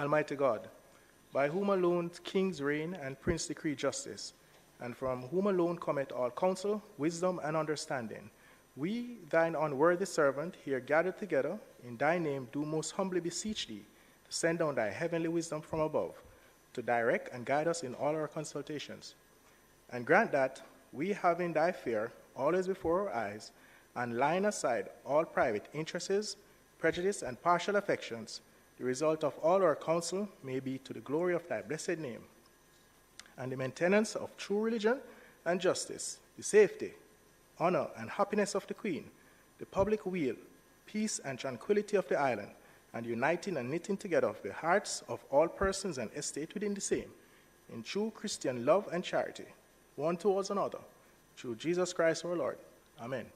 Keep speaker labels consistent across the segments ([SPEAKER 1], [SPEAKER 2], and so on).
[SPEAKER 1] Almighty God, by whom alone kings reign and princes decree justice, and from whom alone cometh all counsel, wisdom, and understanding, we, thine unworthy servant, here gathered together, in thy name do most humbly beseech thee to send down thy heavenly wisdom from above, to direct and guide us in all our consultations. And grant that we, having thy fear always before our eyes, and laying aside all private interests, prejudice, and partial affections, the result of all our counsel may be to the glory of thy blessed name, and the maintenance of true religion and justice, the safety, honor, and happiness of the Queen, the public weal, peace, and tranquility of the island, and uniting and knitting together of the hearts of all persons and estate within the same, in true Christian love and charity, one towards another, through Jesus Christ our Lord. Amen.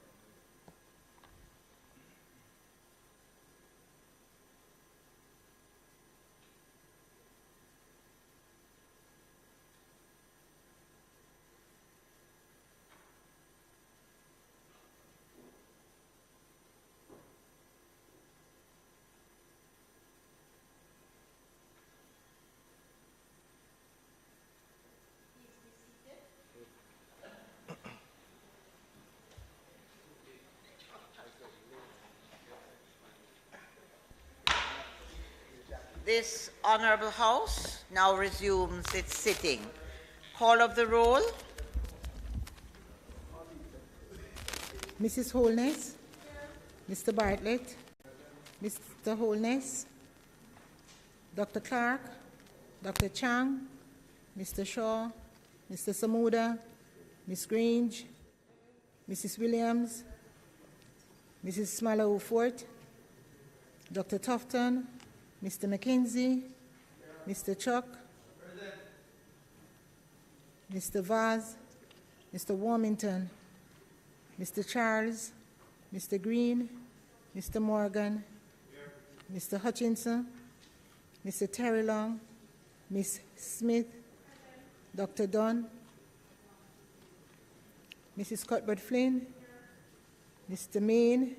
[SPEAKER 2] This Honourable House now resumes its sitting. Call of the roll.
[SPEAKER 3] Mrs. Holness, Mr. Bartlett, Mr. Holness, Dr. Clark, Dr. Chang, Mr. Shaw, Mr. Samuda, Ms. Grange, Mrs. Williams, Mrs. Smallowfort, Dr. Tufton, Mr. McKenzie, Mr. Chuck, Mr. Vaz, Mr. Warmington, Mr. Charles, Mr. Green, Mr. Morgan, Mr. Hutchinson, Mr. Terry Long, Ms. Smith, Dr. Dunn, Mrs. Cuthbert Flynn, Mr. Main,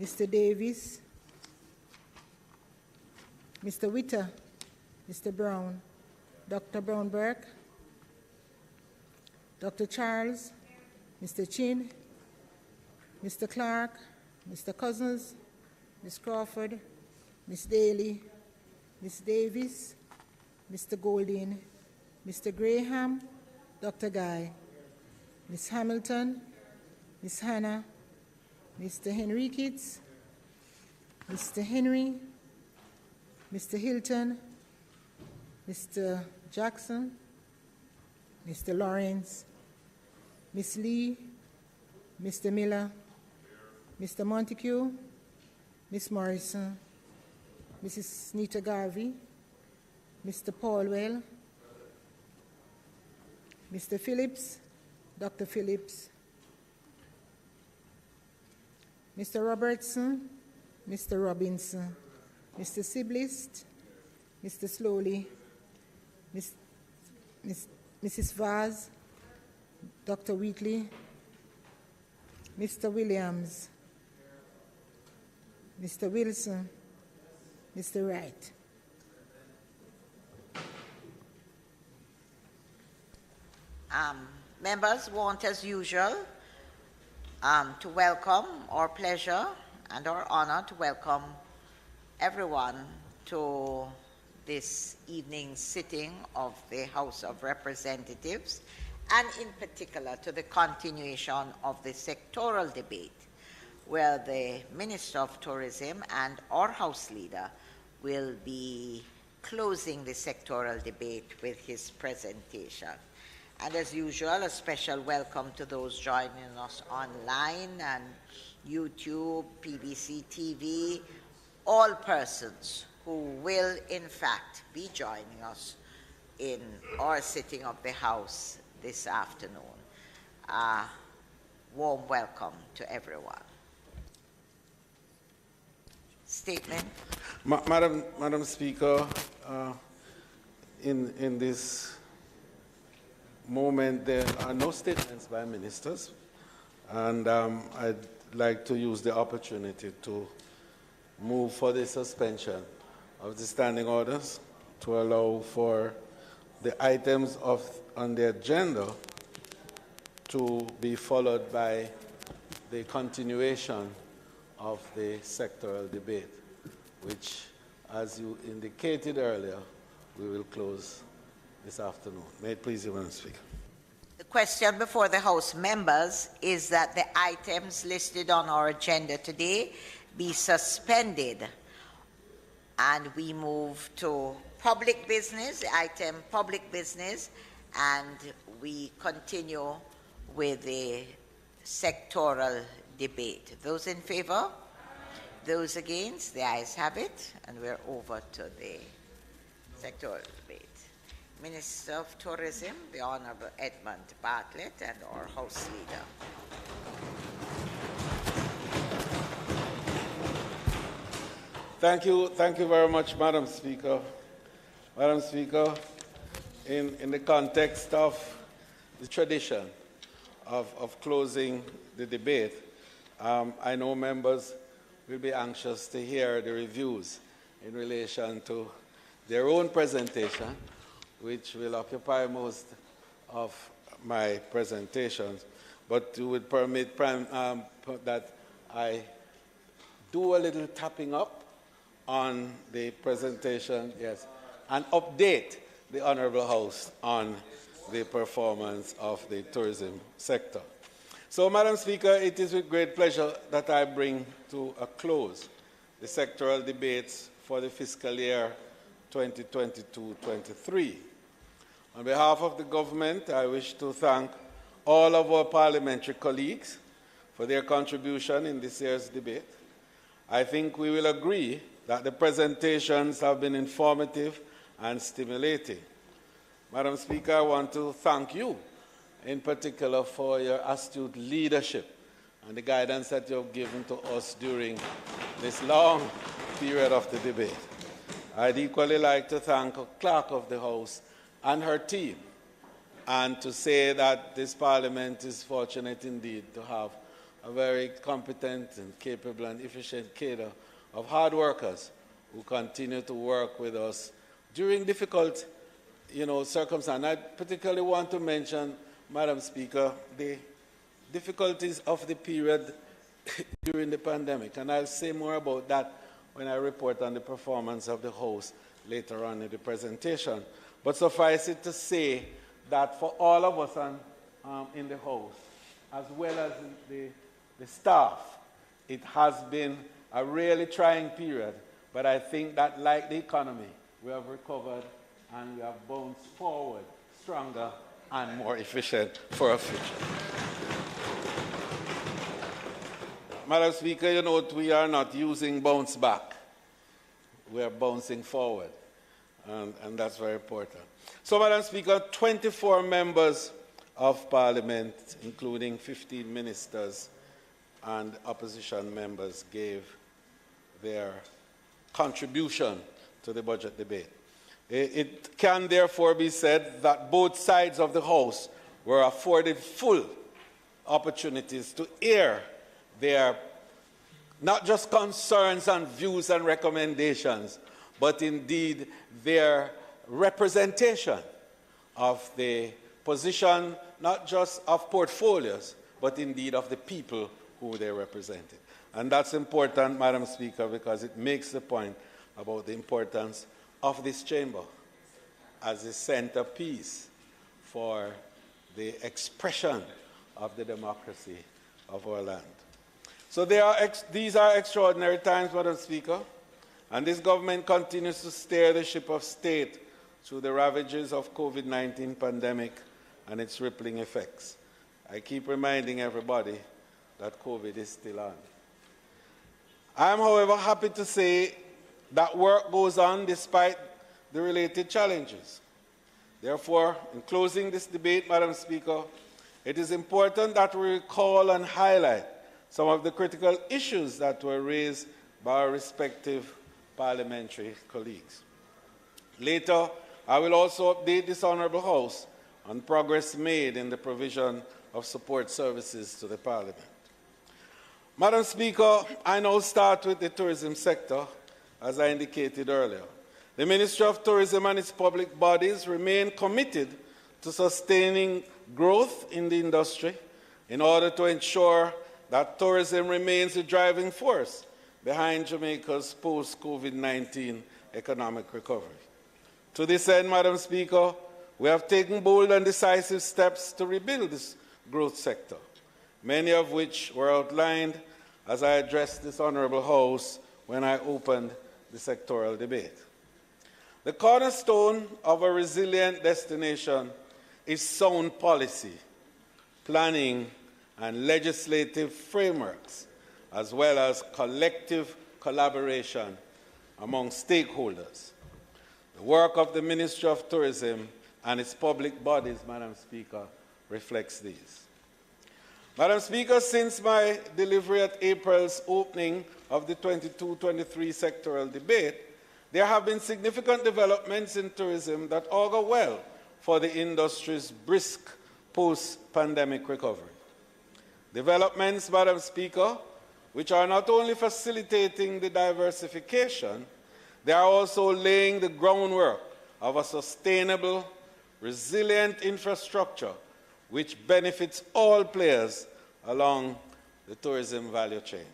[SPEAKER 3] Mr. Davis, Mr. Witter, Mr. Brown, Dr. Brown-Burke, Dr. Charles, Mr. Chin, Mr. Clark, Mr. Cousins, Ms. Crawford, Ms. Daly, Ms. Davis, Mr. Golding, Mr. Graham, Dr. Guy, Ms. Hamilton, Ms. Hannah, Mr. Henriquez, Mr. Henry, Mr. Hilton, Mr. Jackson, Mr. Lawrence, Ms. Lee, Mr. Miller, Mr. Montague, Ms. Morrison, Mrs. Nita Garvey, Mr. Paulwell, Mr. Phillips, Dr. Phillips, Mr. Robertson, Mr. Robinson, Mr. Siblist, Mr. Slowly, Mrs. Vaz, Dr. Wheatley, Mr. Williams, Mr. Wilson, Mr. Wright.
[SPEAKER 2] Members want, as usual, to welcome, our pleasure and our honor to welcome everyone to this evening's sitting of the House of Representatives, and in particular to the continuation of the sectoral debate, where the Minister of Tourism and our House Leader will be closing the sectoral debate with his presentation. And as usual, a special welcome to those joining us online and YouTube, PBC TV, all persons who will in fact be joining us in our sitting of the House this afternoon. Warm welcome to everyone. Statement.
[SPEAKER 4] Madam Speaker, in this moment there are no statements by ministers, and I'd like to use the opportunity to move for the suspension of the standing orders to allow for the items on the agenda to be followed by the continuation of the sectoral debate, which, as you indicated earlier, we will close this afternoon. May it please you, Madam Speaker.
[SPEAKER 2] The question before the House members is that the items listed on our agenda today be suspended, and we move to public business, the item public business, and we continue with the sectoral debate. Those in favor? Those against? The ayes have it, and we're over to the sectoral debate. Minister of Tourism, the Honorable Edmund Bartlett, and our House Leader.
[SPEAKER 4] Thank you very much, Madam Speaker. Madam Speaker, in the context of the tradition of closing the debate, I know members will be anxious to hear the reviews in relation to their own presentation, which will occupy most of my presentations. But you would permit that I do a little tapping up on the presentation, yes, and update the Honourable House on the performance of the tourism sector. So, Madam Speaker, it is with great pleasure that I bring to a close the sectoral debates for the fiscal year 2022-23. On behalf of the government, I wish to thank all of our parliamentary colleagues for their contribution in this year's debate. I think we will agree that the presentations have been informative and stimulating. Madam Speaker, I want to thank you in particular for your astute leadership and the guidance that you have given to us during this long period of the debate. I'd equally like to thank the Clerk of the House and her team, and to say that this Parliament is fortunate indeed to have a very competent and capable and efficient cadre of hard workers who continue to work with us during difficult, circumstances. I particularly want to mention, Madam Speaker, the difficulties of the period during the pandemic, and I'll say more about that when I report on the performance of the House later on in the presentation. But suffice it to say that for all of us in the House, as well as the staff, it has been a really trying period. But I think that, like the economy, we have recovered and we have bounced forward stronger and more efficient for our future. Madam Speaker, you note we are not using bounce back. We are bouncing forward. And that's very important. So, Madam Speaker, 24 members of Parliament, including 15 ministers and opposition members, gave their contribution to the budget debate. It can therefore be said that both sides of the House were afforded full opportunities to air their not just concerns and views and recommendations, but indeed their representation of the position, not just of portfolios, but indeed of the people who they represented. And that's important, Madam Speaker, because it makes the point about the importance of this chamber as a centerpiece for the expression of the democracy of our land. So these are extraordinary times, Madam Speaker, and this government continues to steer the ship of state through the ravages of COVID-19 pandemic and its rippling effects. I keep reminding everybody that COVID is still on. I am, however, happy to say that work goes on despite the related challenges. Therefore, in closing this debate, Madam Speaker, it is important that we recall and highlight some of the critical issues that were raised by our respective parliamentary colleagues. Later, I will also update this Honourable House on progress made in the provision of support services to the Parliament. Madam Speaker, I now start with the tourism sector, as I indicated earlier. The Ministry of Tourism and its public bodies remain committed to sustaining growth in the industry in order to ensure that tourism remains the driving force behind Jamaica's post-COVID-19 economic recovery. To this end, Madam Speaker, we have taken bold and decisive steps to rebuild this growth sector, many of which were outlined as I addressed this Honourable House when I opened the sectoral debate. The cornerstone of a resilient destination is sound policy, planning, and legislative frameworks, as well as collective collaboration among stakeholders. The work of the Ministry of Tourism and its public bodies, Madam Speaker, reflects these. Madam Speaker, since my delivery at April's opening of the 22-23 sectoral debate, there have been significant developments in tourism that augur well for the industry's brisk post-pandemic recovery. Developments, Madam Speaker, which are not only facilitating the diversification, they are also laying the groundwork of a sustainable, resilient infrastructure which benefits all players along the tourism value chain.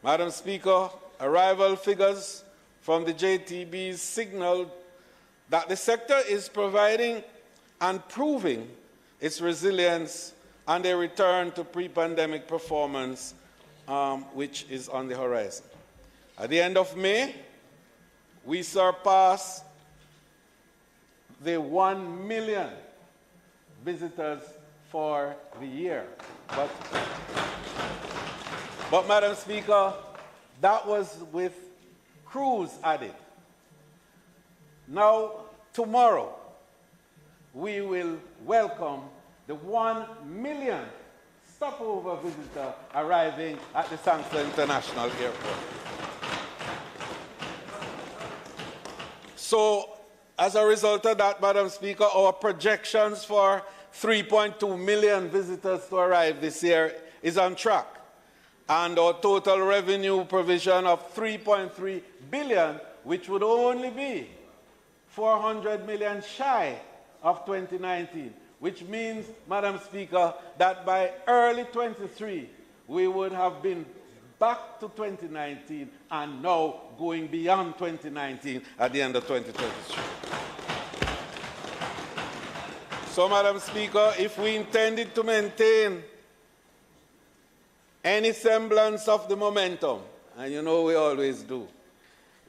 [SPEAKER 4] Madam Speaker, arrival figures from the JTBs signal that the sector is providing and proving its resilience and a return to pre-pandemic performance, which is on the horizon. At the end of May, we surpassed the 1 million visitors for the year. But Madam Speaker, that was with cruise added. Now, tomorrow, we will welcome the 1 million stopover visitor arriving at the Sangster International Airport. So, as a result of that, Madam Speaker, our projections for 3.2 million visitors to arrive this year is on track. And our total revenue provision of 3.3 billion, which would only be 400 million shy of 2019, which means, Madam Speaker, that by early 23, we would have been back to 2019 and now going beyond 2019 at the end of 2023. So, Madam Speaker, if we intended to maintain any semblance of the momentum, and you know we always do,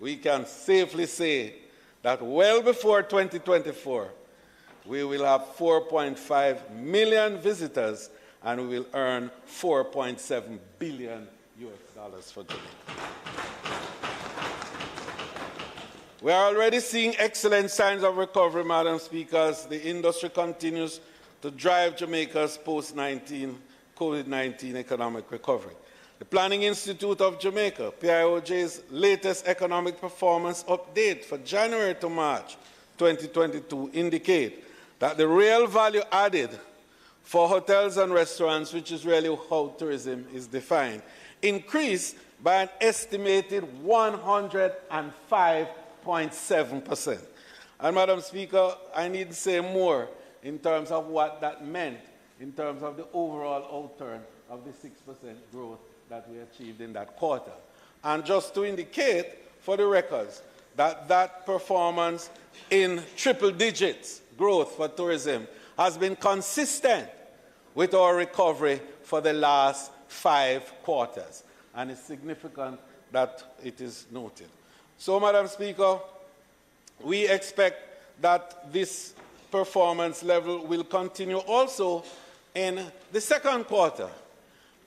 [SPEAKER 4] we can safely say that well before 2024, we will have 4.5 million visitors and we will earn $4.7 billion for Jamaica. We are already seeing excellent signs of recovery, Madam Speaker, as the industry continues to drive Jamaica's post-COVID-19 economic recovery. The Planning Institute of Jamaica, PIOJ's latest economic performance update for January to March 2022 indicate that the real value added for hotels and restaurants, which is really how tourism is defined, increased by an estimated 105.7%. And Madam Speaker, I need to say more in terms of what that meant in terms of the overall outturn of the 6% growth that we achieved in that quarter. And just to indicate for the records that that performance in triple digits growth for tourism has been consistent with our recovery for the last 5 quarters. And it's significant that it is noted. So, Madam Speaker, we expect that this performance level will continue also in the second quarter,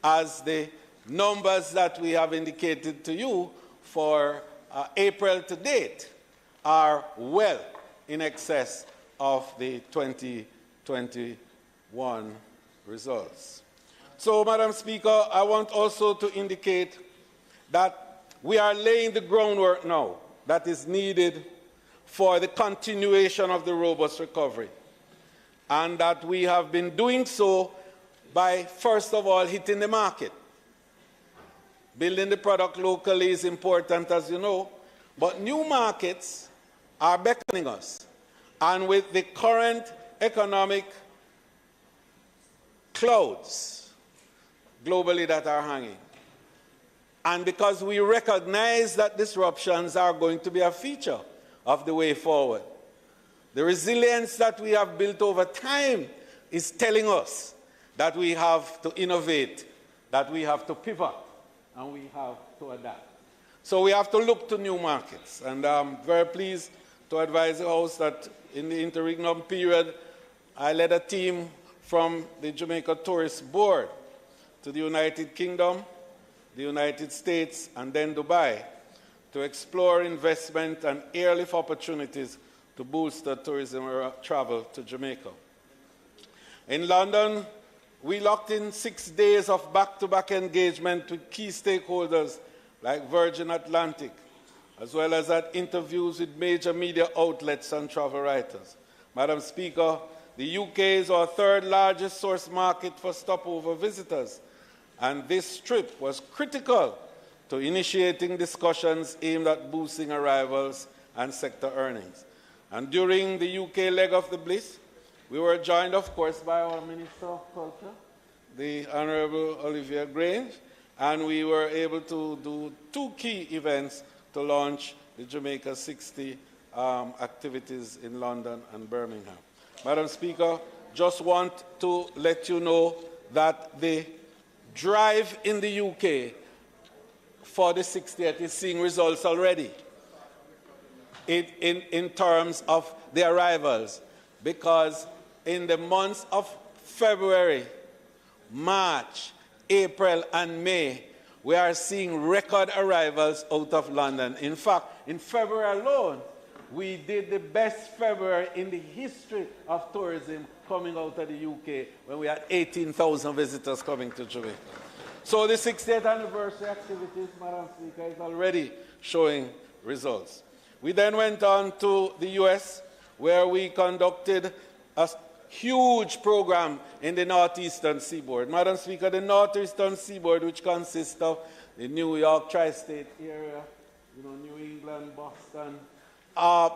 [SPEAKER 4] as the numbers that we have indicated to you for April to date are well in excess of the 2021 results. So, Madam Speaker, I want also to indicate that we are laying the groundwork now that is needed for the continuation of the robust recovery, and that we have been doing so by, first of all, hitting the market. Building the product locally is important, as you know, But new markets are beckoning us. And with the current economic clouds globally that are hanging, and because we recognize that disruptions are going to be a feature of the way forward, the resilience that we have built over time is telling us that we have to innovate, that we have to pivot, and we have to adapt. So we have to look to new markets. And I'm very pleased to advise the House that in the interregnum period, I led a team from the Jamaica Tourist Board to the United Kingdom, the United States, and then Dubai to explore investment and airlift opportunities to boost the tourism travel to Jamaica. In London, we locked in 6 days of back-to-back engagement with key stakeholders like Virgin Atlantic, as well as at interviews with major media outlets and travel writers. Madam Speaker, the UK is our third largest source market for stopover visitors, and this trip was critical to initiating discussions aimed at boosting arrivals and sector earnings. And during the UK leg of the Bliss, we were joined, of course, by our Minister of Culture, the Honourable Olivia Grange, and we were able to do 2 key events to launch the Jamaica 60 activities in London and Birmingham. Madam Speaker, just want to let you know that the drive in the UK for the 60th is seeing results already in terms of the arrivals, because in the months of February, March, April, and May, we are seeing record arrivals out of London. In fact, in February alone, we did the best February in the history of tourism coming out of the UK, when we had 18,000 visitors coming to Jamaica. So the 60th anniversary activities, Madam Speaker, is already showing results. We then went on to the US, where we conducted a huge program in the northeastern seaboard. Madam Speaker, the northeastern seaboard, which consists of the New York tri-state area, New England, Boston,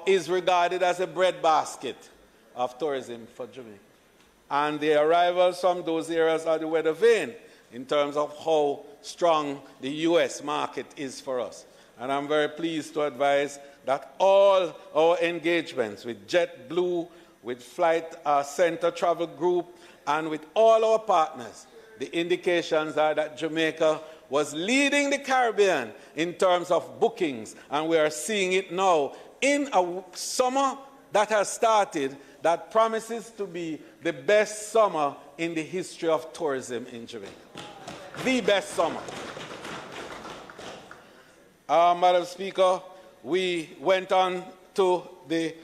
[SPEAKER 4] is regarded as a breadbasket of tourism for Jamaica. And the arrivals from those areas are the weather vane in terms of how strong the US market is for us. And I'm very pleased to advise that all our engagements with JetBlue, with Flight Center Travel Group, and with all our partners, the indications are that Jamaica was leading the Caribbean in terms of bookings, and we are seeing it now in a summer that has started that promises to be the best summer in the history of tourism in Jamaica. The best summer. Madam Speaker, we went on to the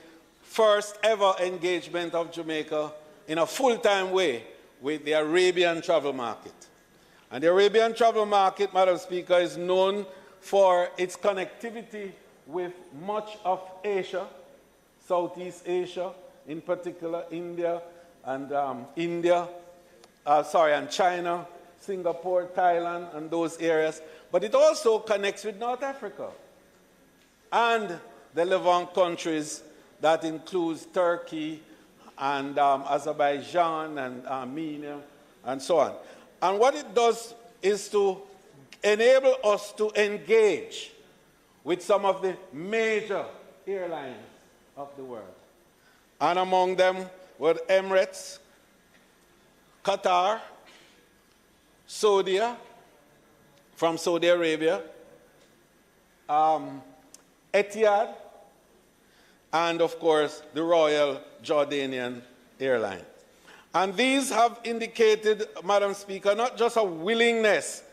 [SPEAKER 4] first ever engagement of Jamaica in a full-time way with the Arabian travel market. And the Arabian travel market, Madam Speaker, is known for its connectivity with much of Asia, Southeast Asia, in particular India, and China, Singapore, Thailand, and those areas. But it also connects with North Africa and the Levant countries, that includes Turkey and Azerbaijan and Armenia and so on. And what it does is to enable us to engage with some of the major airlines of the world. And among them were Emirates, Qatar, Saudia, from Saudi Arabia, Etihad, and of course the Royal Jordanian Airline. And these have indicated, Madam Speaker, not just a willingness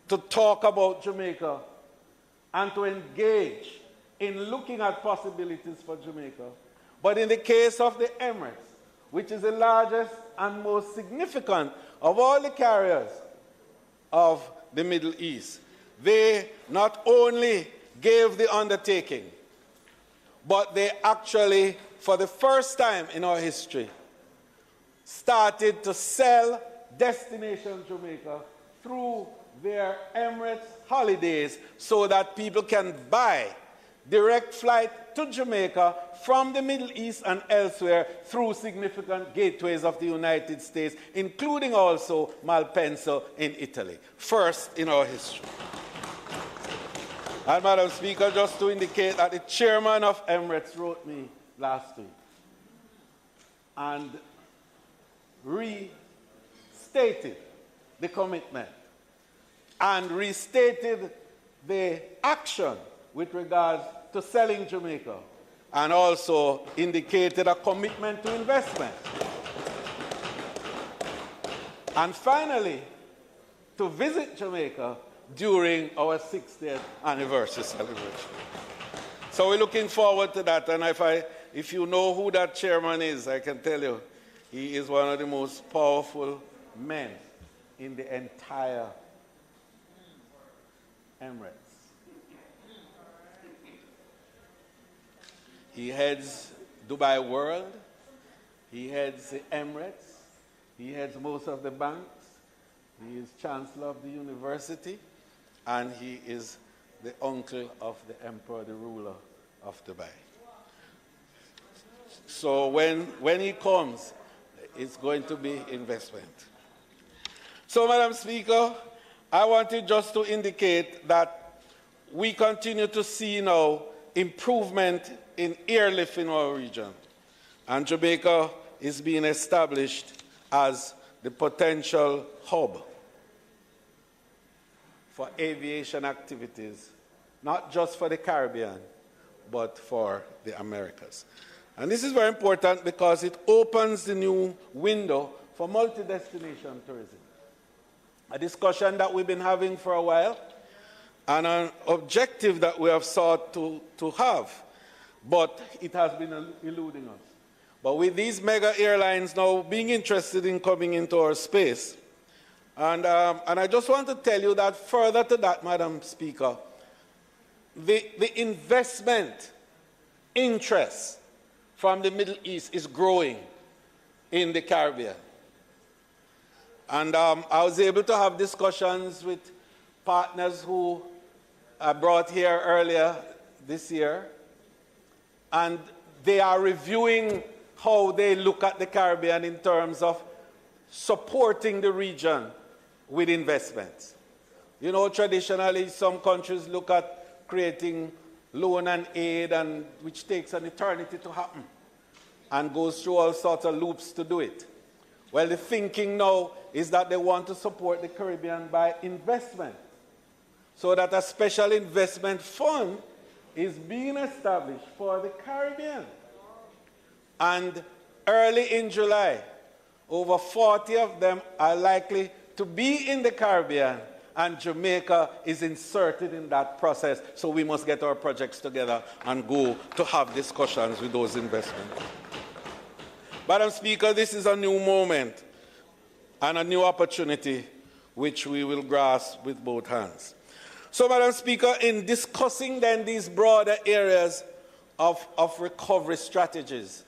[SPEAKER 4] to talk about Jamaica and to engage in looking at possibilities for Jamaica, but in the case of the Emirates, which is the largest and most significant of all the carriers of the Middle East, they not only gave the undertaking, but they actually, for the first time in our history, started to sell Destination Jamaica through their Emirates holidays so that people can buy direct flight to Jamaica from the Middle East and elsewhere through significant gateways of the United States, including also Malpensa in Italy. First in our history. And Madam Speaker, just to indicate that the chairman of Emirates wrote me last week and restated the commitment and restated the action with regards to selling Jamaica, and also indicated a commitment to investment. And finally, to visit Jamaica during our 60th anniversary celebration. So we're looking forward to that, and if you know who that chairman is, I can tell you, he is one of the most powerful men in the entire Emirates. He heads Dubai World, he heads the Emirates, he heads most of the banks, he is Chancellor of the university, and he is the uncle of the Emperor, the ruler of Dubai. So when he comes, it's going to be investment. So, Madam Speaker, I wanted just to indicate that we continue to see now improvement in airlift in our region, and Jamaica is being established as the potential hub for aviation activities, not just for the Caribbean, but for the Americas. And this is very important because it opens the new window for multi-destination tourism, a discussion that we've been having for a while, and an objective that we have sought to have, but it has been eluding us. But with these mega airlines now being interested in coming into our space, and I just want to tell you that further to that, Madam Speaker, the investment interest from the Middle East is growing in the Caribbean. And I was able to have discussions with partners who I brought here earlier this year, and they are reviewing how they look at the Caribbean in terms of supporting the region with investments. You know, traditionally, some countries look at creating loan and aid, and which takes an eternity to happen and goes through all sorts of loops to do it. Well, the thinking now is that they want to support the Caribbean by investment, so that a special investment fund is being established for the Caribbean. And early in July, over 40 of them are likely to be in the Caribbean, and Jamaica is inserted in that process. So we must get our projects together and go to have discussions with those investments. Madam Speaker, this is a new moment and a new opportunity which we will grasp with both hands. So, Madam Speaker, in discussing then these broader areas of recovery strategies,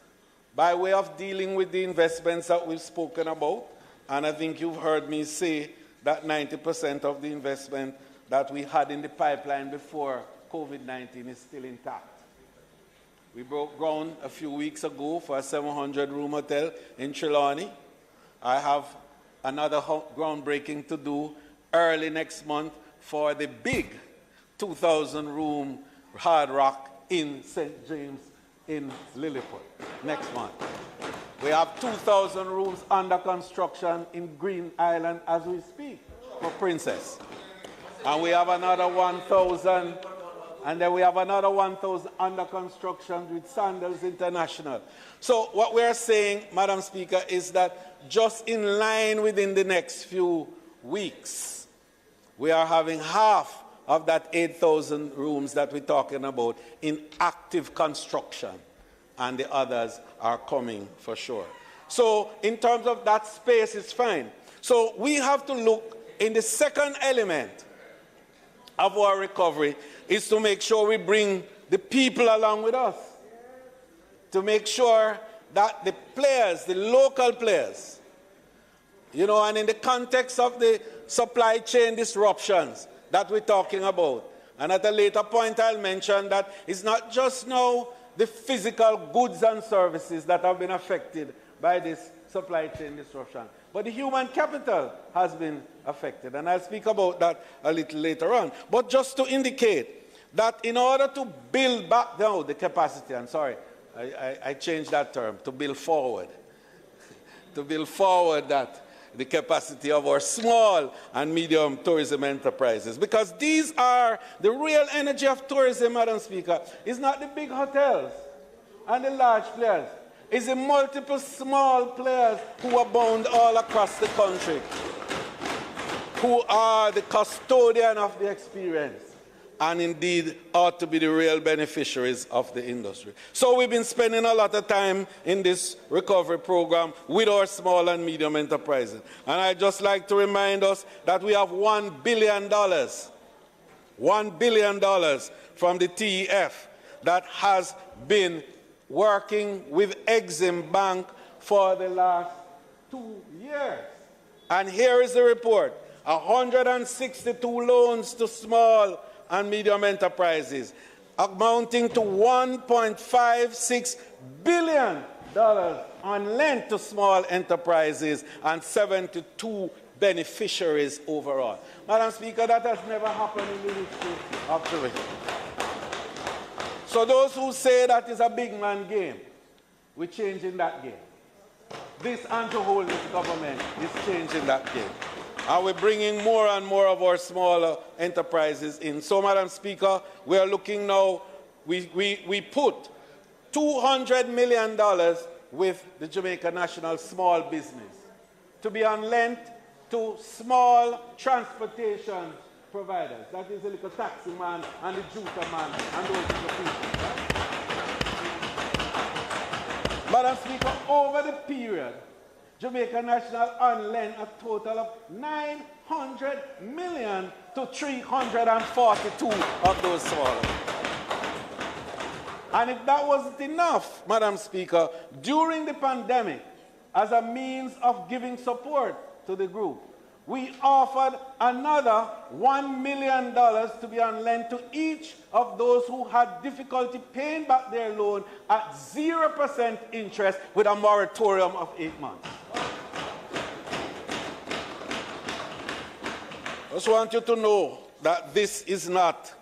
[SPEAKER 4] by way of dealing with the investments that we've spoken about, and I think you've heard me say that 90% of the investment that we had in the pipeline before COVID-19 is still intact. We broke ground a few weeks ago for a 700-room hotel in Trelawney. I have another groundbreaking to do early next month for the big 2,000-room Hard Rock in St. James in Lilliput next month. We have 2,000 rooms under construction in Green Island as we speak for Princess. And we have another 1,000, and then we have another 1,000 under construction with Sandals International. So what we're saying, Madam Speaker, is that just in line within the next few weeks, we are having half of that 8,000 rooms that we're talking about in active construction, and the others are coming for sure. So in terms of that space, it's fine. So we have to look in the second element of our recovery is to make sure we bring the people along with us, to make sure that the players, the local players, you know, and in the context of the supply chain disruptions that we're talking about, And at a later point, I'll mention that it's not just now the physical goods and services that have been affected by this supply chain disruption, but the human capital has been affected. And I'll speak about that a little later on. But just to indicate that in order to build back down the capacity, I'm sorry, I changed that term, to build forward, to build forward the capacity of our small and medium tourism enterprises, because these are the real energy of tourism, Madam Speaker. It's not the big hotels and the large players. It's the multiple small players who abound all across the country, who are the custodian of the experience, and indeed ought to be the real beneficiaries of the industry. So we've been spending a lot of time in this recovery program with our small and medium enterprises. And I'd just like to remind us that we have $1 billion from the TEF that has been working with Exim Bank for the last 2 years. And here is the report: 162 loans to small and medium enterprises, amounting to $1.56 billion on lent to small enterprises and 72 beneficiaries overall. Madam Speaker, that has never happened in the history of tourism. So those who say that is a big man game, we're changing that game. This anti-holding government is changing that game. And we're bringing more and more of our smaller enterprises in. So, Madam Speaker, we are looking now, we put $200 million with the Jamaica National Small Business to be on lent to small transportation providers. That is the little taxi man and the juta man and those people. Madam Speaker, over the period, Jamaica National on lent a total of $900 million to 342 of those smaller. And if that wasn't enough, Madam Speaker, during the pandemic, as a means of giving support to the group, we offered another $1 million to be on lent to each of those who had difficulty paying back their loan at 0% interest with a moratorium of 8 months. I just want you to know that this is not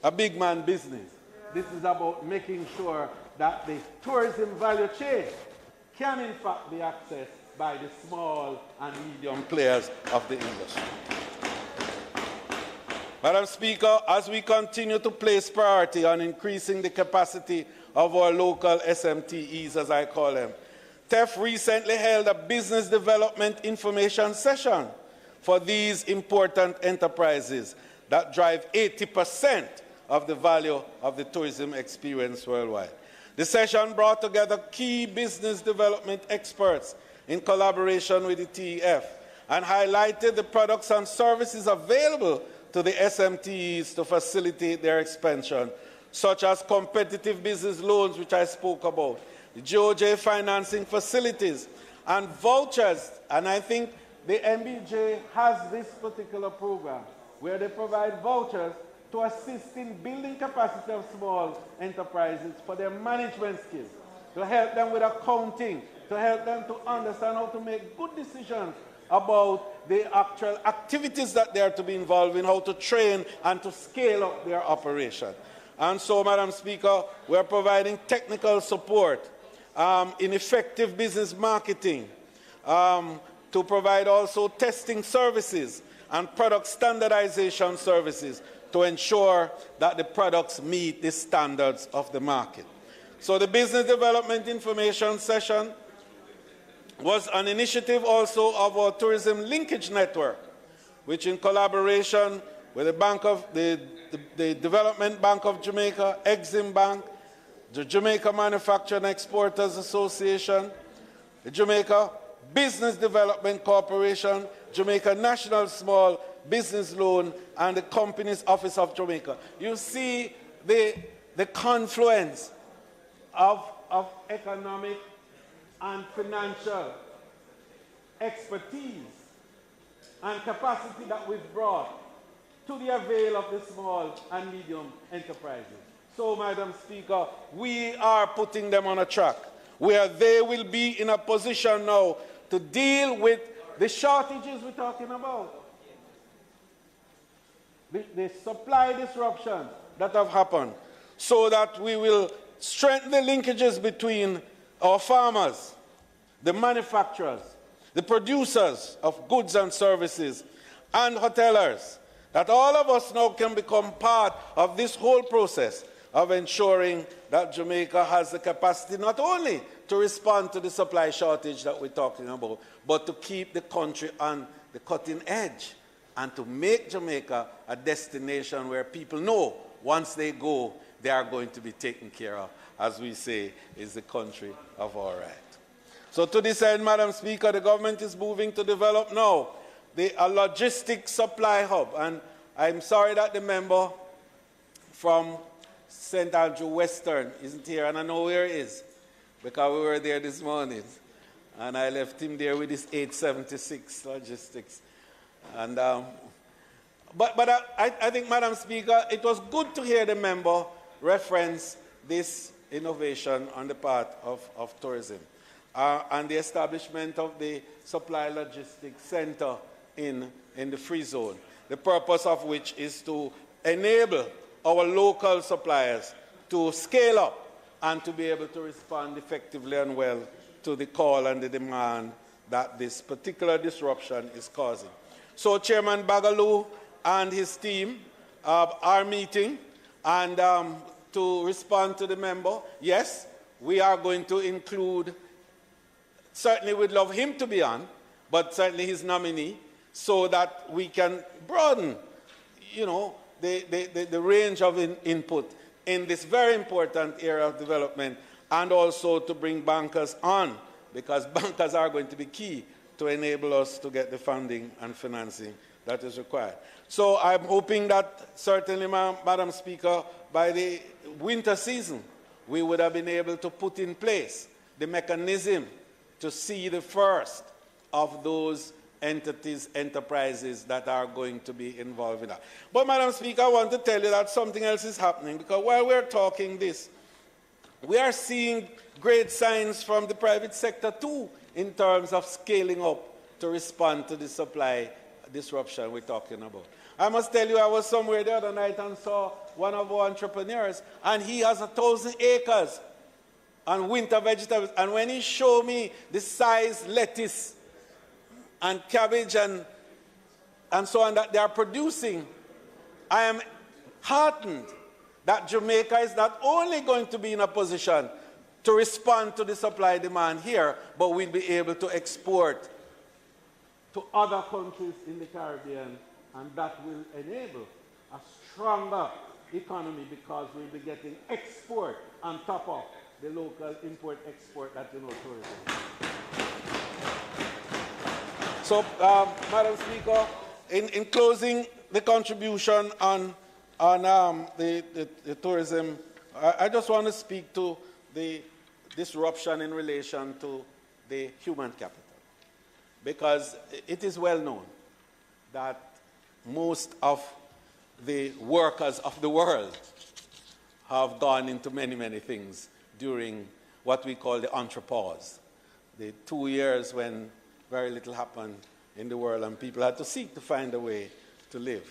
[SPEAKER 4] a big man business. This is about making sure that the tourism value chain can in fact be accessed by the small and medium players of the industry. Madam Speaker, as we continue to place priority on increasing the capacity of our local SMTEs, as I call them, TEF recently held a business development information session for these important enterprises that drive 80% of the value of the tourism experience worldwide. The session brought together key business development experts in collaboration with the TEF and highlighted the products and services available to the SMTEs to facilitate their expansion, such as competitive business loans, which I spoke about, the GOJ financing facilities, and vouchers. And I think the MBJ has this particular program where they provide vouchers to assist in building capacity of small enterprises for their management skills, to help them with accounting, to help them to understand how to make good decisions about the actual activities that they are to be involved in, how to train and to scale up their operation. And so, Madam Speaker, we are providing technical support in effective business marketing, to provide also testing services and product standardization services to ensure that the products meet the standards of the market. So the Business Development Information Session was an initiative also of our Tourism Linkage Network, which in collaboration with the Development Bank of Jamaica, Exim Bank, the Jamaica Manufacturing Exporters Association, the Jamaica Business Development Corporation, Jamaica National Small Business Loan, and the Companies Office of Jamaica. You see the confluence of economic and financial expertise and capacity that we've brought to the avail of the small and medium enterprises. So, Madam Speaker, we are putting them on a track where they will be in a position now to deal with the shortages we're talking about. The supply disruptions that have happened, so that we will strengthen the linkages between our farmers, the manufacturers, the producers of goods and services, and hoteliers, that all of us now can become part of this whole process of ensuring that Jamaica has the capacity not only to respond to the supply shortage that we're talking about, but to keep the country on the cutting edge and to make Jamaica a destination where people know once they go, they are going to be taken care of, as we say, is the country of our right. So to this end, Madam Speaker, the government is moving to develop now a logistics supply hub. And I'm sorry that the member from St. Andrew Western isn't here, and I know where he is, because we were there this morning. And I left him there with his 876 logistics. And, but I think, Madam Speaker, it was good to hear the member reference this innovation on the part of tourism and the establishment of the Supply Logistics Center in the Free Zone, the purpose of which is to enable our local suppliers to scale up and to be able to respond effectively and well to the call and the demand that this particular disruption is causing. So Chairman Bagaloo and his team are meeting, and to respond to the member, yes, we are going to include, certainly we'd love him to be on, but certainly his nominee, so that we can broaden, you know, the range of input in this very important area of development, and also to bring bankers on, because bankers are going to be key to enable us to get the funding and financing that is required. So I'm hoping that certainly, Madam Speaker, by the winter season, we would have been able to put in place the mechanism to see the first of those entities, enterprises that are going to be involved in that. But, Madam Speaker, I want to tell you that something else is happening, because while we're talking this, we are seeing great signs from the private sector too, in terms of scaling up to respond to the supply disruption we're talking about. I must tell you, I was somewhere the other night and saw one of our entrepreneurs, and he has 1,000 acres on winter vegetables. And when he showed me the size lettuce and cabbage and so on that they are producing, I am heartened that Jamaica is not only going to be in a position to respond to the supply demand here, but we'll be able to export to other countries in the Caribbean, and that will enable a stronger economy, because we'll be getting export on top of the local import-export that you know tourism. So, Madam Speaker, in closing the contribution on the tourism, I just want to speak to the disruption in relation to the human capital, because it is well known that most of the workers of the world have gone into many, many things during what we call the entrepause, the 2 years when very little happened in the world and people had to seek to find a way to live.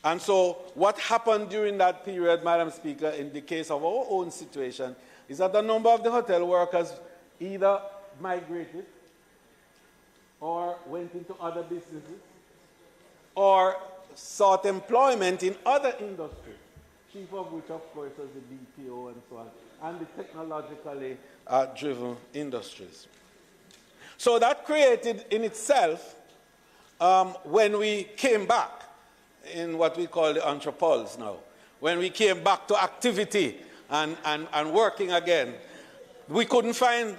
[SPEAKER 4] And so what happened during that period, Madam Speaker, in the case of our own situation, is that a number of the hotel workers either migrated or went into other businesses or sought employment in other industries, chief of which, of course, was the BPO and so on, and the technologically driven industries. So that created in itself, when we came back in what we call the entrepause now, when we came back to activity and working again, we couldn't find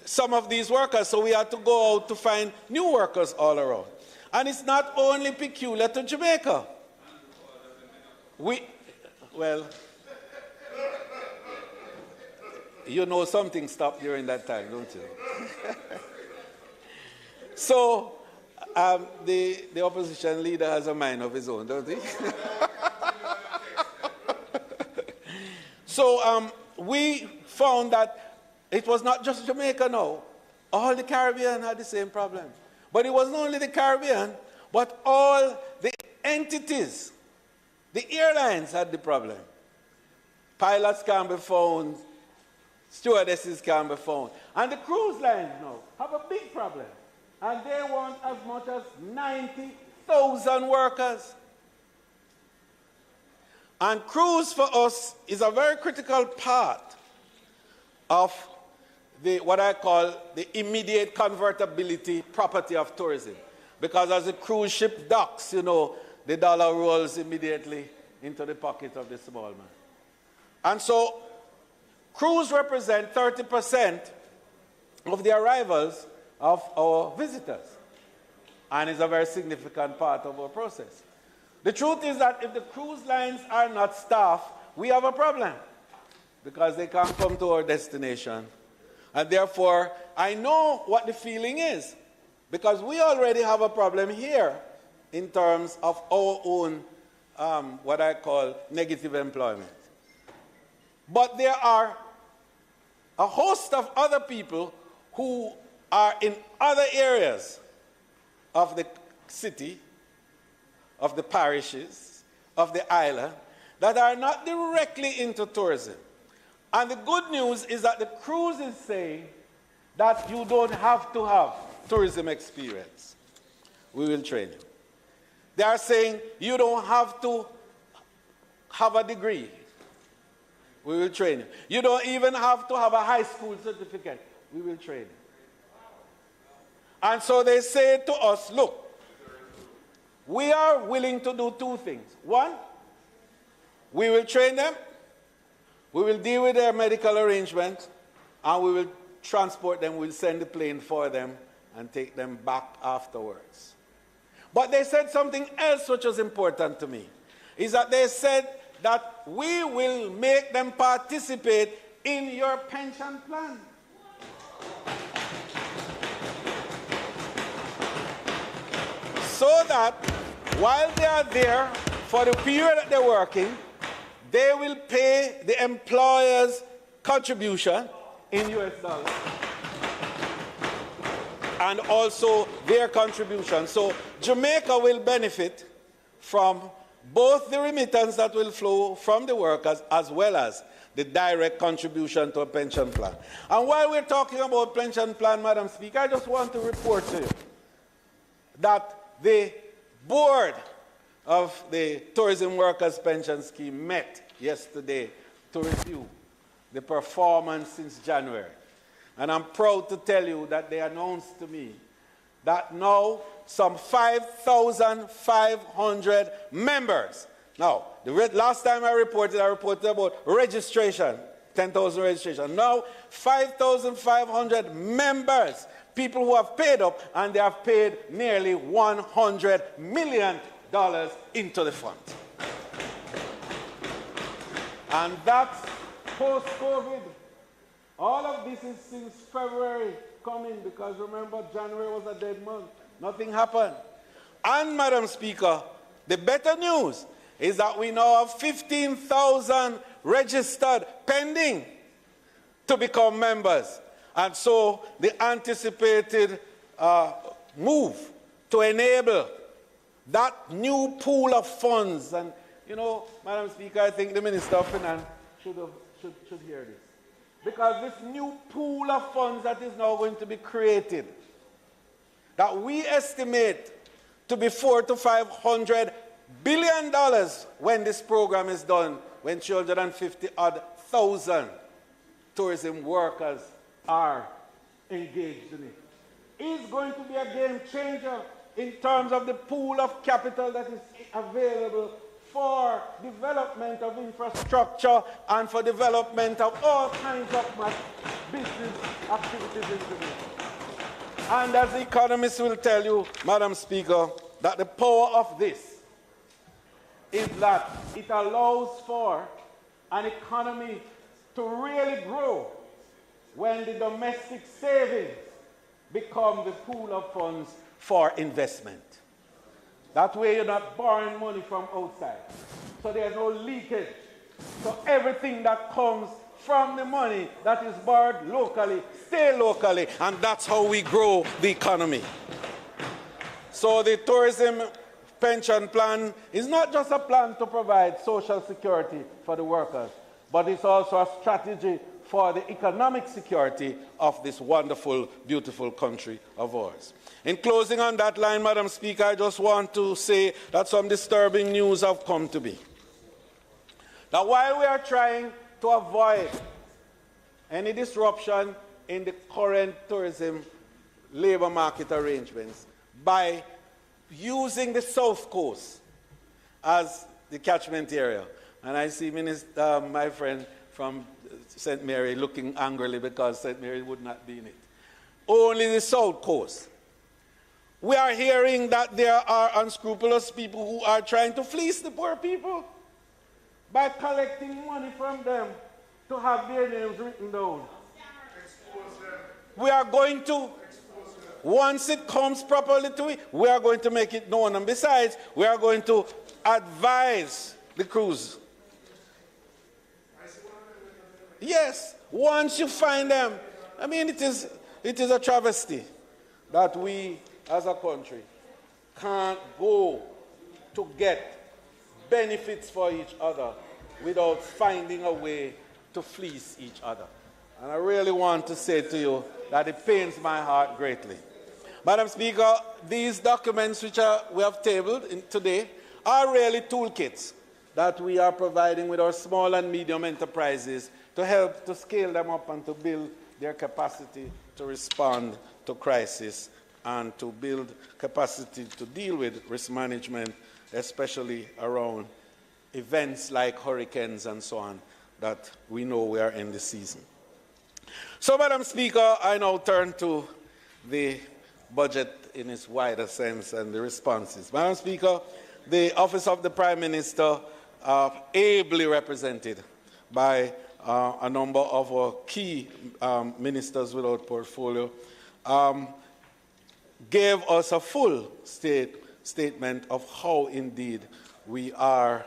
[SPEAKER 4] some of these workers, so we had to go out to find new workers all around. And it's not only peculiar to Jamaica. Well, you know something stopped during that time, don't you? So, the opposition leader has a mind of his own, don't he? So we found that it was not just Jamaica now. All the Caribbean had the same problem. But it wasn't only the Caribbean, but all the entities, the airlines had the problem. Pilots can't be found, stewardesses can't be found. And the cruise lines now have a big problem. And they want as much as 90,000 workers. And cruise for us is a very critical part of what I call the immediate convertibility property of tourism. Because as the cruise ship docks, you know, the dollar rolls immediately into the pocket of the small man. And so cruise represent 30% of the arrivals of our visitors. And is a very significant part of our process. The truth is that if the cruise lines are not staffed, we have a problem. Because they can't come to our destination. And therefore, I know what the feeling is. Because we already have a problem here in terms of our own, what I call negative employment. But there are a host of other people who are in other areas of the city, of the parishes, of the island, that are not directly into tourism. And the good news is that the cruise is saying that you don't have to have tourism experience. We will train you. They are saying you don't have to have a degree. We will train you. You don't even have to have a high school certificate. We will train you. And so they say to us, look, we are willing to do two things. One, we will train them, we will deal with their medical arrangements, and we will transport them, we'll send the plane for them and take them back afterwards. But they said something else which was important to me, is that they said that we will make them participate in your pension plan. So that while they are there for the period that they're working, they will pay the employer's contribution in US dollars and also their contribution. So Jamaica will benefit from both the remittance that will flow from the workers as well as the direct contribution to a pension plan. And while we're talking about pension plan, Madam Speaker, I just want to report to you that the board of the Tourism Workers Pension Scheme met yesterday to review the performance since January. And I'm proud to tell you that they announced to me that now some 5,500 members. Now, the last time I reported about registration, 10,000 registration. Now, 5,500 members, people who have paid up, and they have paid nearly $100 million into the fund. And that's post-COVID. All of this is since February coming, because remember, January was a dead month. Nothing happened. And, Madam Speaker, the better news is that we now have 15,000 registered pending to become members. And so the anticipated move to enable that new pool of funds, and you know, Madam Speaker, I think the Minister of Finance should hear this. Because this new pool of funds that is now going to be created, that we estimate to be $400 to $500 billion when this program is done, when 250,000 tourism workers are engaged in it, is going to be a game changer in terms of the pool of capital that is available for development of infrastructure and for development of all kinds of business activities in Jamaica. And as the economists will tell you, Madam Speaker, that the power of this is that it allows for an economy to really grow when the domestic savings become the pool of funds for investment. That way you're not borrowing money from outside. So there's no leakage. So everything that comes from the money that is borrowed locally, stay locally, and that's how we grow the economy. So the tourism pension plan is not just a plan to provide social security for the workers, but it's also a strategy for the economic security of this wonderful, beautiful country of ours. In closing on that line, Madam Speaker, I just want to say that some disturbing news have come to be. That while we are trying to avoid any disruption in the current tourism labor market arrangements by using the South Coast as the catchment area, and I see my friend from St. Mary looking angrily because St. Mary would not be in it. Only the South Coast. We are hearing that there are unscrupulous people who are trying to fleece the poor people by collecting money from them to have their names written down. We are going to, once it comes properly to it, we are going to make it known. And besides, we are going to advise the crews. Yes, once you find them. I mean, it is a travesty that we, as a country, can't go to get benefits for each other without finding a way to fleece each other. And I really want to say to you that it pains my heart greatly. Madam Speaker, these documents which we have tabled today are really toolkits that we are providing with our small and medium enterprises to help to scale them up and to build their capacity to respond to crisis and to build capacity to deal with risk management, especially around events like hurricanes and so on that we know we are in the season. So, Madam Speaker, I now turn to the budget in its wider sense and the responses. Madam Speaker, the Office of the Prime Minister, ably represented by a number of our key ministers without portfolio, gave us a full statement of how indeed we are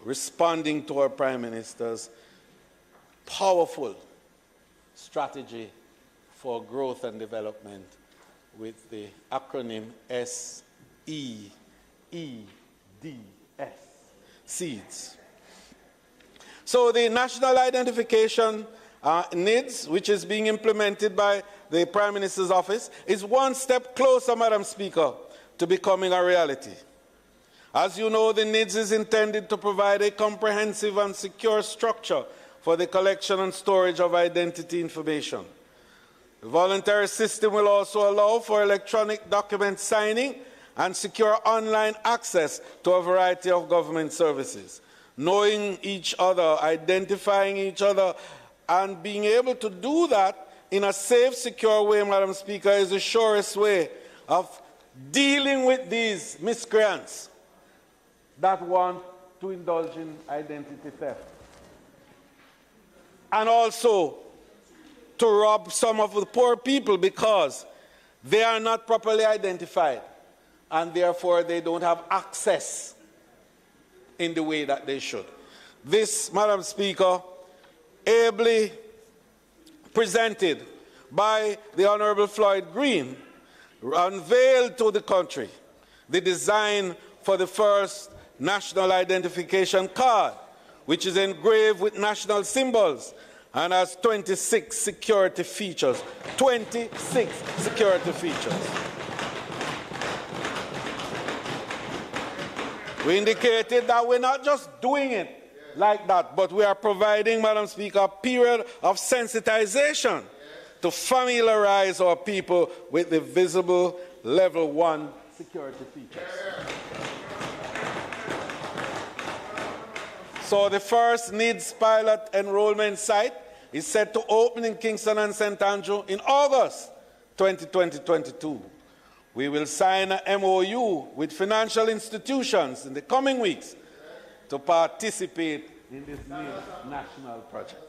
[SPEAKER 4] responding to our Prime Minister's powerful strategy for growth and development with the acronym SEEDS, SEEDS. So the national identification NIDS, which is being implemented by the Prime Minister's office, is one step closer, Madam Speaker, to becoming a reality. As you know, the NIDS is intended to provide a comprehensive and secure structure for the collection and storage of identity information. The voluntary system will also allow for electronic document signing and secure online access to a variety of government services. Knowing each other, identifying each other, and being able to do that in a safe, secure way, Madam Speaker, is the surest way of dealing with these miscreants that want to indulge in identity theft. And also to rob some of the poor people because they are not properly identified and therefore they don't have access in the way that they should. This, Madam Speaker, ably presented by the Honourable Floyd Green, unveiled to the country the design for the first national identification card, which is engraved with national symbols and has 26 security features. 26 security features. We indicated that we're not just doing it like that, but we are providing, Madam Speaker, a period of sensitization to familiarize our people with the visible level 1 security features. So the first NIDS pilot enrollment site is set to open in Kingston and St. Andrew in August 2022. We will sign an MOU with financial institutions in the coming weeks to participate in this new national project.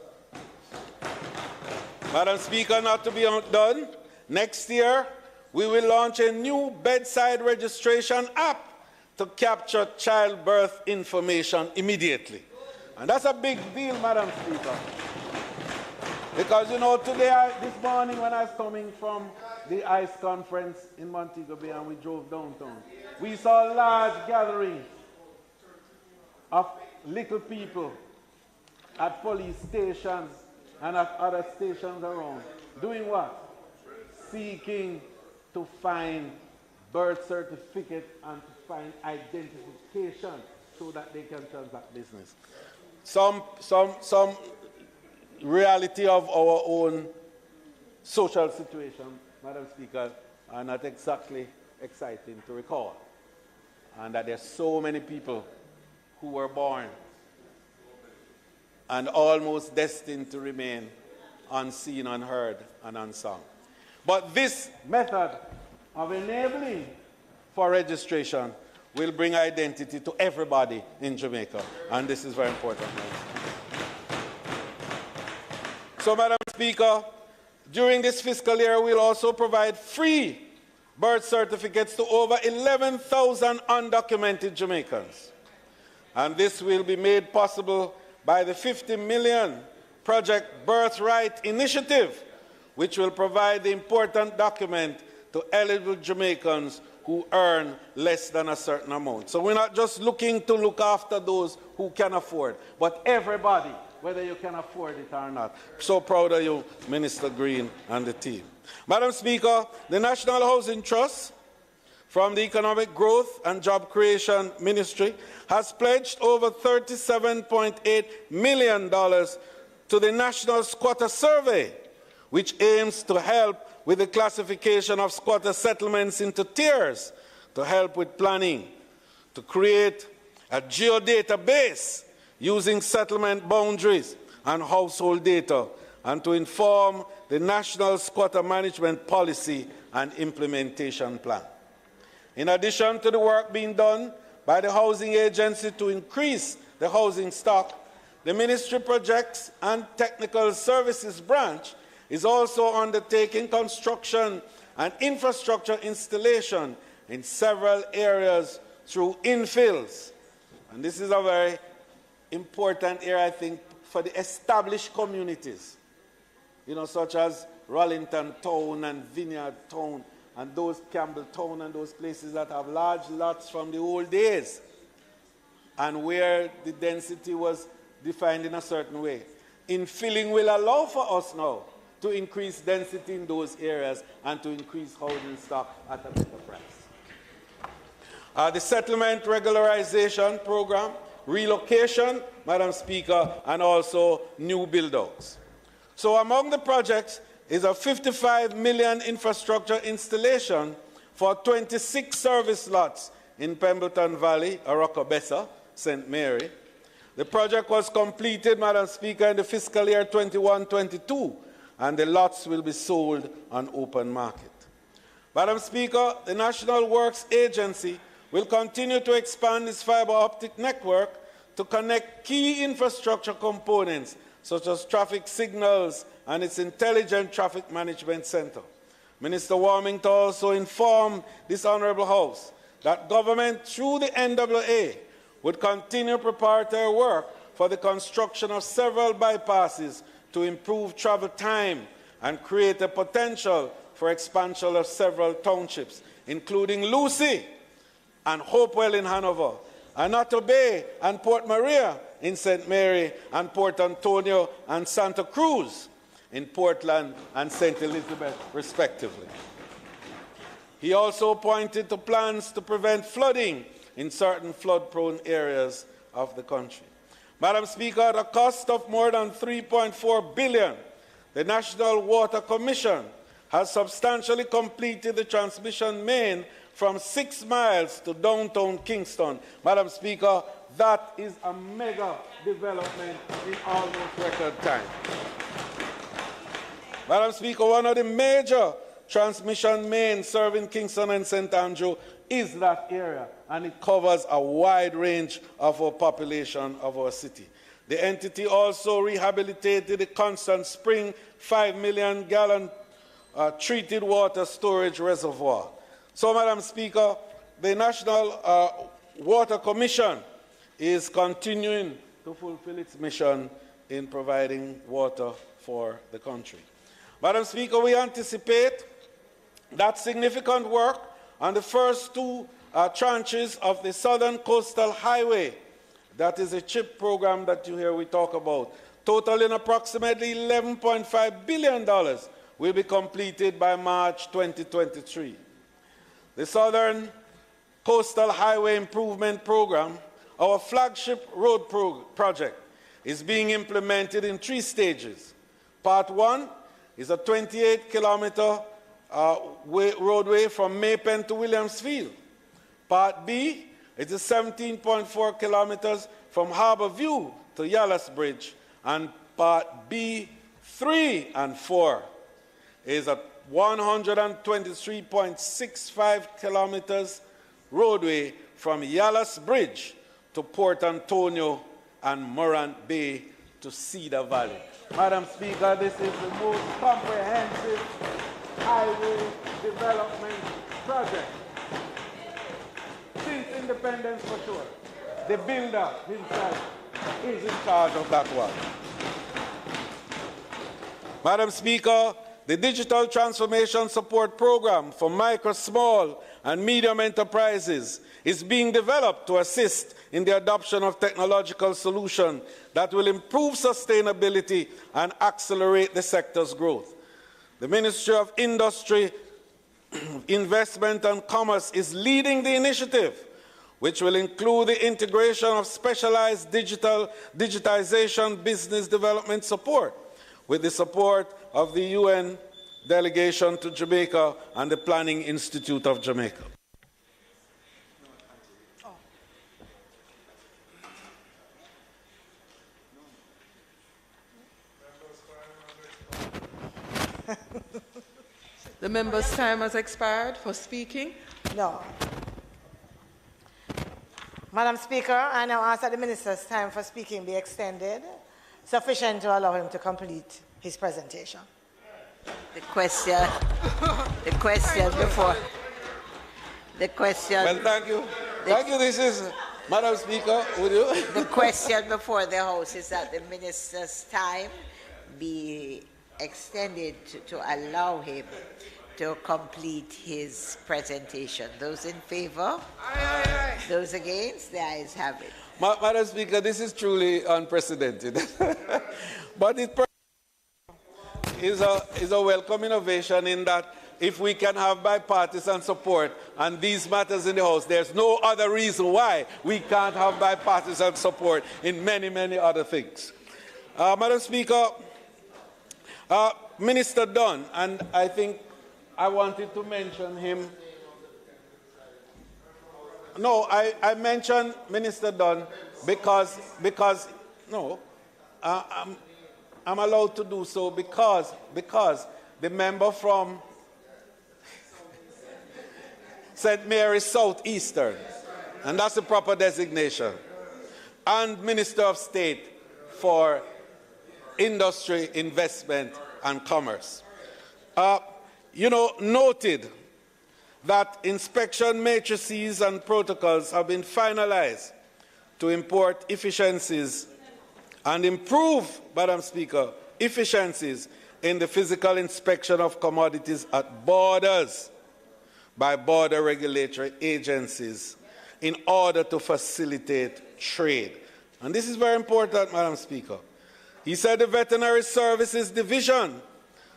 [SPEAKER 4] Madam Speaker, not to be outdone, Next year, we will launch a new bedside registration app to capture childbirth information immediately. And that's a big deal, Madam Speaker. Because, you know, this morning when I was coming from the ICE conference in Montego Bay and we drove downtown, we saw a large gathering of little people at police stations and at other stations around. Doing what? Seeking to find birth certificate and to find identification so that they can transact business. Some reality of our own social situation, Madam Speaker, are not exactly exciting to recall. And that there's so many people who were born and almost destined to remain unseen, unheard, and unsung. But this method of enabling for registration will bring identity to everybody in Jamaica, and this is very important. So, Madam Speaker, during this fiscal year, we'll also provide free birth certificates to over 11,000 undocumented Jamaicans. And this will be made possible by the 50 million Project Birthright Initiative, which will provide the important document to eligible Jamaicans who earn less than a certain amount. So we're not just looking to look after those who can afford, but everybody, whether you can afford it or not. So proud of you, Minister Green and the team. Madam Speaker, the National Housing Trust from the Economic Growth and Job Creation Ministry has pledged over $37.8 million to the National Squatter Survey, which aims to help with the classification of squatter settlements into tiers, to help with planning, to create a geodatabase using settlement boundaries and household data, and to inform the National Squatter Management Policy and Implementation Plan. In addition to the work being done by the Housing Agency to increase the housing stock, the Ministry Projects and Technical Services Branch is also undertaking construction and infrastructure installation in several areas through infills. And this is a very important area, I think, for the established communities, you know, such as Rollington Town and Vineyard Town and those Campbell Town and those places that have large lots from the old days and where the density was defined in a certain way. Infilling will allow for us now to increase density in those areas and to increase housing stock at a better price. The settlement regularization program, relocation, Madam Speaker, and also new build-outs. So among the projects is a 55 million infrastructure installation for 26 service lots in Pemberton Valley, Arokobesa, St. Mary. The project was completed, Madam Speaker, in the fiscal year 21-22, and the lots will be sold on open market. Madam Speaker, the National Works Agency will continue to expand its fiber optic network to connect key infrastructure components such as traffic signals and its intelligent traffic management center. Minister Warmington also informed this Honourable House that government through the NWA would continue preparatory work for the construction of several bypasses to improve travel time and create a potential for expansion of several townships, including Lucy and Hopewell in Hanover, Anato Bay and Port Maria in St. Mary, and Port Antonio and Santa Cruz in Portland and St. Elizabeth, respectively. He also pointed to plans to prevent flooding in certain flood-prone areas of the country. Madam Speaker, at a cost of more than $3.4 billion, the National Water Commission has substantially completed the transmission main from 6 miles to downtown Kingston. Madam Speaker, that is a mega development in almost record time. Madam Speaker, one of the major transmission mains serving Kingston and St. Andrew is that area, and it covers a wide range of our population of our city. The entity also rehabilitated the Constant Spring 5 million gallon treated water storage reservoir. So, Madam Speaker, the National Water Commission is continuing to fulfill its mission in providing water for the country. Madam Speaker, we anticipate that significant work on the first two tranches of the Southern Coastal Highway, that is a CHIP program that you hear we talk about, totaling approximately $11.5 billion, will be completed by March 2023. The Southern Coastal Highway Improvement Program, our flagship road project, is being implemented in 3 stages. Part 1 is a 28-kilometer roadway from Maypen to Williamsfield. Part B is a 17.4 kilometers from Harbour View to Yallahs Bridge. And Part B, 3 and 4 is a 123.65 kilometers roadway from Yallahs Bridge to Port Antonio and Morant Bay to Cedar Valley. Madam Speaker, this is the most comprehensive highway development project since independence, for sure. The builder himself is in charge of that one. Madam Speaker, the Digital Transformation Support Program for micro, small, and medium enterprises is being developed to assist in the adoption of technological solutions that will improve sustainability and accelerate the sector's growth. The Ministry of Industry, Investment and Commerce is leading the initiative, which will include the integration of specialized digitization business development support with the support of the UN delegation to Jamaica and the Planning Institute of Jamaica.
[SPEAKER 5] The member's time has expired for speaking.
[SPEAKER 6] No. Madam Speaker, I now ask that the minister's time for speaking be extended, sufficient to allow him to complete his presentation.
[SPEAKER 2] The question before. The question.
[SPEAKER 4] Well, thank you. Thank you. This is, Madam Speaker, would you?
[SPEAKER 2] The question before the House is that the minister's time be extended to allow him to complete his presentation. Those in favor? Aye, aye, aye. Those against? The ayes have it.
[SPEAKER 4] Madam Speaker, this is truly unprecedented. But it is a welcome innovation in that if we can have bipartisan support on these matters in the House, there's no other reason why we can't have bipartisan support in many, many other things. Madam Speaker, Minister Dunn, and I think I wanted to mention him. No, I mentioned Minister Dunn because no, I'm allowed to do so because the member from St. Mary's Southeastern, and that's the proper designation, and Minister of State for Industry, Investment, and Commerce, noted that inspection matrices and protocols have been finalized to import efficiencies and improve, Madam Speaker, efficiencies in the physical inspection of commodities at borders by border regulatory agencies in order to facilitate trade. And this is very important, Madam Speaker. He said the Veterinary Services Division,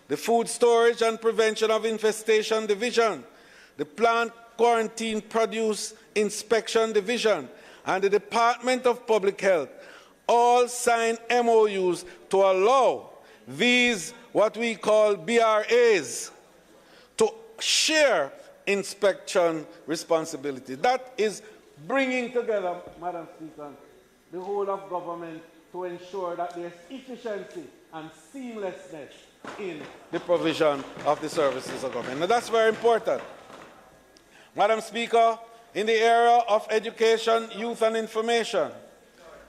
[SPEAKER 4] the Food Storage and Prevention of Infestation Division, the Plant Quarantine Produce Inspection Division, and the Department of Public Health all signed MOUs to allow these, what we call BRAs, to share inspection responsibility. That is bringing together, Madam Speaker, the whole of government to ensure that there's efficiency and seamlessness in the provision of the services of government. Now, that's very important. Madam Speaker, in the area of education, youth and information,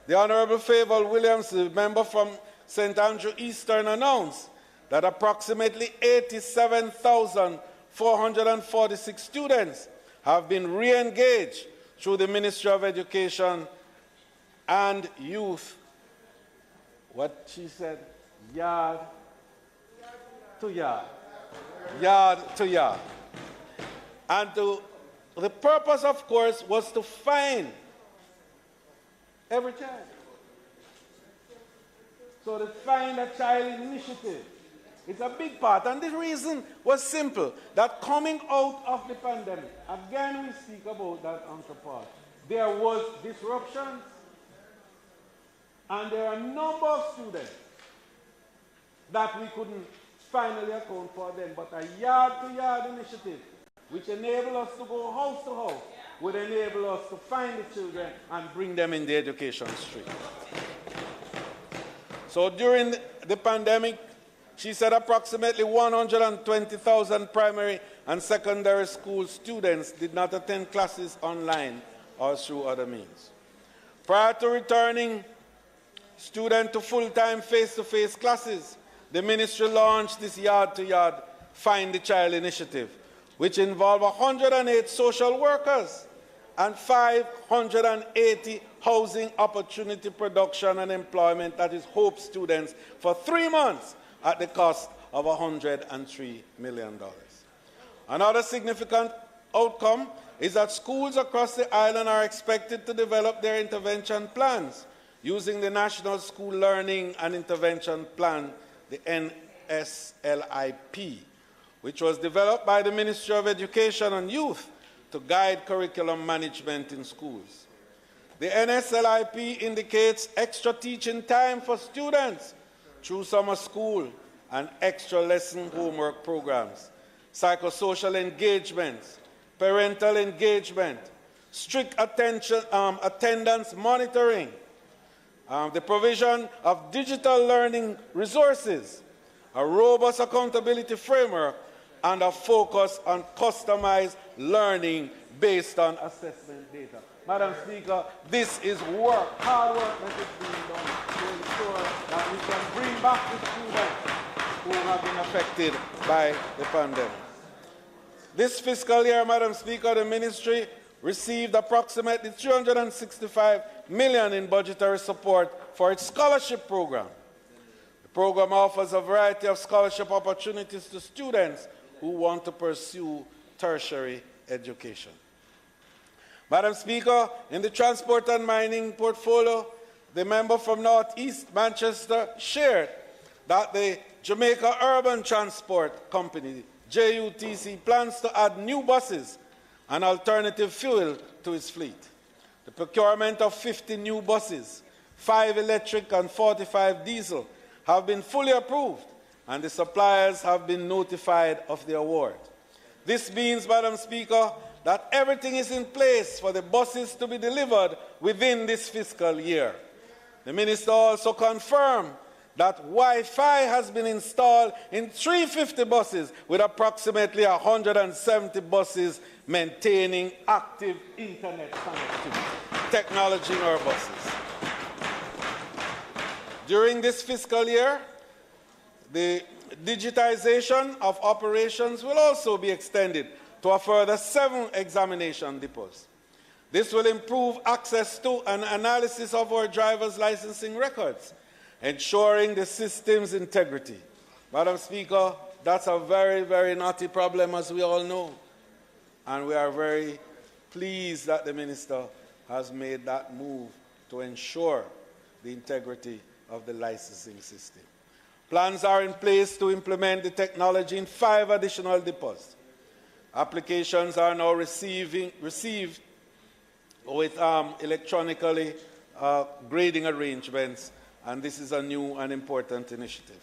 [SPEAKER 4] the Honourable Favour Williams, the member from St. Andrew Eastern, announced that approximately 87,446 students have been re-engaged through the Ministry of Education and Youth. What she said, yard to yard. Yard to yard. And the purpose, of course, was to find every child. So the Find a Child initiative is a big part. And the reason was simple, that coming out of the pandemic, again we speak about that counterpart, there was disruptions, and there are a number of students that we couldn't finally account for them, but a yard-to-yard initiative, which enabled us to go house to house, would enable us to find the children and bring them in the education stream. So during the pandemic, she said approximately 120,000 primary and secondary school students did not attend classes online or through other means. Prior to returning students to full-time face-to-face classes, the ministry launched this yard-to-yard Find the Child initiative, which involved 108 social workers and 580 housing opportunity production and employment, that is HOPE students, for 3 months at the cost of $103 million. Another significant outcome is that schools across the island are expected to develop their intervention plans using the National School Learning and Intervention Plan, the NSLIP, which was developed by the Ministry of Education and Youth to guide curriculum management in schools. The NSLIP indicates extra teaching time for students through summer school and extra lesson homework programs, psychosocial engagements, parental engagement, strict attendance monitoring, the provision of digital learning resources, a robust accountability framework, and a focus on customized learning based on assessment data. Madam Speaker, this is work, hard work that is being done to ensure that we can bring back the students who have been affected by the pandemic. This fiscal year, Madam Speaker, the ministry received approximately $365 million in budgetary support for its scholarship program. The program offers a variety of scholarship opportunities to students who want to pursue tertiary education. Madam Speaker, in the transport and mining portfolio, the member from Northeast Manchester shared that the Jamaica Urban Transport Company, JUTC, plans to add new buses and alternative fuel to its fleet. The procurement of 50 new buses, 5 electric and 45 diesel, have been fully approved, and the suppliers have been notified of the award. This means, Madam Speaker, that everything is in place for the buses to be delivered within this fiscal year. The minister also confirmed that Wi-Fi has been installed in 350 buses, with approximately 170 buses maintaining active internet connectivity, technology in our buses. During this fiscal year, the digitization of operations will also be extended to a further 7 examination depots. This will improve access to and analysis of our drivers' licensing records, ensuring the system's integrity. Madam Speaker, that's a very, very knotty problem, as we all know. And we are very pleased that the minister has made that move to ensure the integrity of the licensing system. Plans are in place to implement the technology in 5 additional depots. Applications are now received with electronically grading arrangements, and this is a new and important initiative.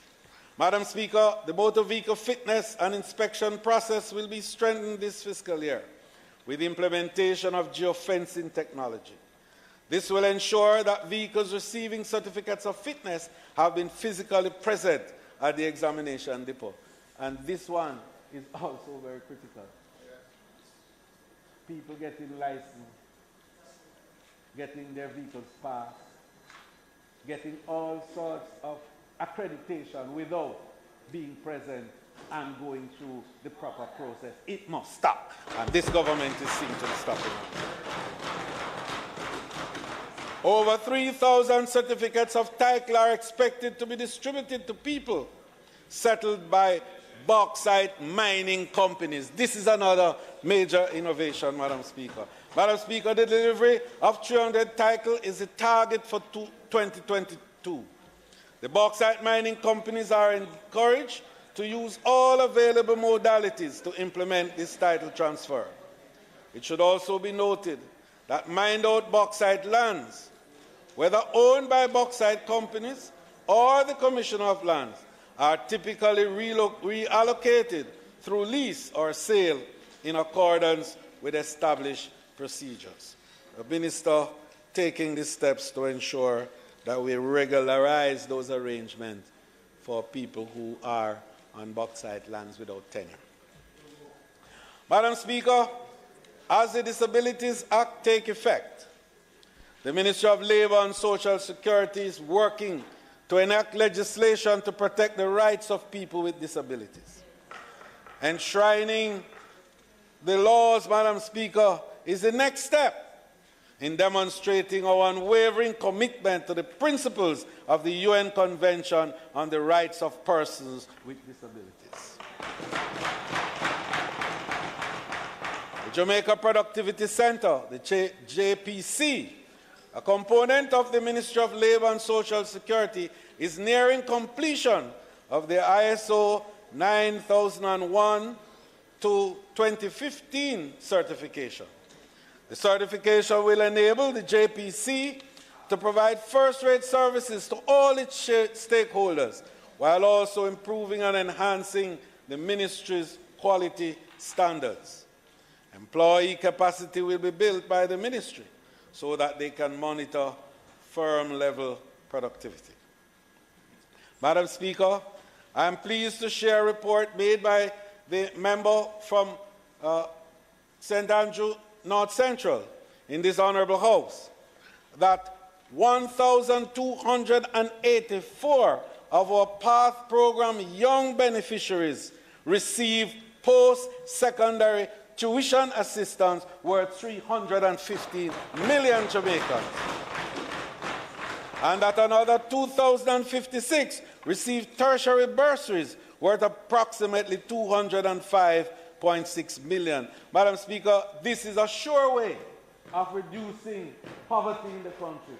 [SPEAKER 4] Madam Speaker, the motor vehicle fitness and inspection process will be strengthened this fiscal year with the implementation of geofencing technology. This will ensure that vehicles receiving certificates of fitness have been physically present at the examination depot. And this one is also very critical. People getting licensed, getting their vehicles passed, getting all sorts of accreditation without being present and going through the proper process. It must stop. And this government is seeing to stopping it. Over 3,000 certificates of title are expected to be distributed to people settled by bauxite mining companies. This is another major innovation, Madam Speaker. Madam Speaker, the delivery of 300 title is a target for 2022. The bauxite mining companies are encouraged to use all available modalities to implement this title transfer. It should also be noted that mined-out bauxite lands, whether owned by bauxite companies or the Commissioner of Lands, are typically reallocated through lease or sale in accordance with established procedures. The Minister taking the steps to ensure that we regularize those arrangements for people who are on bauxite lands without tenure. Madam Speaker, as the Disabilities Act takes effect, the Ministry of Labour and Social Security is working to enact legislation to protect the rights of people with disabilities. Enshrining the laws, Madam Speaker, is the next step in demonstrating our unwavering commitment to the principles of the UN Convention on the Rights of Persons with Disabilities. The Jamaica Productivity Center, the JPC, a component of the Ministry of Labour and Social Security, is nearing completion of the ISO 9001 to 2015 certification. The certification will enable the JPC to provide first-rate services to all its stakeholders, while also improving and enhancing the ministry's quality standards. Employee capacity will be built by the ministry so that they can monitor firm-level productivity. Madam Speaker, I am pleased to share a report made by the member from St. Andrew North Central in this Honourable House that 1,284 of our PATH program young beneficiaries received post-secondary tuition assistance worth 315 million Jamaicans, and that another 2,056 received tertiary bursaries worth approximately 205.6 million. Madam Speaker, this is a sure way of reducing poverty in the country.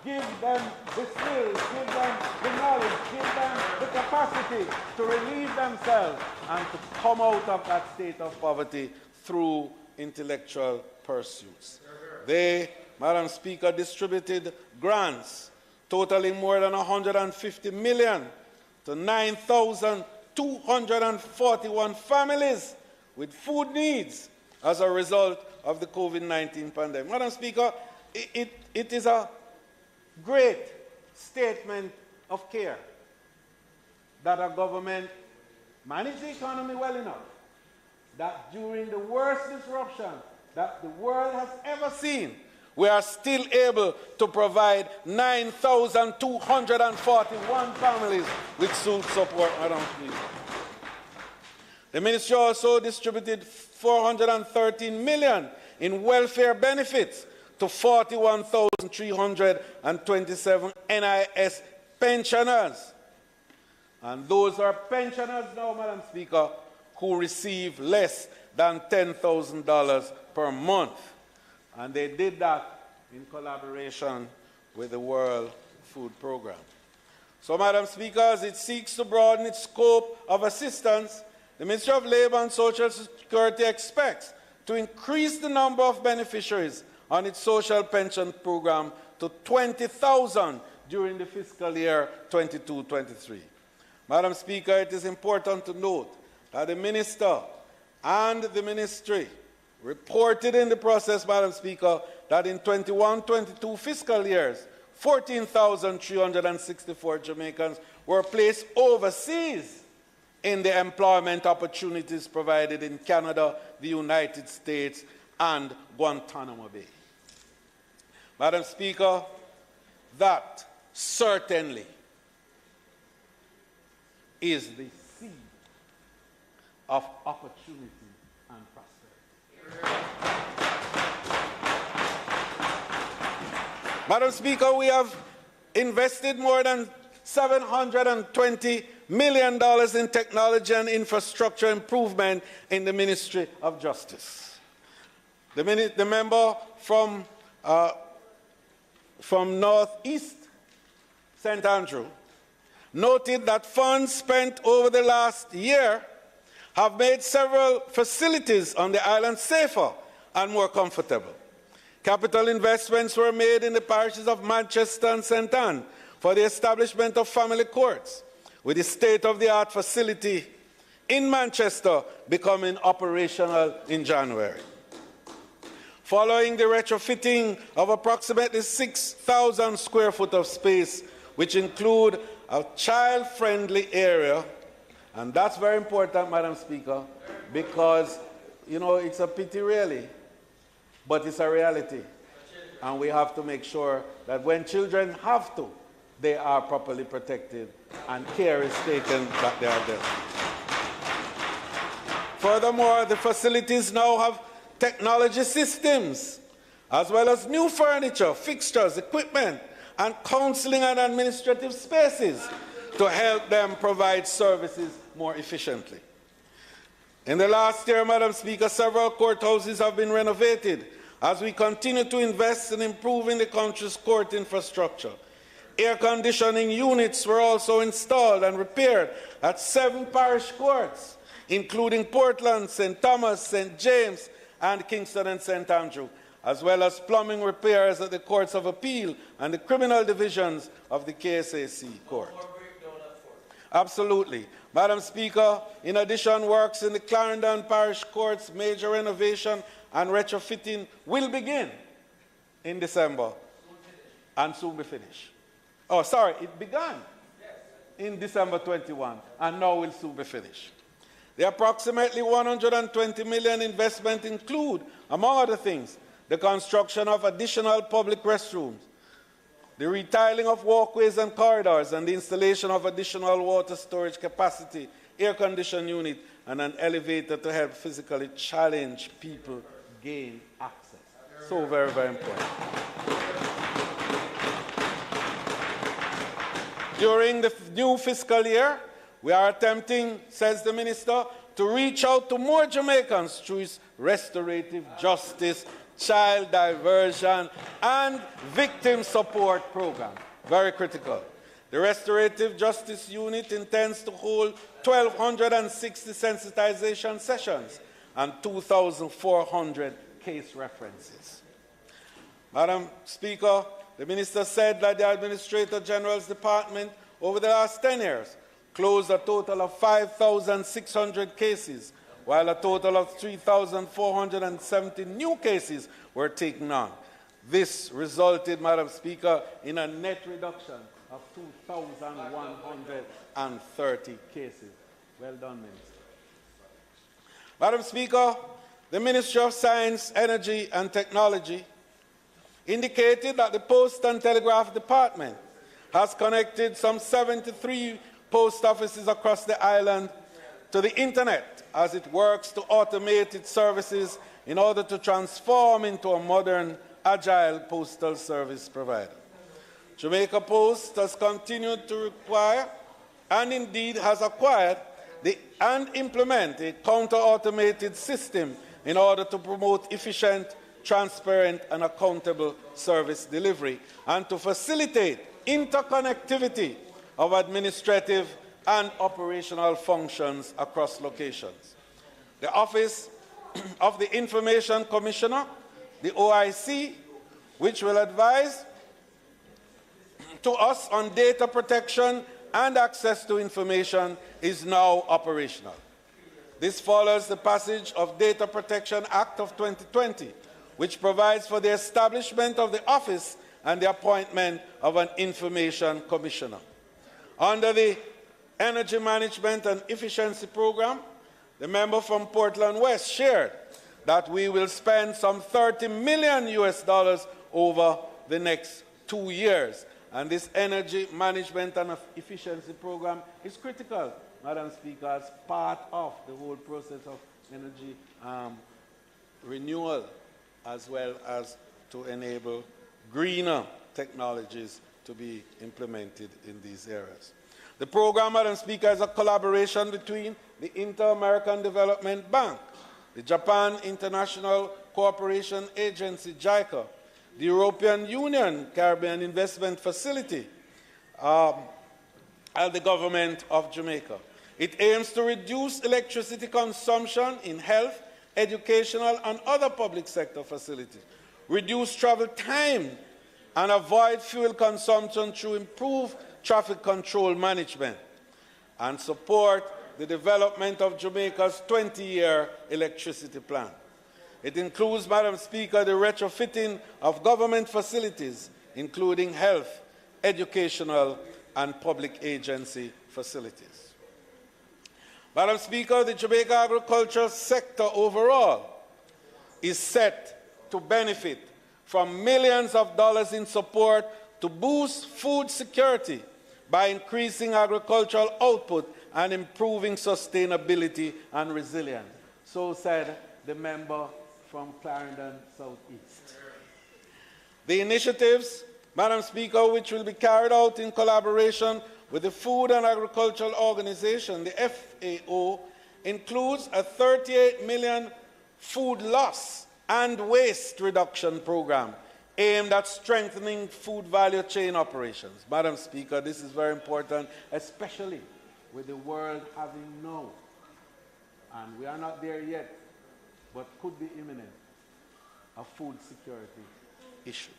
[SPEAKER 4] Give them the skills, give them the knowledge, give them the capacity to relieve themselves and to come out of that state of poverty through intellectual pursuits. They, Madam Speaker, distributed grants totaling more than 150 million to 9,241 families with food needs as a result of the COVID-19 pandemic. Madam Speaker, it is a great statement of care that our government managed the economy well enough that during the worst disruption that the world has ever seen, we are still able to provide 9,241 families with food support. The ministry also distributed 413 million in welfare benefits to 41,327 NIS pensioners. And those are pensioners now, Madam Speaker, who receive less than $10,000 per month. And they did that in collaboration with the World Food Programme. So, Madam Speaker, as it seeks to broaden its scope of assistance, the Ministry of Labour and Social Security expects to increase the number of beneficiaries on its social pension program to 20,000 during the fiscal year 22-23. Madam Speaker, it is important to note that the Minister and the Ministry reported in the process, Madam Speaker, that in 21-22 fiscal years, 14,364 Jamaicans were placed overseas in the employment opportunities provided in Canada, the United States, and Guantanamo Bay. Madam Speaker, that certainly is the seed of opportunity and prosperity. Madam Speaker, we have invested more than $720 million in technology and infrastructure improvement in the Ministry of Justice. The member from Northeast St. Andrew noted that funds spent over the last year have made several facilities on the island safer and more comfortable. Capital investments were made in the parishes of Manchester and St. Anne for the establishment of family courts, with the state-of-the-art facility in Manchester becoming operational in January. Following the retrofitting of approximately 6,000 square foot of space, which include a child-friendly area, and that's very important, Madam Speaker, because, you know, it's a pity really, but it's a reality. And we have to make sure that when children have to, they are properly protected and care is taken that they are there. Furthermore, the facilities now have technology systems, as well as new furniture, fixtures, equipment, and counseling and administrative spaces to help them provide services more efficiently. In the last year, Madam Speaker, several courthouses have been renovated as we continue to invest in improving the country's court infrastructure. Air conditioning units were also installed and repaired at 7 parish courts, including Portland, St. Thomas, St. James, and Kingston and St. Andrew, as well as plumbing repairs at the Courts of Appeal and the criminal divisions of the KSAC Court. Absolutely. Madam Speaker, in addition, works in the Clarendon Parish Court's major renovation and retrofitting will begin in December and soon be finished. Oh, sorry, it began in December 21 and now will soon be finished. The approximately $120 million investment include, among other things, the construction of additional public restrooms, the retiling of walkways and corridors, and the installation of additional water storage capacity, air conditioning unit, and an elevator to help physically challenged people gain access. So very, very important. During the new fiscal year, we are attempting, says the Minister, to reach out to more Jamaicans through its restorative justice, child diversion, and victim support program. Very critical. The Restorative Justice Unit intends to hold 1,260 sensitization sessions and 2,400 case references. Madam Speaker, the Minister said that the Administrator General's Department over the last 10 years closed a total of 5,600 cases, while a total of 3,470 new cases were taken on. This resulted, Madam Speaker, in a net reduction of 2,130 cases. Well done, Minister. Madam Speaker, the Ministry of Science, Energy and Technology indicated that the Post and Telegraph Department has connected some 73 post offices across the island to the Internet as it works to automate its services in order to transform into a modern, agile postal service provider. Jamaica Post has continued to require, and indeed has acquired, and implement a counter-automated system in order to promote efficient, transparent, and accountable service delivery, and to facilitate interconnectivity of administrative and operational functions across locations. The Office of the Information Commissioner, the OIC, which will advise to us on data protection and access to information, is now operational. This follows the passage of Data Protection Act of 2020, which provides for the establishment of the office and the appointment of an information commissioner. Under the Energy Management and Efficiency Program, the member from Portland West shared that we will spend some $30 million over the next 2 years. And this Energy Management and Efficiency Program is critical Madam Speaker, as part of the whole process of energy renewal, as well as to enable greener technologies to be implemented in these areas. The program, Madam Speaker, is a collaboration between the Inter-American Development Bank, the Japan International Cooperation Agency, JICA, the European Union Caribbean Investment Facility, and the government of Jamaica. It aims to reduce electricity consumption in health, educational, and other public sector facilities, reduce travel time, and avoid fuel consumption through improved traffic control management, and support the development of Jamaica's 20-year electricity plan. It includes, Madam Speaker, the retrofitting of government facilities, including health, educational, and public agency facilities. Madam Speaker, the Jamaica agricultural sector overall is set to benefit from millions of dollars in support to boost food security by increasing agricultural output and improving sustainability and resilience. So said the member from Clarendon Southeast. The initiatives, Madam Speaker, which will be carried out in collaboration with the Food and Agricultural Organization, the FAO, includes a $38 million food loss and waste reduction program aimed at strengthening food value chain operations. Madam Speaker, this is very important, especially with the world having now, and we are not there yet, but could be imminent, a food security issue.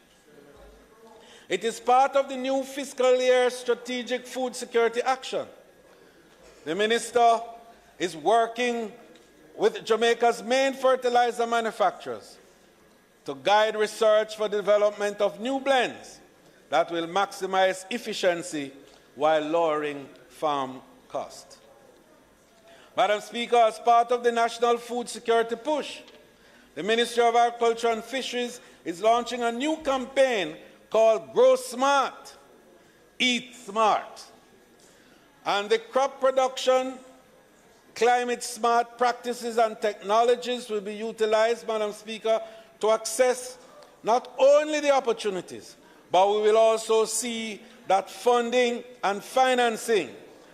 [SPEAKER 4] It is part of the new fiscal year strategic food security action. The minister is working with Jamaica's main fertilizer manufacturers to guide research for the development of new blends that will maximize efficiency while lowering farm cost. Madam Speaker, as part of the national food security push, the Ministry of Agriculture and Fisheries is launching a new campaign called Grow Smart, Eat Smart. And the crop production, climate smart practices and technologies will be utilized, Madam Speaker, to access not only the opportunities, but we will also see that funding and financing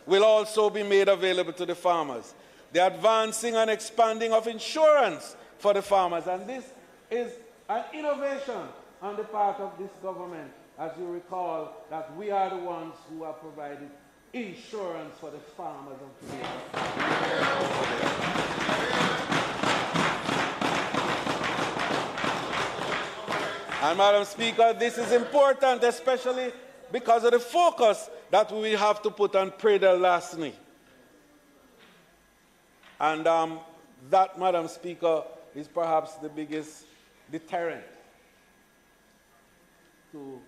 [SPEAKER 4] will also be made available to the farmers. The advancing and expanding of insurance for the farmers, and this is an innovation on the part of this government. As you recall, that we are the ones who have provided insurance for the farmers of Jamaica. And Madam Speaker, this is important, especially because of the focus that we will have to put on Pradle last night. And that, Madam Speaker, is perhaps the biggest deterrent to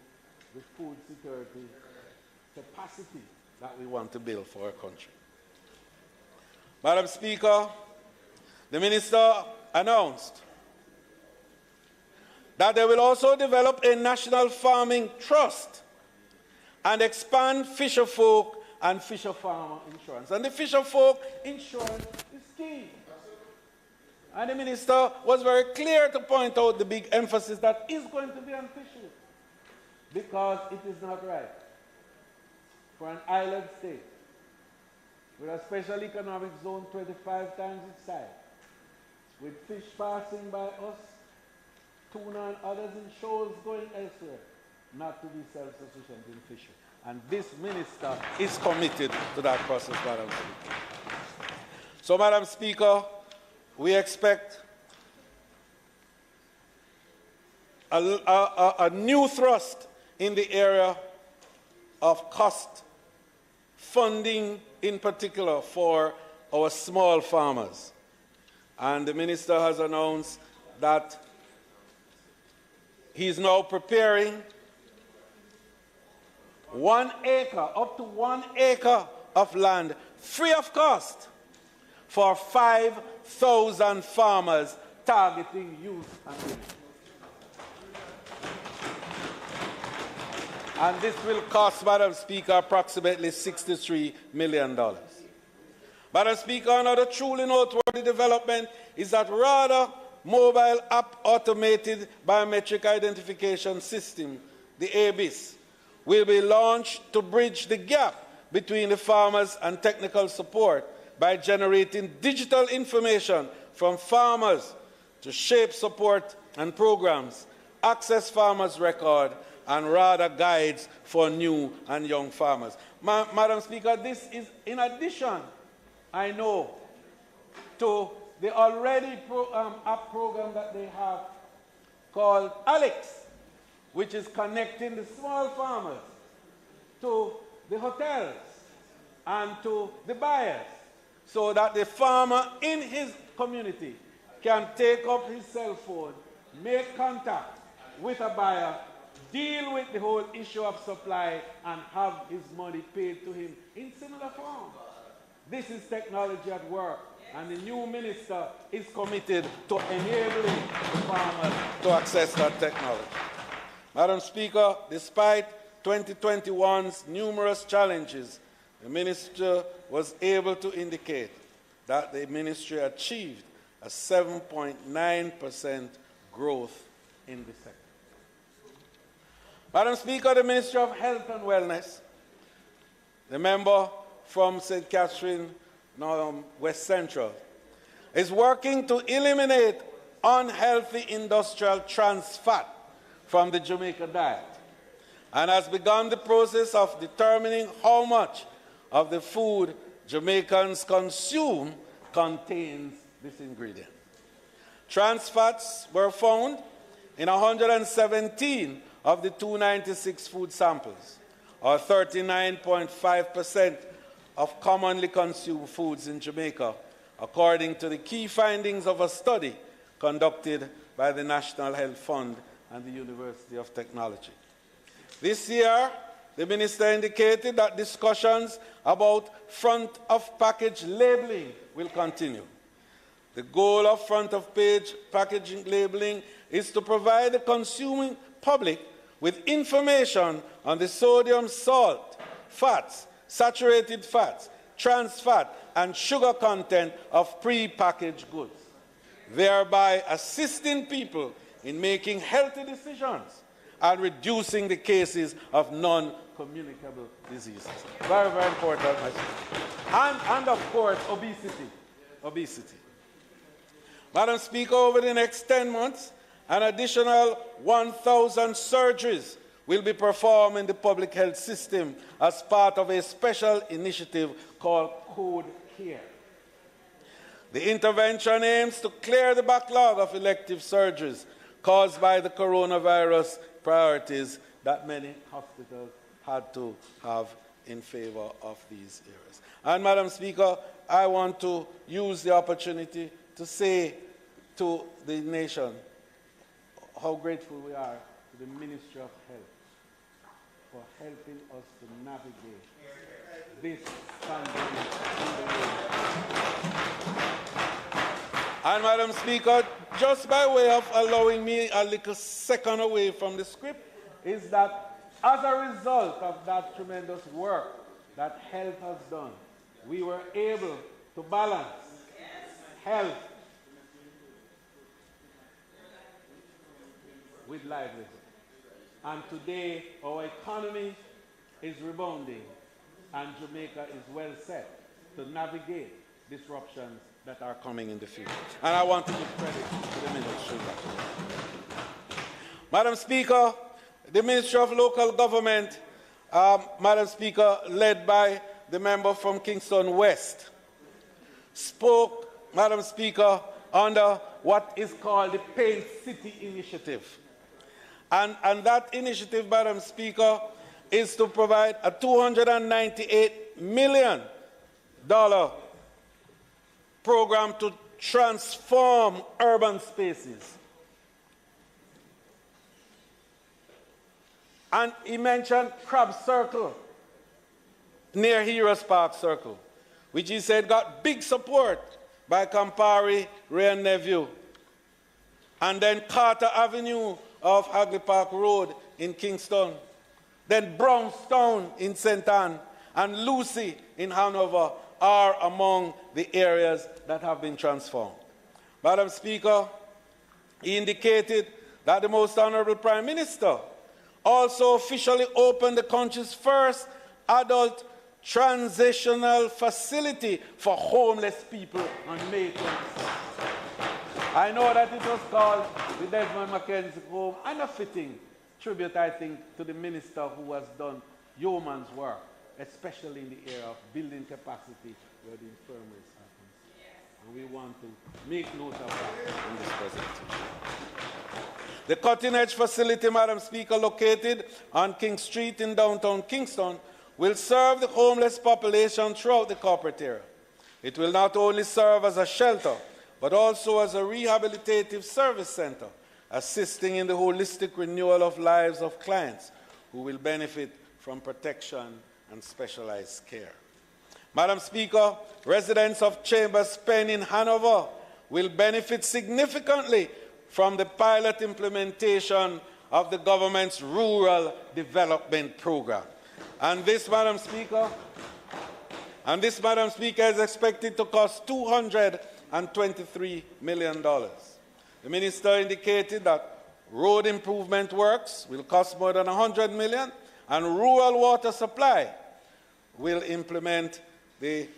[SPEAKER 4] the food security capacity that we want to build for our country. Madam Speaker, the minister announced that they will also develop a national farming trust and expand fisher folk and fisher farmer insurance. And the fisher folk insurance is key. And the minister was very clear to point out the big emphasis that is going to be on fisheries, because it is not right for an island state with a special economic zone 25 times its size, with fish passing by us, tuna and others in shoals going elsewhere, not to be self-sufficient in fishing. And this minister is committed to that process, Madam Speaker. So, Madam Speaker, we expect a new thrust in the area of cost funding, in particular for our small farmers. And the minister has announced that he is now preparing 1 acre, up to 1 acre of land, free of cost, for 5,000 farmers, targeting youth and women. And this will cost, Madam Speaker, approximately $63 million. Madam Speaker, another truly noteworthy development is that RADA mobile app automated biometric identification system, the ABIS, will be launched to bridge the gap between the farmers and technical support by generating digital information from farmers to shape support and programs, access farmers' record, and RADA guides for new and young farmers. Madam Speaker, this is in addition, I know, to the already app program that they have called Alex, which is connecting the small farmers to the hotels and to the buyers, so that the farmer in his community can take up his cell phone, make contact with a buyer, deal with the whole issue of supply, and have his money paid to him in similar form. This is technology at work, and the new minister is committed to enabling the farmers to access that technology. Madam Speaker, despite 2021's numerous challenges, the minister was able to indicate that the ministry achieved a 7.9% growth in the sector. Madam Speaker, the Ministry of Health and Wellness, the member from St. Catherine, West Central, is working to eliminate unhealthy industrial trans fat from the Jamaica diet, and has begun the process of determining how much of the food Jamaicans consume contains this ingredient. Trans fats were found in 117 of the 296 food samples, or 39.5% of commonly consumed foods in Jamaica, according to the key findings of a study conducted by the National Health Fund and the University of Technology. This year, the minister indicated that discussions about front-of-package labeling will continue. The goal of front-of-page packaging labeling is to provide the consuming public with information on the sodium, salt, fats, saturated fats, trans fat, and sugar content of pre-packaged goods, thereby assisting people in making healthy decisions and reducing the cases of non-communicable diseases. Very, very important. And of course, obesity. Madam Speaker, over the next 10 months, an additional 1,000 surgeries will be performed in the public health system as part of a special initiative called Code Care. The intervention aims to clear the backlog of elective surgeries caused by the coronavirus priorities that many hospitals had to have in favor of these areas. And Madam Speaker, I want to use the opportunity to say to the nation how grateful we are to the Ministry of Health for helping us to navigate this pandemic in the way. And Madam Speaker, just by way of allowing me a little second away from the script, is that as a result of that tremendous work that health has done, we were able to balance health with livelihood. And today, our economy is rebounding, and Jamaica is well set to navigate disruptions that are coming in the future. And I want to give credit to the ministry. Madam Speaker, the Ministry of Local Government, Madam Speaker, led by the member from Kingston West, spoke, Madam Speaker, under what is called the Paint City Initiative. And that initiative, Madam Speaker, is to provide a $298 million program to transform urban spaces. And he mentioned Crab Circle near Heroes Park Circle, which he said got big support by Campari, Ray and Nephew. And then Carter Avenue of Hagley Park Road in Kingston. Then Brownstown in St. Anne, and Lucy in Hanover, are among the areas that have been transformed. Madam Speaker, he indicated that the Most Honorable Prime Minister also officially opened the country's first adult transitional facility for homeless people on May 26th. I know that it was called the Desmond Mackenzie Home, and a fitting tribute, I think, to the minister who has done yeoman's work, especially in the area of building capacity where the infirmaries happen. And we want to make note of that in this presentation. The cutting-edge facility, Madam Speaker, located on King Street in downtown Kingston, will serve the homeless population throughout the corporate area. It will not only serve as a shelter, but also as a rehabilitative service center, assisting in the holistic renewal of lives of clients who will benefit from protection and specialized care. Madam Speaker, residents of Chambers Pen in Hanover will benefit significantly from the pilot implementation of the government's rural development program. And this, Madam Speaker, is expected to cost $223 million. The minister indicated that road improvement works will cost more than $100 million, and rural water supply will implement the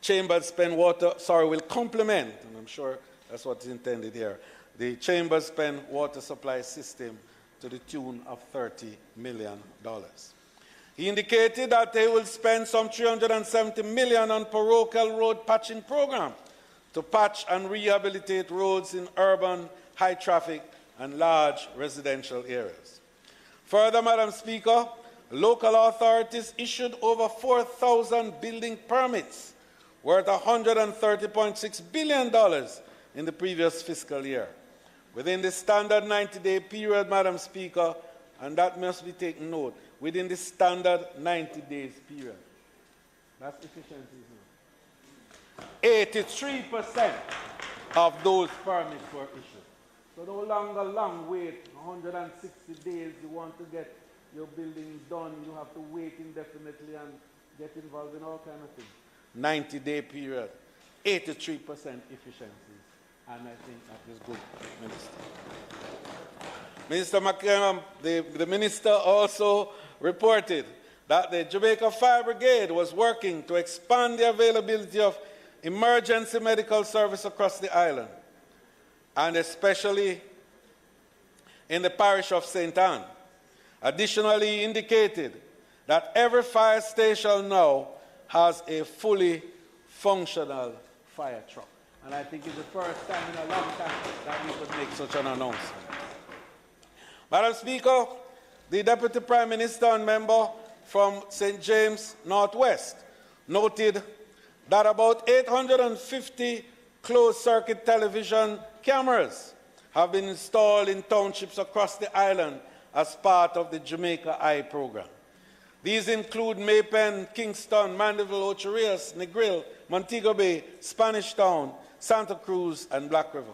[SPEAKER 4] Chambers Pen will complement, and I'm sure that's what's intended here, the Chambers Pen water supply system to the tune of $30 million. He indicated that they will spend some $370 million on parochial road patching program to patch and rehabilitate roads in urban, high-traffic, and large residential areas. Further, Madam Speaker, local authorities issued over 4,000 building permits worth $130.6 billion in the previous fiscal year. Within the standard 90-day period, Madam Speaker, and that must be taken note, within the standard 90 days period. That's efficiency, isn't it? 83% of those permits were issued. So no longer long wait, 160 days, you want to get your building done, you have to wait indefinitely and get involved in all kinds of things. 90-day period, 83% efficiencies, and I think that is good, Minister. The minister also reported that the Jamaica Fire Brigade was working to expand the availability of emergency medical service across the island, and especially in the parish of St. Anne. Additionally, he indicated that every fire station now has a fully functional fire truck. And I think it's the first time in a long time that we could make such an announcement. Madam Speaker, the Deputy Prime Minister and member from St. James Northwest noted that about 850 closed-circuit television cameras have been installed in townships across the island as part of the Jamaica Eye program. These include Maypen, Kingston, Mandeville, Ocho Rios, Negril, Montego Bay, Spanish Town, Santa Cruz, and Black River.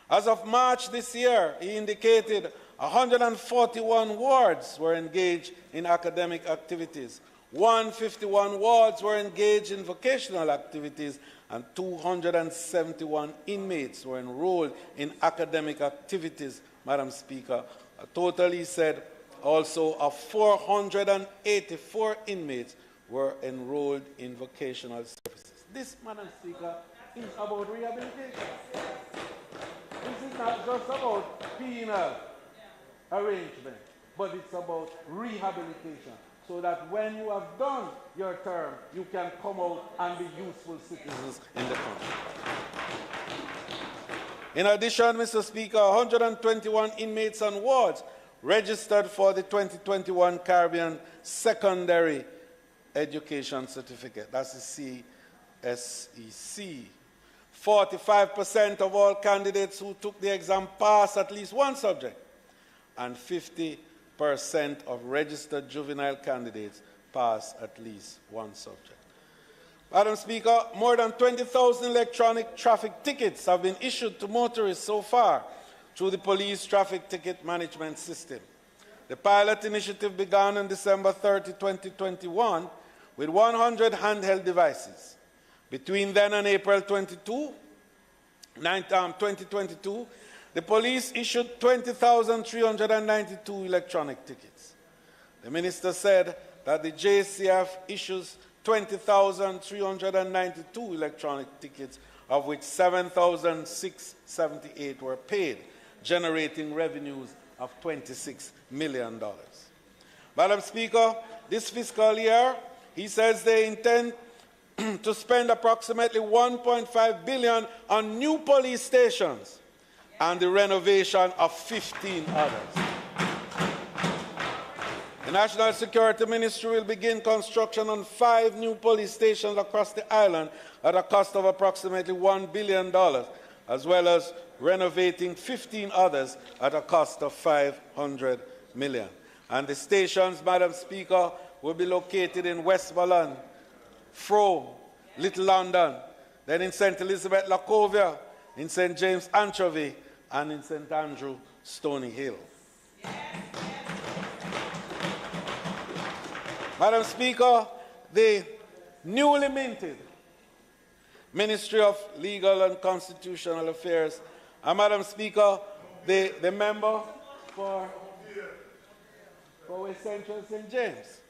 [SPEAKER 4] As of March this year, he indicated 141 wards were engaged in academic activities, 151 wards were engaged in vocational activities, and 271 inmates were enrolled in academic activities, Madam Speaker. A total, he said, also of 484 inmates were enrolled in vocational services. This, Madam Speaker, is about rehabilitation. This is not just about penal arrangement, but it's about rehabilitation, so that when you have done your term, you can come out and be useful citizens in the country. In addition, Mr. Speaker, 121 inmates and wards registered for the 2021 Caribbean Secondary Education Certificate. That's the CSEC. 45% of all candidates who took the exam passed at least one subject, and 50% of registered juvenile candidates passed at least one subject. Madam Speaker, more than 20,000 electronic traffic tickets have been issued to motorists so far through the police traffic ticket management system. The pilot initiative began on December 30, 2021, with 100 handheld devices. Between then and April 2022, the police issued 20,392 electronic tickets. The minister said that the JCF issues 20,392 electronic tickets, of which 7,678 were paid, generating revenues of $26 million. Madam Speaker, this fiscal year, he says they intend to spend approximately $1.5 billion on new police stations and the renovation of 15 others. The National Security Ministry will begin construction on 5 new police stations across the island at a cost of approximately $1 billion, as well as renovating 15 others at a cost of $500 million. And the stations, Madam Speaker, will be located in Westmoreland, Frome, Little London, then in St. Elizabeth, Lacovia, in St. James, Anchovy, and in St. Andrew, Stony Hill. Madam Speaker, the newly minted Ministry of Legal and Constitutional Affairs, and Madam Speaker, the member for West Central St. James,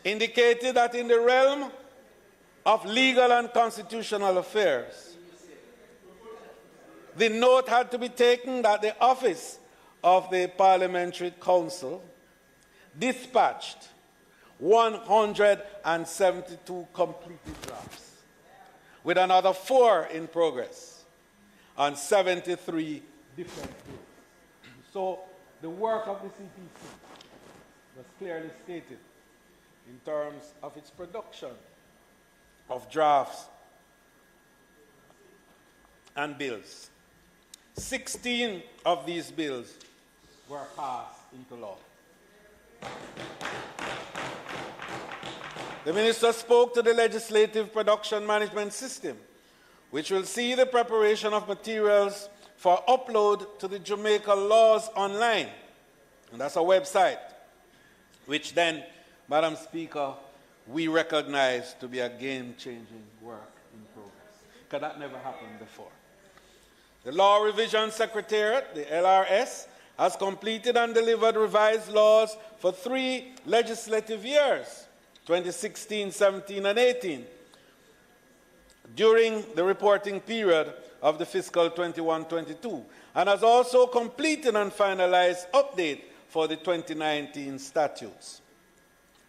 [SPEAKER 4] indicated that in the realm of legal and constitutional affairs, the note had to be taken that the office of the Parliamentary Council dispatched 172 completed drafts, with another 4 in progress on 73 different bills. So the work of the CPC was clearly stated in terms of its production of drafts and bills. 16 of these bills were passed into law. The minister spoke to the legislative production management system, which will see the preparation of materials for upload to the Jamaica Laws Online. And that's a website, which then, Madam Speaker, we recognize to be a game-changing work in progress, because that never happened before. The Law Revision Secretariat, the LRS, has completed and delivered revised laws for 3 legislative years, 2016, 17, and 18, during the reporting period of the fiscal 21-22, and has also completed and finalized update for the 2019 statutes.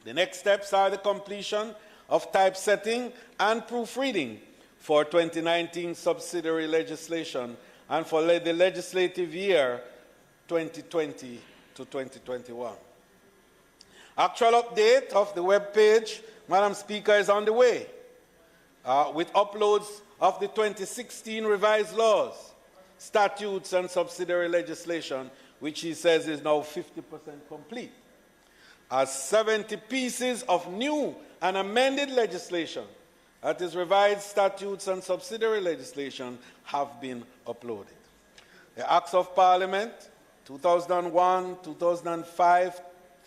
[SPEAKER 4] The next steps are the completion of typesetting and proofreading for 2019 subsidiary legislation and for the legislative year 2020 to 2021. Actual update of the web page, Madam Speaker, is on the way, with uploads of the 2016 revised laws, statutes, and subsidiary legislation, which he says is now 50% complete, as 70 pieces of new and amended legislation, that is, revised statutes and subsidiary legislation, have been uploaded. The Acts of Parliament, 2001, 2005,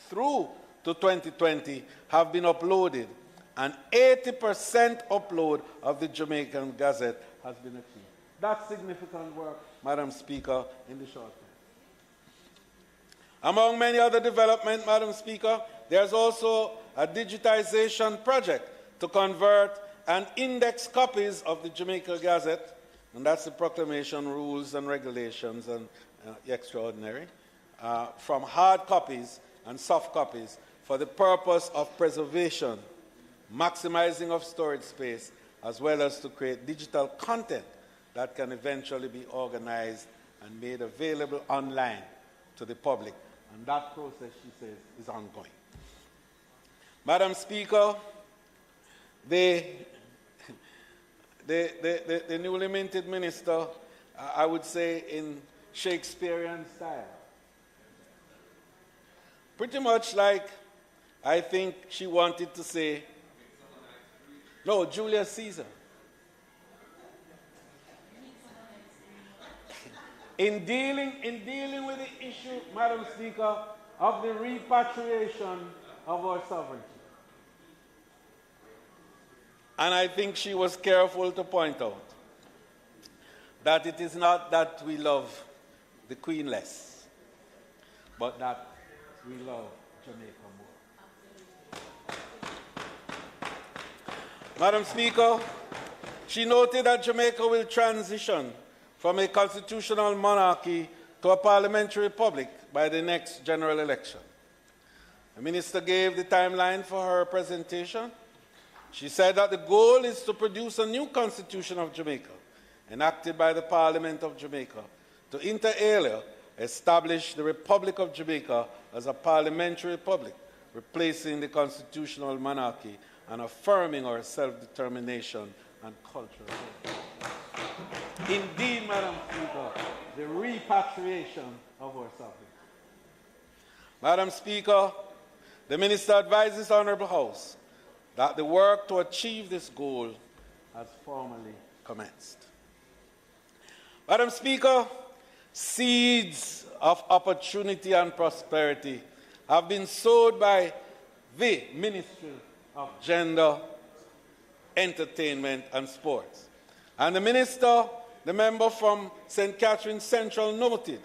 [SPEAKER 4] through to 2020, have been uploaded, and 80% upload of the Jamaican Gazette has been achieved. That's significant work, Madam Speaker, in the short term. Among many other developments, Madam Speaker, there's also a digitization project to convert and index copies of the Jamaica Gazette, and that's the proclamation, rules, and regulations, and extraordinary, from hard copies and soft copies for the purpose of preservation, maximizing of storage space, as well as to create digital content that can eventually be organized and made available online to the public. And that process, she says, is ongoing. Madam Speaker, the newly minted minister, I would say in Shakespearean style, pretty much like I think she wanted to say, no, Julius Caesar. In dealing with the issue, Madam Speaker, of the repatriation of our sovereignty. And I think she was careful to point out that it is not that we love the Queen less, but that we love Jamaica more. Madam Speaker, she noted that Jamaica will transition from a constitutional monarchy to a parliamentary republic by the next general election. The minister gave the timeline for her presentation. She said that the goal is to produce a new constitution of Jamaica, enacted by the Parliament of Jamaica, to inter alia establish the Republic of Jamaica as a parliamentary republic, replacing the constitutional monarchy and affirming our self-determination and cultural heritage. Indeed, Madam Speaker, the repatriation of our sovereignty. Madam Speaker, the Minister advises the Honourable House that the work to achieve this goal has formally commenced. Madam Speaker, seeds of opportunity and prosperity have been sowed by the Ministry of Gender, Entertainment and Sports. And the Minister, the member from St. Catharines Central, noted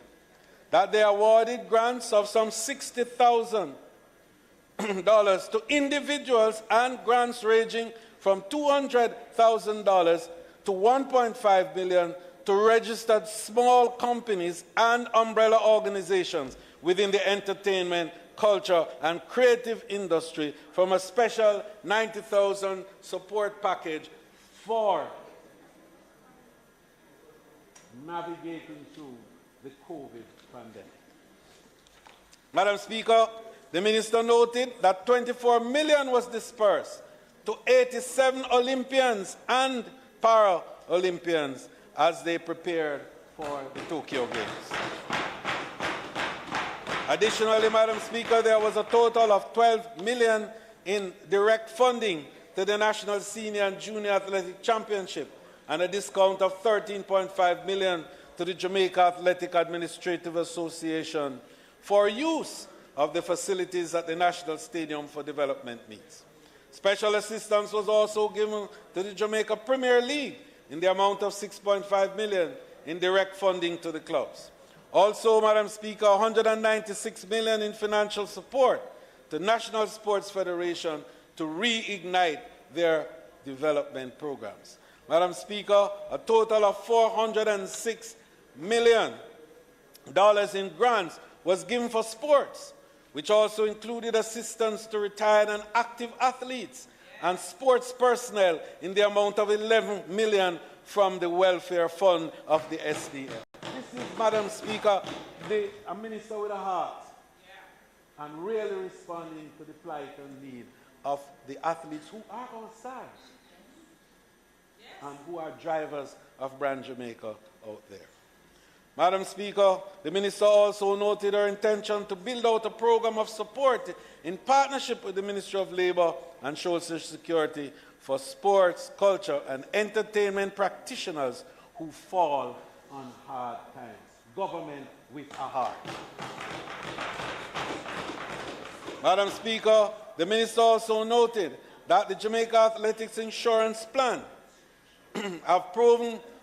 [SPEAKER 4] that they awarded grants of some $60,000 to individuals and grants ranging from $200,000 to $1.5 million to registered small companies and umbrella organizations within the entertainment, culture, and creative industry from a special $90,000 support package for navigating through the COVID pandemic. Madam Speaker, the Minister noted that $24 million was dispersed to 87 Olympians and Paralympians as they prepared for the Tokyo Games. Additionally, Madam Speaker, there was a total of $12 million in direct funding to the National Senior and Junior Athletic Championship and a discount of $13.5 million to the Jamaica Athletic Administrative Association for use of the facilities at the National Stadium for Development Meets. Special assistance was also given to the Jamaica Premier League in the amount of $6.5 million in direct funding to the clubs. Also, Madam Speaker, $196 million in financial support to National Sports Federation to reignite their development programs. Madam Speaker, a total of $406 million in grants was given for sports, which also included assistance to retired and active athletes and sports personnel in the amount of $11 million from the welfare fund of the SDF. This is, Madam Speaker, a minister with a heart and really responding to the plight and need of the athletes who are outside and who are drivers of Brand Jamaica out there. Madam Speaker, the Minister also noted her intention to build out a program of support in partnership with the Ministry of Labour and Social Security for sports, culture and entertainment practitioners who fall on hard times. Government with a heart. Madam Speaker, the Minister also noted that the Jamaica Athletics Insurance Plan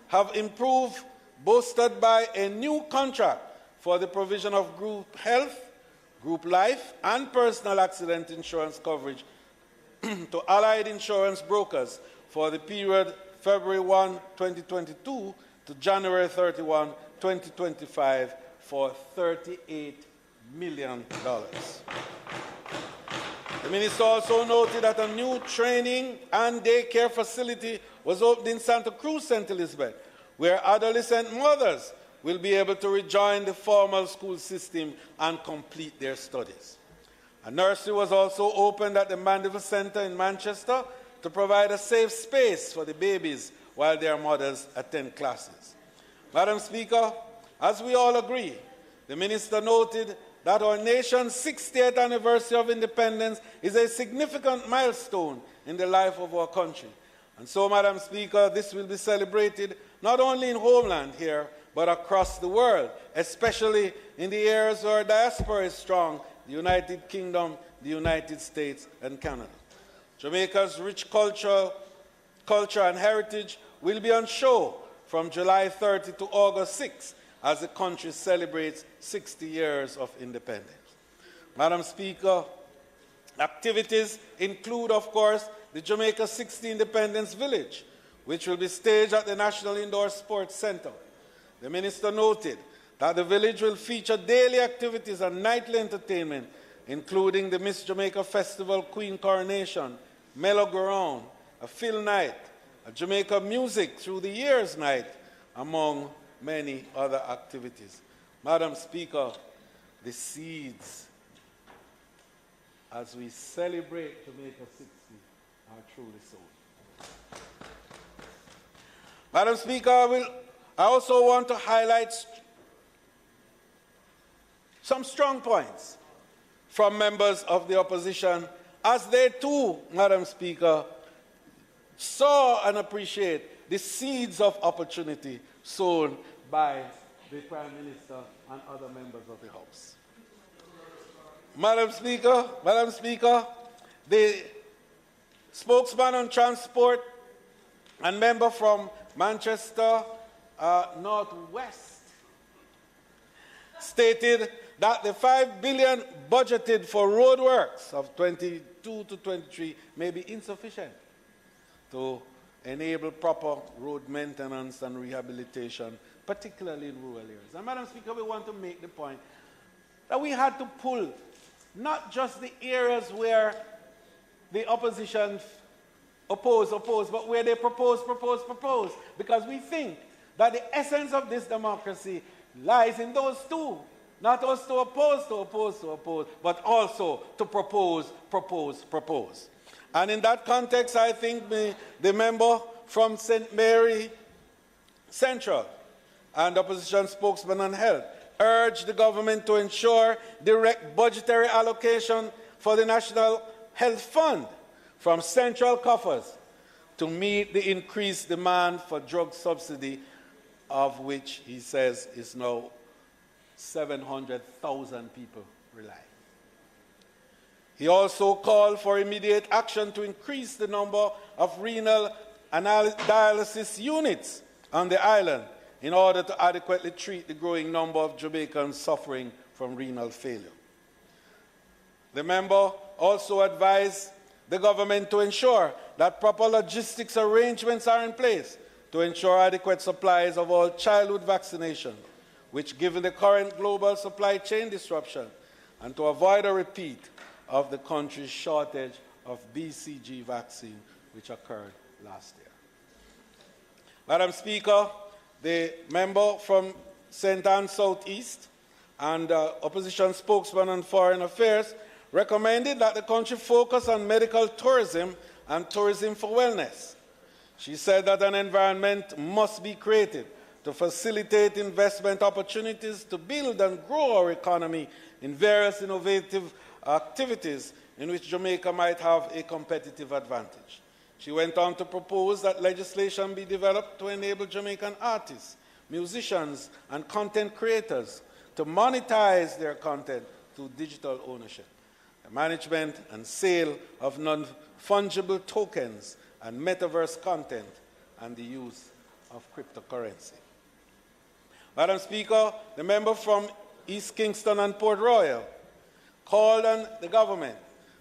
[SPEAKER 4] have improved, boosted by a new contract for the provision of group health, group life, and personal accident insurance coverage to allied insurance brokers for the period February 1, 2022 to January 31, 2025 for $38 million. The Minister also noted that a new training and daycare facility was opened in Santa Cruz, St. Elizabeth, where adolescent mothers will be able to rejoin the formal school system and complete their studies. A nursery was also opened at the Mandeville Centre in Manchester to provide a safe space for the babies while their mothers attend classes. Madam Speaker, as we all agree, the Minister noted that our nation's 60th anniversary of independence is a significant milestone in the life of our country. And so, Madam Speaker, this will be celebrated not only in homeland here, but across the world, especially in the areas where diaspora is strong, the United Kingdom, the United States, and Canada. Jamaica's rich culture and heritage will be on show from July 30 to August 6 as the country celebrates 60 years of independence. Madam Speaker, activities include, of course, the Jamaica 60 Independence Village, which will be staged at the National Indoor Sports Center. The Minister noted that the village will feature daily activities and nightly entertainment, including the Miss Jamaica Festival Queen Coronation, Mellow Ground, a Phil Night, a Jamaica Music Through the Years Night, among many other activities. Madam Speaker, the seeds as we celebrate Jamaica 60 are truly sown. Madam Speaker, I also want to highlight some strong points from members of the opposition, as they too, Madam Speaker, saw and appreciate the seeds of opportunity sown by the Prime Minister and other members of the House. Madam Speaker, the spokesman on transport and member from Manchester Northwest stated that the $5 billion budgeted for roadworks of 22 to 23 may be insufficient to enable proper road maintenance and rehabilitation, particularly in rural areas. And Madam Speaker, we want to make the point that we had to pull not just the areas where the opposition oppose, but where they propose, because we think that the essence of this democracy lies in those two, not us to oppose, but also to propose. And in that context, I think the member from St. Mary Central and opposition spokesman on health urged the government to ensure direct budgetary allocation for the National Health Fund from central coffers to meet the increased demand for drug subsidy, of which he says is now 700,000 people rely. He also called for immediate action to increase the number of renal dialysis units on the island in order to adequately treat the growing number of Jamaicans suffering from renal failure. The member also advised the government to ensure that proper logistics arrangements are in place to ensure adequate supplies of all childhood vaccination, which, given the current global supply chain disruption, and to avoid a repeat of the country's shortage of BCG vaccine, which occurred last year. Madam Speaker, the member from St. Anne Southeast and opposition spokesman on foreign affairs recommended that the country focus on medical tourism and tourism for wellness. She said that an environment must be created to facilitate investment opportunities to build and grow our economy in various innovative activities in which Jamaica might have a competitive advantage. She went on to propose that legislation be developed to enable Jamaican artists, musicians, and content creators to monetize their content through digital ownership, the management and sale of non-fungible tokens and metaverse content, and the use of cryptocurrency. Madam Speaker, the member from East Kingston and Port Royal called on the government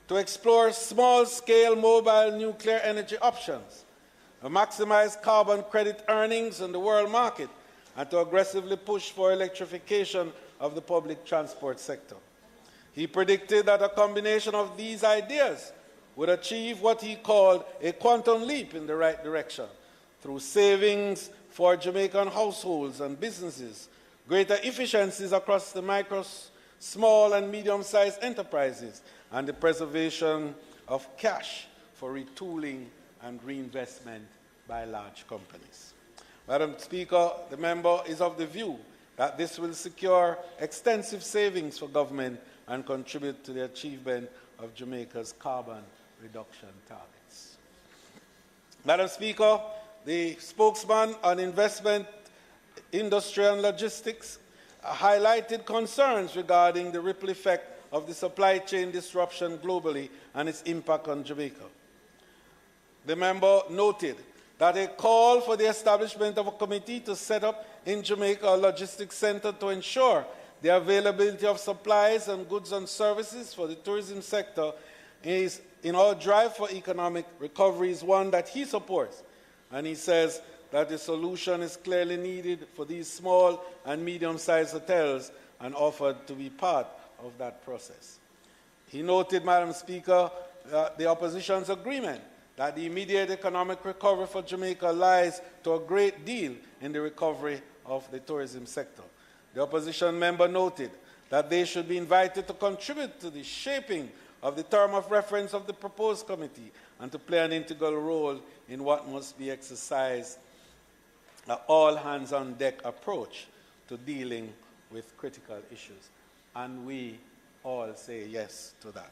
[SPEAKER 4] to explore small-scale mobile nuclear energy options, to maximize carbon credit earnings in the world market, and to aggressively push for electrification of the public transport sector. He predicted that a combination of these ideas would achieve what he called a quantum leap in the right direction through savings for Jamaican households and businesses, greater efficiencies across the micro, small, and medium-sized enterprises, and the preservation of cash for retooling and reinvestment by large companies. Madam Speaker, the member is of the view that this will secure extensive savings for government and contribute to the achievement of Jamaica's carbon reduction targets. Madam Speaker, the spokesman on investment, industry, and logistics highlighted concerns regarding the ripple effect of the supply chain disruption globally and its impact on Jamaica. The member noted that a call for the establishment of a committee to set up in Jamaica a logistics center to ensure the availability of supplies and goods and services for the tourism sector is, in our drive for economic recovery, is one that he supports. And he says that the solution is clearly needed for these small and medium-sized hotels and offered to be part of that process. He noted, Madam Speaker, the opposition's agreement that the immediate economic recovery for Jamaica lies to a great deal in the recovery of the tourism sector. The opposition member noted that they should be invited to contribute to the shaping of the term of reference of the proposed committee and to play an integral role in what must be exercised an all-hands-on-deck approach to dealing with critical issues. And we all say yes to that.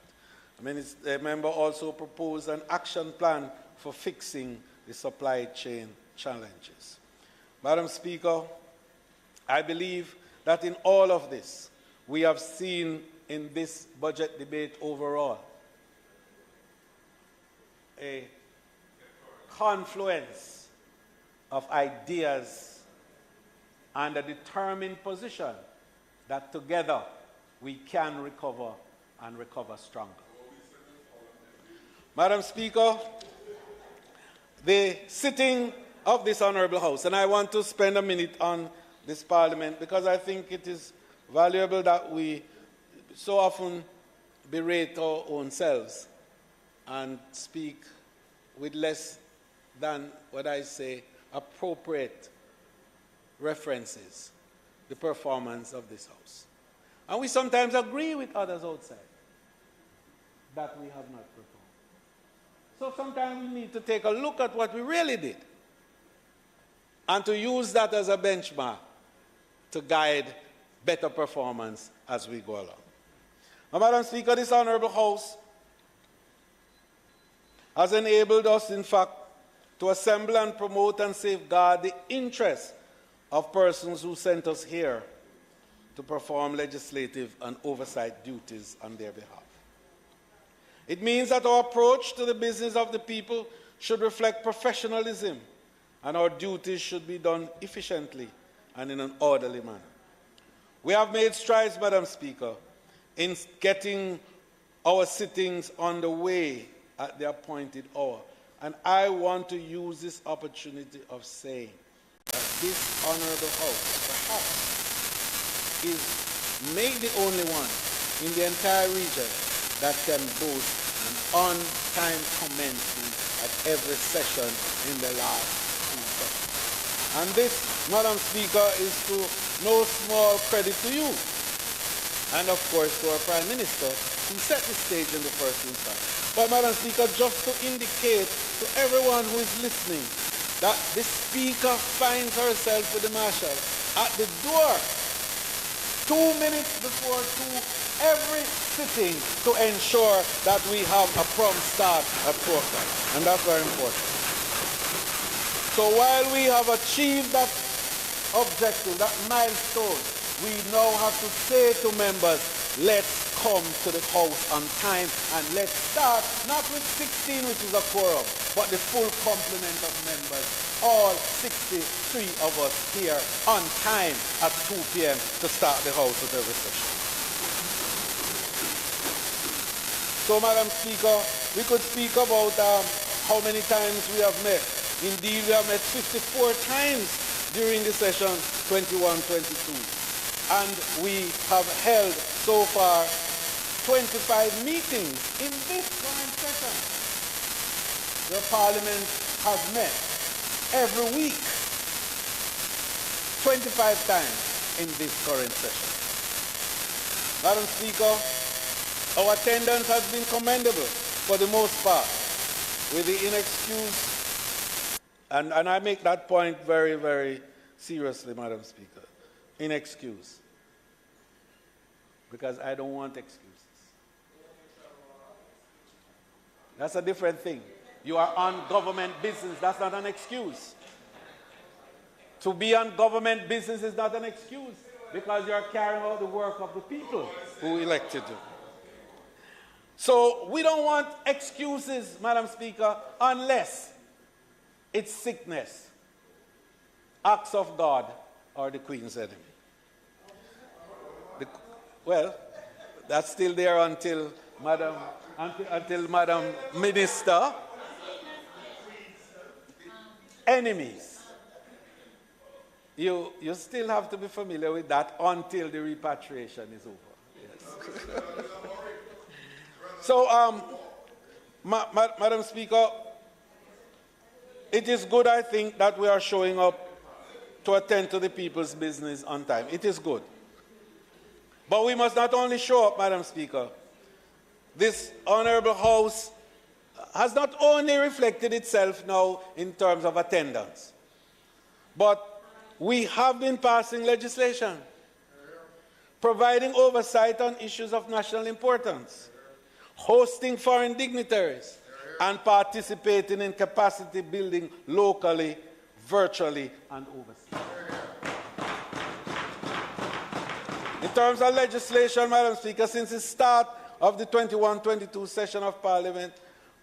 [SPEAKER 4] The member also proposed an action plan for fixing the supply chain challenges. Madam Speaker, I believe that in all of this, we have seen in this budget debate overall a confluence of ideas and a determined position that together we can recover and recover stronger. Madam Speaker, the sitting of this Honourable House, and I want to spend a minute on this Parliament because I think it is valuable that we so often berate our own selves and speak with less than what I say appropriate references the performance of this House. And we sometimes agree with others outside that we have not performed. So sometimes we need to take a look at what we really did and to use that as a benchmark to guide better performance as we go along. Now, Madam Speaker, this Honourable House has enabled us, in fact, to assemble and promote and safeguard the interests of persons who sent us here to perform legislative and oversight duties on their behalf. It means that our approach to the business of the people should reflect professionalism, and our duties should be done efficiently and in an orderly manner. We have made strides, Madam Speaker, in getting our sittings underway at the appointed hour. And I want to use this opportunity of saying that this Honourable House, perhaps, is maybe the only one in the entire region that can boast an on-time commencement at every session in the last 2 sessions. And this, Madam Speaker, is to no small credit to you, and of course to our Prime Minister, who set the stage in the first instance. But, Madam Speaker, just to indicate to everyone who is listening that the Speaker finds herself with the Marshal at the door 2 minutes before 2 every sitting to ensure that we have a prompt start at 4 o'clock. And that's very important. So while we have achieved that objective, that milestone, we now have to say to members, let's come to the House on time and let's start not with 16, which is a quorum, but the full complement of members, all 63 of us here on time at 2 p.m. to start the House with every session. So, Madam Speaker, we could speak about how many times we have met. Indeed, we have met 54 times during the session 21-22. And we have held so far 25 meetings in this current session. The Parliament has met every week 25 times in this current session. Madam Speaker, our attendance has been commendable for the most part, with the inexcused, and I make that point very, very seriously, Madam Speaker, inexcused, because I don't want excuses. That's a different thing. You are on government business, that's not an excuse. To be on government business is not an excuse, because you are carrying out the work of the people who elected you. So we don't want excuses, Madam Speaker, unless it's sickness, acts of God, or the Queen's enemy. Well, that's still there until Madam Minister. Enemies. You still have to be familiar with that until the repatriation is over. Yes. So, Madam Speaker, it is good, I think, that we are showing up to attend to the people's business on time. It is good. But we must not only show up, Madam Speaker. This Honourable House has not only reflected itself now in terms of attendance, but we have been passing legislation, providing oversight on issues of national importance, hosting foreign dignitaries, and participating in capacity building locally, virtually, and overseas. In terms of legislation, Madam Speaker, since the start of the 21-22 session of Parliament,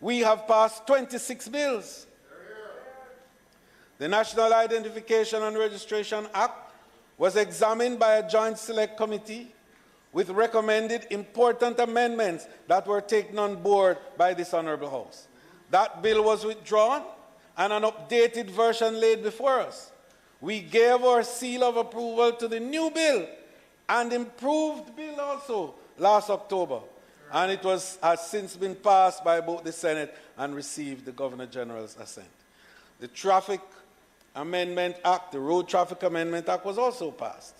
[SPEAKER 4] we have passed 26 bills. The National Identification and Registration Act was examined by a joint select committee with recommended important amendments that were taken on board by this Honourable House. That bill was withdrawn and an updated version laid before us. We gave our seal of approval to the new bill and improved bill also last October. And it has since been passed by both the Senate and received the Governor General's assent. The Traffic Amendment Act, the Road Traffic Amendment Act, was also passed.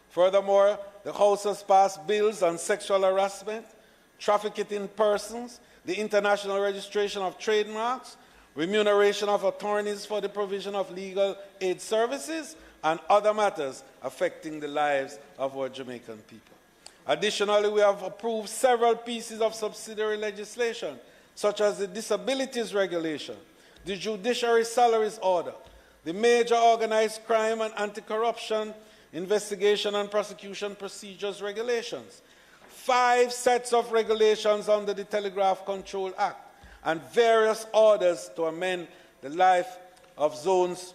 [SPEAKER 4] Furthermore, the House has passed bills on sexual harassment, trafficking in persons, the international registration of trademarks, remuneration of attorneys for the provision of legal aid services, and other matters affecting the lives of our Jamaican people. Additionally, we have approved several pieces of subsidiary legislation, such as the Disabilities Regulation, the Judiciary Salaries Order, the Major Organized Crime and Anti-Corruption Investigation and Prosecution Procedures Regulations, 5 sets of regulations under the Telegraph Control Act, and various orders to amend the life of zones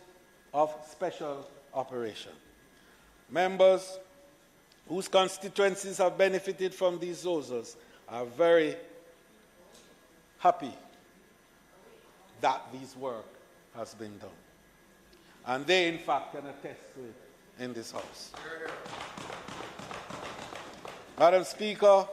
[SPEAKER 4] of special operation. Members whose constituencies have benefited from these ZOSAs are very happy that this work has been done. And they, in fact, can attest to it in this House. Madam Speaker,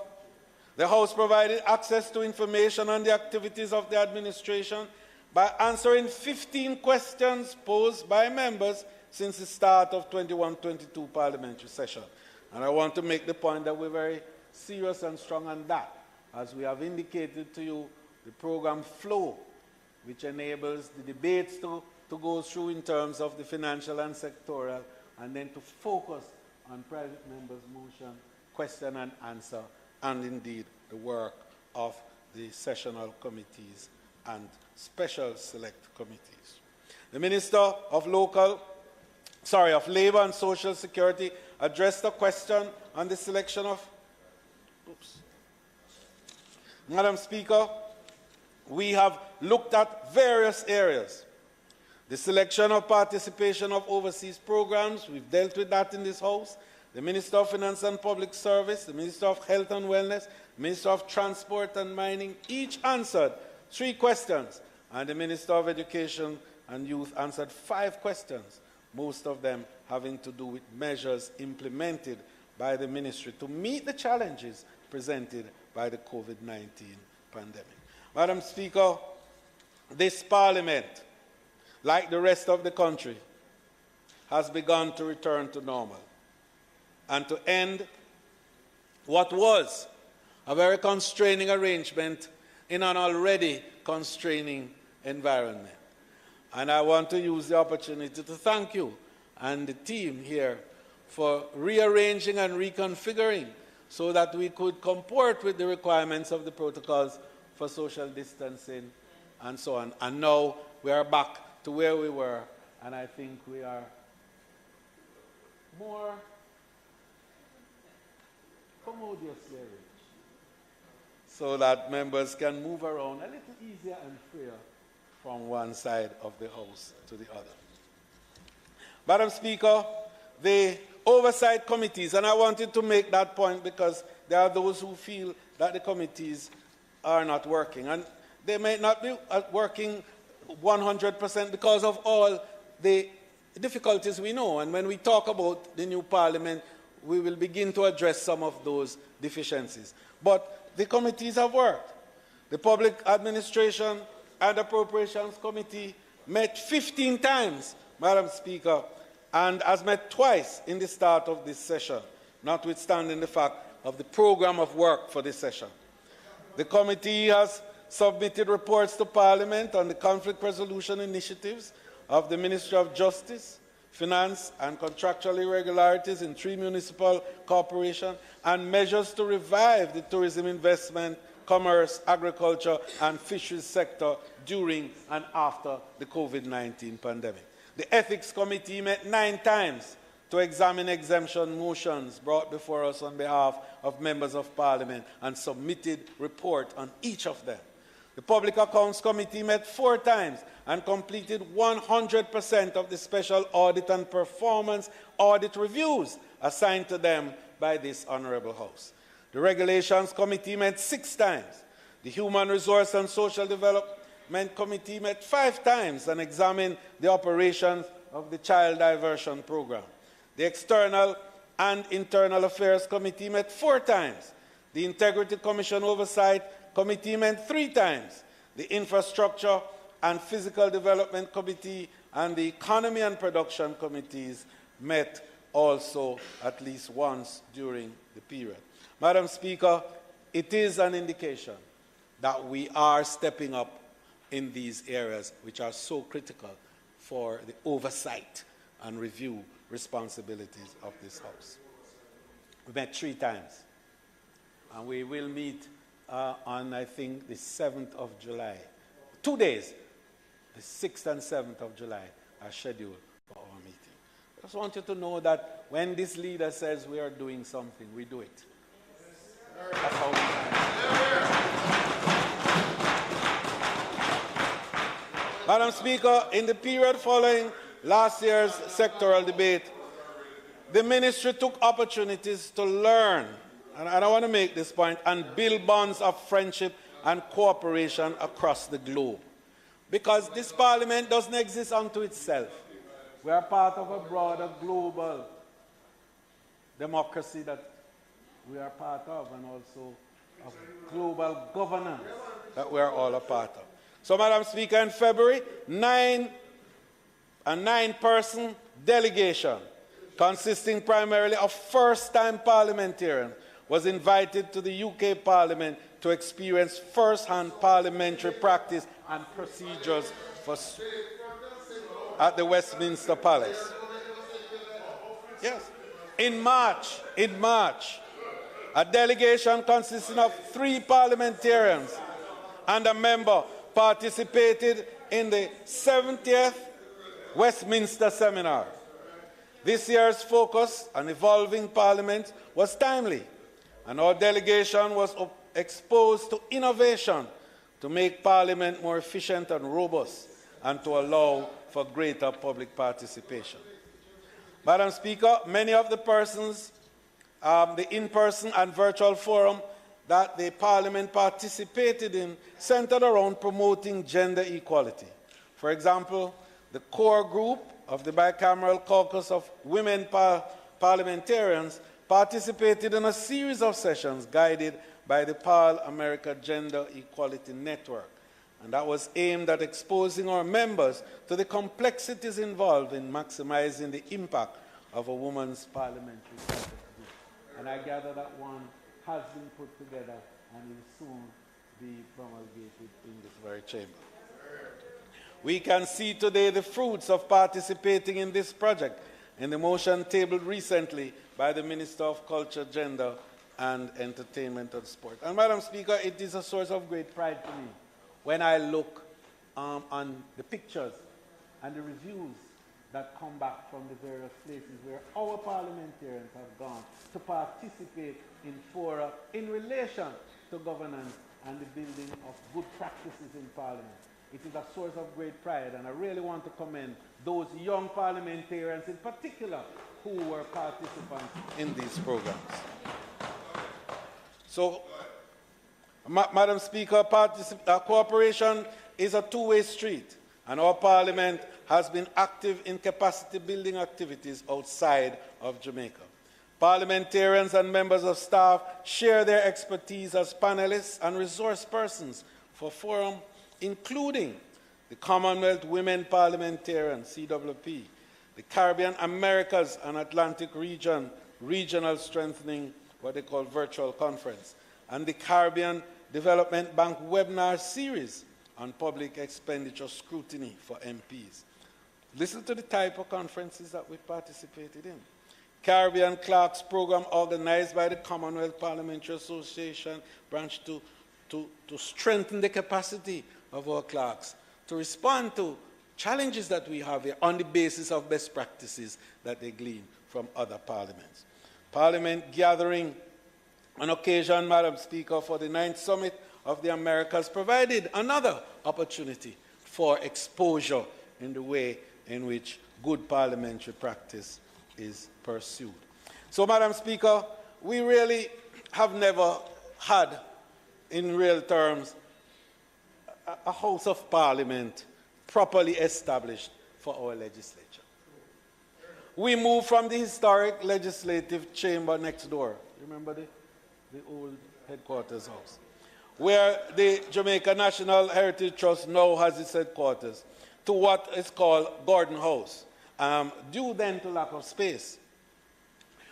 [SPEAKER 4] the House provided access to information on the activities of the administration by answering 15 questions posed by members since the start of 21-22 parliamentary session. And I want to make the point that we're very serious and strong on that. As we have indicated to you, the program Flow, which enables the debates to go through in terms of the financial and sectoral, and then to focus on private members' motion, question and answer, and indeed the work of the sessional committees and special select committees. The Minister of Labour and Social Security addressed a question on the selection of... Madam Speaker, we have looked at various areas. The selection of participation of overseas programs, we've dealt with that in this House. The Minister of Finance and Public Service, the Minister of Health and Wellness, the Minister of Transport and Mining, each answered 3 questions, and the Minister of Education and Youth answered 5 questions, most of them having to do with measures implemented by the ministry to meet the challenges presented by the COVID-19 pandemic. Madam Speaker, this Parliament, like the rest of the country, has begun to return to normal and to end what was a very constraining arrangement in an already constraining environment. And I want to use the opportunity to thank you and the team here for rearranging and reconfiguring so that we could comport with the requirements of the protocols for social distancing and so on. And now we are back to where we were, and I think we are more commodiously rich, so that members can move around a little easier and freer from one side of the House to the other. Madam Speaker, the oversight committees, and I wanted to make that point because there are those who feel that the committees are not working. And they may not be working 100% because of all the difficulties we know. And when we talk about the new parliament, we will begin to address some of those deficiencies. But the committees have worked. The Public Administration and Appropriations Committee met 15 times, Madam Speaker, and has met twice in the start of this session, notwithstanding the fact of the program of work for this session. The committee has submitted reports to Parliament on the conflict resolution initiatives of the Ministry of Justice, Finance and contractual irregularities in 3 municipal corporations, and measures to revive the tourism investment, commerce, agriculture and fisheries sector during and after the COVID-19 pandemic. The Ethics Committee met 9 times to examine exemption motions brought before us on behalf of members of Parliament and submitted report on each of them. The Public Accounts Committee met 4 times and completed 100% of the special audit and performance audit reviews assigned to them by this Honourable House. The Regulations Committee met 6 times. The Human Resource and Social Development Committee met 5 times and examined the operations of the Child Diversion Program. The External and Internal Affairs Committee met 4 times. The Integrity Commission Oversight Committee met 3 times. The Infrastructure and Physical Development Committee and the Economy and Production Committees met also at least once during the period. Madam Speaker, it is an indication that we are stepping up in these areas which are so critical for the oversight and review responsibilities of this House. We met 3 times, and we will meet on, I think, the 7th of July. 2 days, the 6th and 7th of July are scheduled for our meeting. I just want you to know that when this leader says we are doing something, we do it. That's how we can. Madam Speaker, in the period following last year's sectoral debate, the ministry took opportunities to learn, and I want to make this point, and build bonds of friendship and cooperation across the globe. Because this parliament doesn't exist unto itself. We are part of a broader global democracy that we are part of, and also of global governance that we are all a part of. So, Madam Speaker, in February, a 9-person delegation consisting primarily of first-time parliamentarians was invited to the UK Parliament to experience first-hand parliamentary practice and procedures at the Westminster Palace. Yes. In March, a delegation consisting of 3 parliamentarians and a member participated in the 70th Westminster Seminar. This year's focus on evolving Parliament was timely, and our delegation was exposed to innovation to make Parliament more efficient and robust and to allow for greater public participation. Madam Speaker, many of the persons, the in-person and virtual forum that the Parliament participated in centered around promoting gender equality. For example, the core group of the bicameral caucus of women parliamentarians participated in a series of sessions guided by the Parliamentary Gender Equality Network, and that was aimed at exposing our members to the complexities involved in maximizing the impact of a woman's parliamentary point of view. And I gather that one has been put together and will soon be promulgated in this very chamber. We can see today the fruits of participating in this project in the motion tabled recently by the Minister of Culture, Gender and Entertainment and Sport. And Madam Speaker, it is a source of great pride to me when I look on the pictures and the reviews that come back from the various places where our parliamentarians have gone to participate in fora in relation to governance and the building of good practices in Parliament. It is a source of great pride, and I really want to commend those young parliamentarians in particular who were participants in these programs. So, Madam Speaker, cooperation is a two-way street, and our Parliament has been active in capacity building activities outside of Jamaica. Parliamentarians and members of staff share their expertise as panelists and resource persons for forum, including the Commonwealth Women Parliamentarians, CWP, the Caribbean Americas and Atlantic Region, Regional Strengthening, what they call virtual conference, and the Caribbean Development Bank webinar series on public expenditure scrutiny for MPs. Listen to the type of conferences that we participated in. Caribbean Clerks Program organized by the Commonwealth Parliamentary Association branch to strengthen the capacity of our clerks to respond to challenges that we have here on the basis of best practices that they glean from other parliaments. Parliament gathering on occasion, Madam Speaker, for the 9th Summit of the Americas provided another opportunity for exposure in the way in which good parliamentary practice is pursued. So, Madam Speaker, we really have never had, in real terms, a House of Parliament properly established for our legislature. We moved from the historic legislative chamber next door. Remember the old headquarters house, where the Jamaica National Heritage Trust now has its headquarters, to what is called Gordon House, due then to lack of space.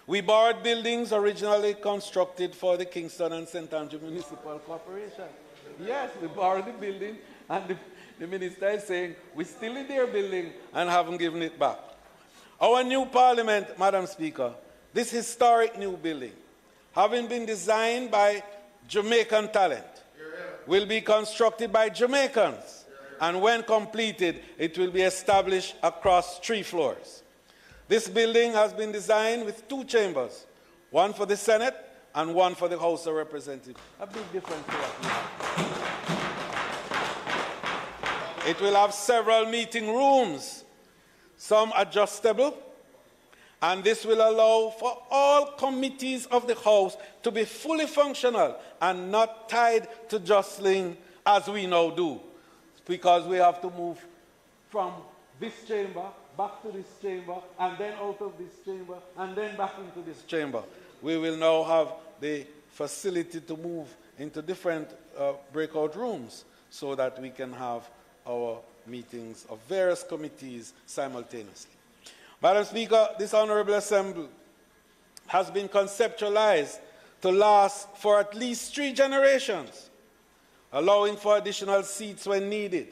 [SPEAKER 4] We borrowed buildings originally constructed for the Kingston and St. Andrew Municipal Corporation. Yes, we borrowed the building, and the minister is saying, we're still in their building and haven't given it back. Our new parliament, Madam Speaker, this historic new building, having been designed by Jamaican talent, will be constructed by Jamaicans, and when completed, it will be established across 3 floors. This building has been designed with 2 chambers, one for the Senate and one for the House of Representatives. A big difference to what we have. It will have several meeting rooms, some adjustable, and this will allow for all committees of the House to be fully functional and not tied to jostling as we now do, because we have to move from this chamber back to this chamber, and then out of this chamber, and then back into this chamber. We will now have the facility to move into different breakout rooms so that we can have our meetings of various committees simultaneously. Madam Speaker, this Honorable Assembly has been conceptualized to last for at least 3 generations, allowing for additional seats when needed,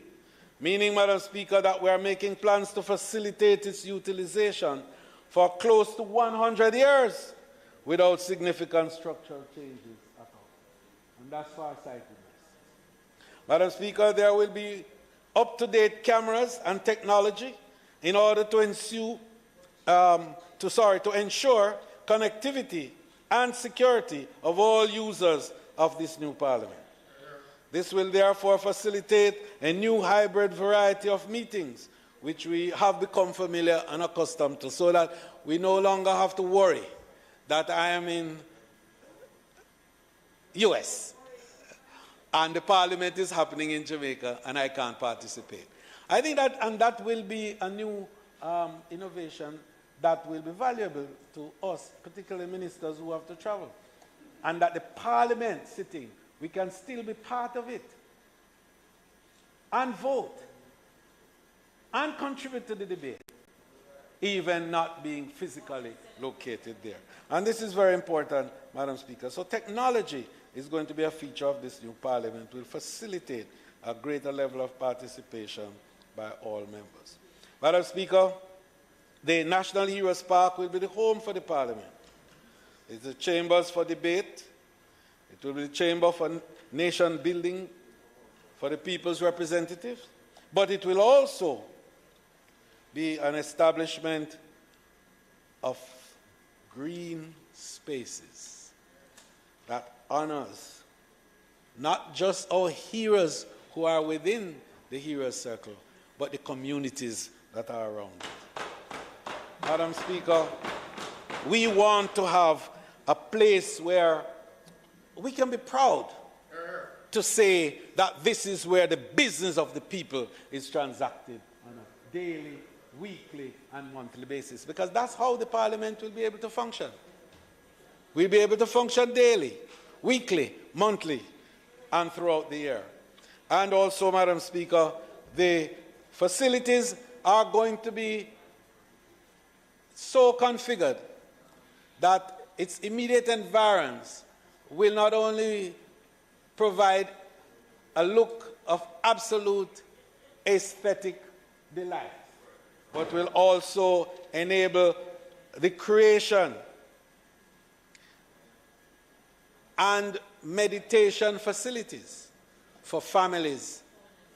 [SPEAKER 4] meaning, Madam Speaker, that we are making plans to facilitate its utilization for close to 100 years without significant structural changes at all. And that's far-sightedness. Madam Speaker, there will be up-to-date cameras and technology in order to ensure connectivity and security of all users of this new parliament. This will therefore facilitate a new hybrid variety of meetings, which we have become familiar and accustomed to, so that we no longer have to worry that I am in US and the parliament is happening in Jamaica and I can't participate. I think that will be a new innovation that will be valuable to us, particularly ministers who have to travel, and that the parliament sitting, we can still be part of it and vote and contribute to the debate, even not being physically located there. And this is very important, Madam Speaker. So technology is going to be a feature of this new parliament. It will facilitate a greater level of participation by all members. Madam Speaker, the National Heroes Park will be the home for the parliament. It's the chambers for debate. It will be the chamber for nation building for the people's representatives. But it will also be an establishment of green spaces that honors not just our heroes who are within the heroes circle, but the communities that are around it. Madam Speaker, we want to have a place where we can be proud to say that this is where the business of the people is transacted on a daily, weekly, and monthly basis, because that's how the Parliament will be able to function. We'll be able to function daily, weekly, monthly, and throughout the year. And also, Madam Speaker, the facilities are going to be so configured that its immediate environs will not only provide a look of absolute aesthetic delight, but will also enable the creation and meditation facilities for families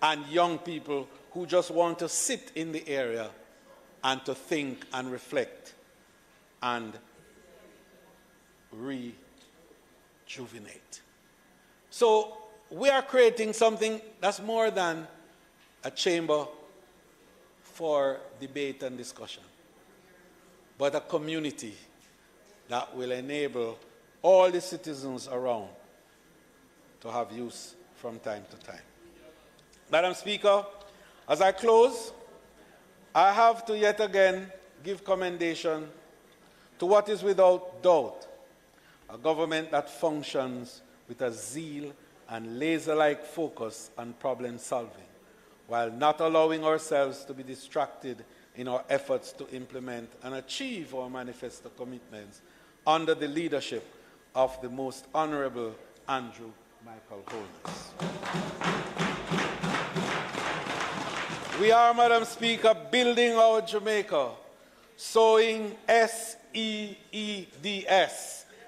[SPEAKER 4] and young people who just want to sit in the area and to think and reflect and rejuvenate. So we are creating something that's more than a chamber for debate and discussion, but a community that will enable all the citizens around to have use from time to time. Madam Speaker, as I close, I have to yet again give commendation to what is without doubt a government that functions with a zeal and laser-like focus on problem solving, while not allowing ourselves to be distracted in our efforts to implement and achieve our manifesto commitments under the leadership of the Most Honorable Andrew Michael Holness. We are, Madam Speaker, building our Jamaica, sowing SEEDS,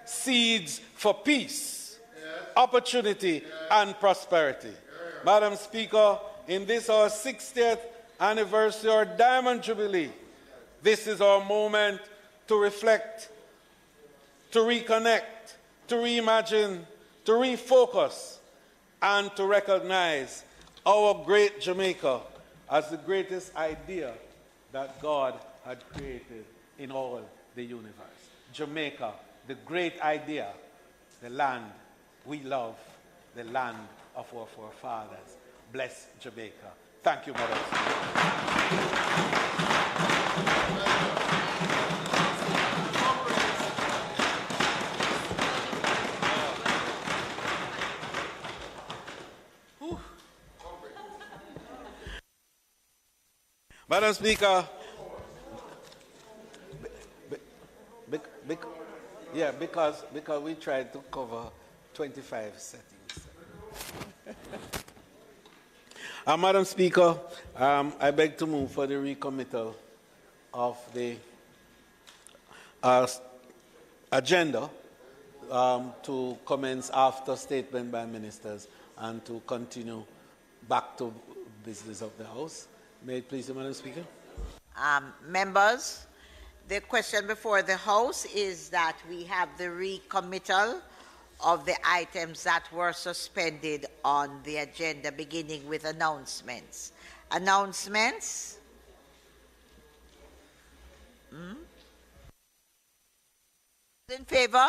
[SPEAKER 4] seeds for peace, opportunity, and prosperity. Madam Speaker, in this our 60th anniversary or Diamond Jubilee, this is our moment to reflect, to reconnect, to reimagine, to refocus, and to recognize our great Jamaica as the greatest idea that God had created in all the universe. Jamaica, the great idea, the land we love, the land of our forefathers. Bless Jamaica. Thank you, Madam Madam Speaker, because we tried to cover 25 settings. Madam Speaker, I beg to move for the recommittal of the agenda to commence after statement by ministers and to continue back to business of the House. May it please you, Madam Speaker?
[SPEAKER 2] Members, the question before the House is that we have the recommittal of the items that were suspended on the agenda, beginning with announcements. Announcements? In favor?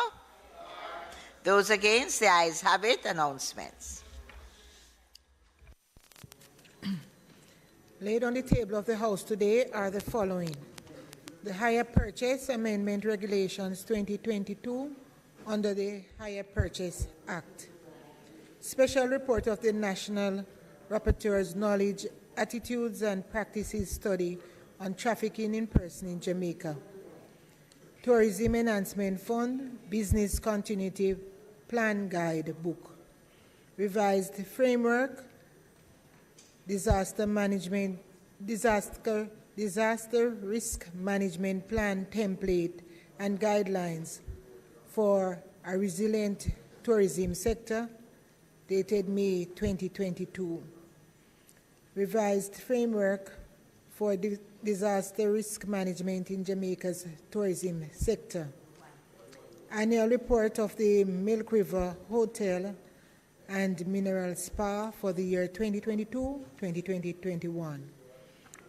[SPEAKER 2] Those against? The ayes have it. Announcements.
[SPEAKER 3] Laid on the table of the House today are the following: the Hire Purchase Amendment Regulations 2022 under the Hire Purchase Act. Special report of the National Rapporteur's Knowledge, Attitudes and Practices Study on Trafficking in Person in Jamaica. Tourism Enhancement Fund Business Continuity Plan Guide Book. Revised Framework Disaster Risk Management Plan Template and Guidelines for a Resilient Tourism Sector, dated May 2022. Revised Framework for disaster risk management in Jamaica's tourism sector. Annual report of the Milk River Hotel and Mineral Spa for the year 2022-2021.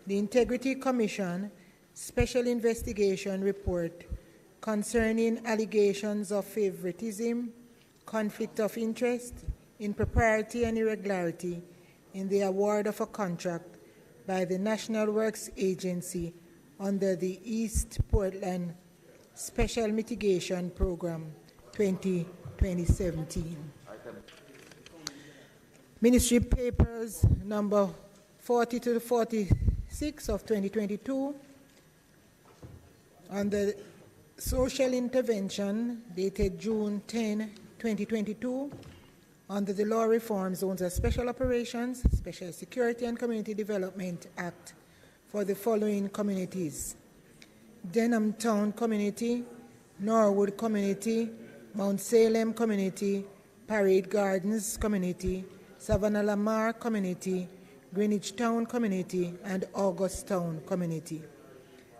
[SPEAKER 3] The Integrity Commission Special Investigation Report concerning allegations of favoritism, conflict of interest, impropriety and irregularity in the award of a contract by the National Works Agency under the East Portland Special Mitigation Program 2017. Ministry Papers number 40 to 46 of 2022 on the social intervention dated June 10, 2022 under the Law Reform Zones of Special Operations, Special Security and Community Development Act for the following communities: Denham Town Community, Norwood Community, Mount Salem Community, Parade Gardens Community, Savannah Lamar Community, Greenwich Town Community, and August Town Community.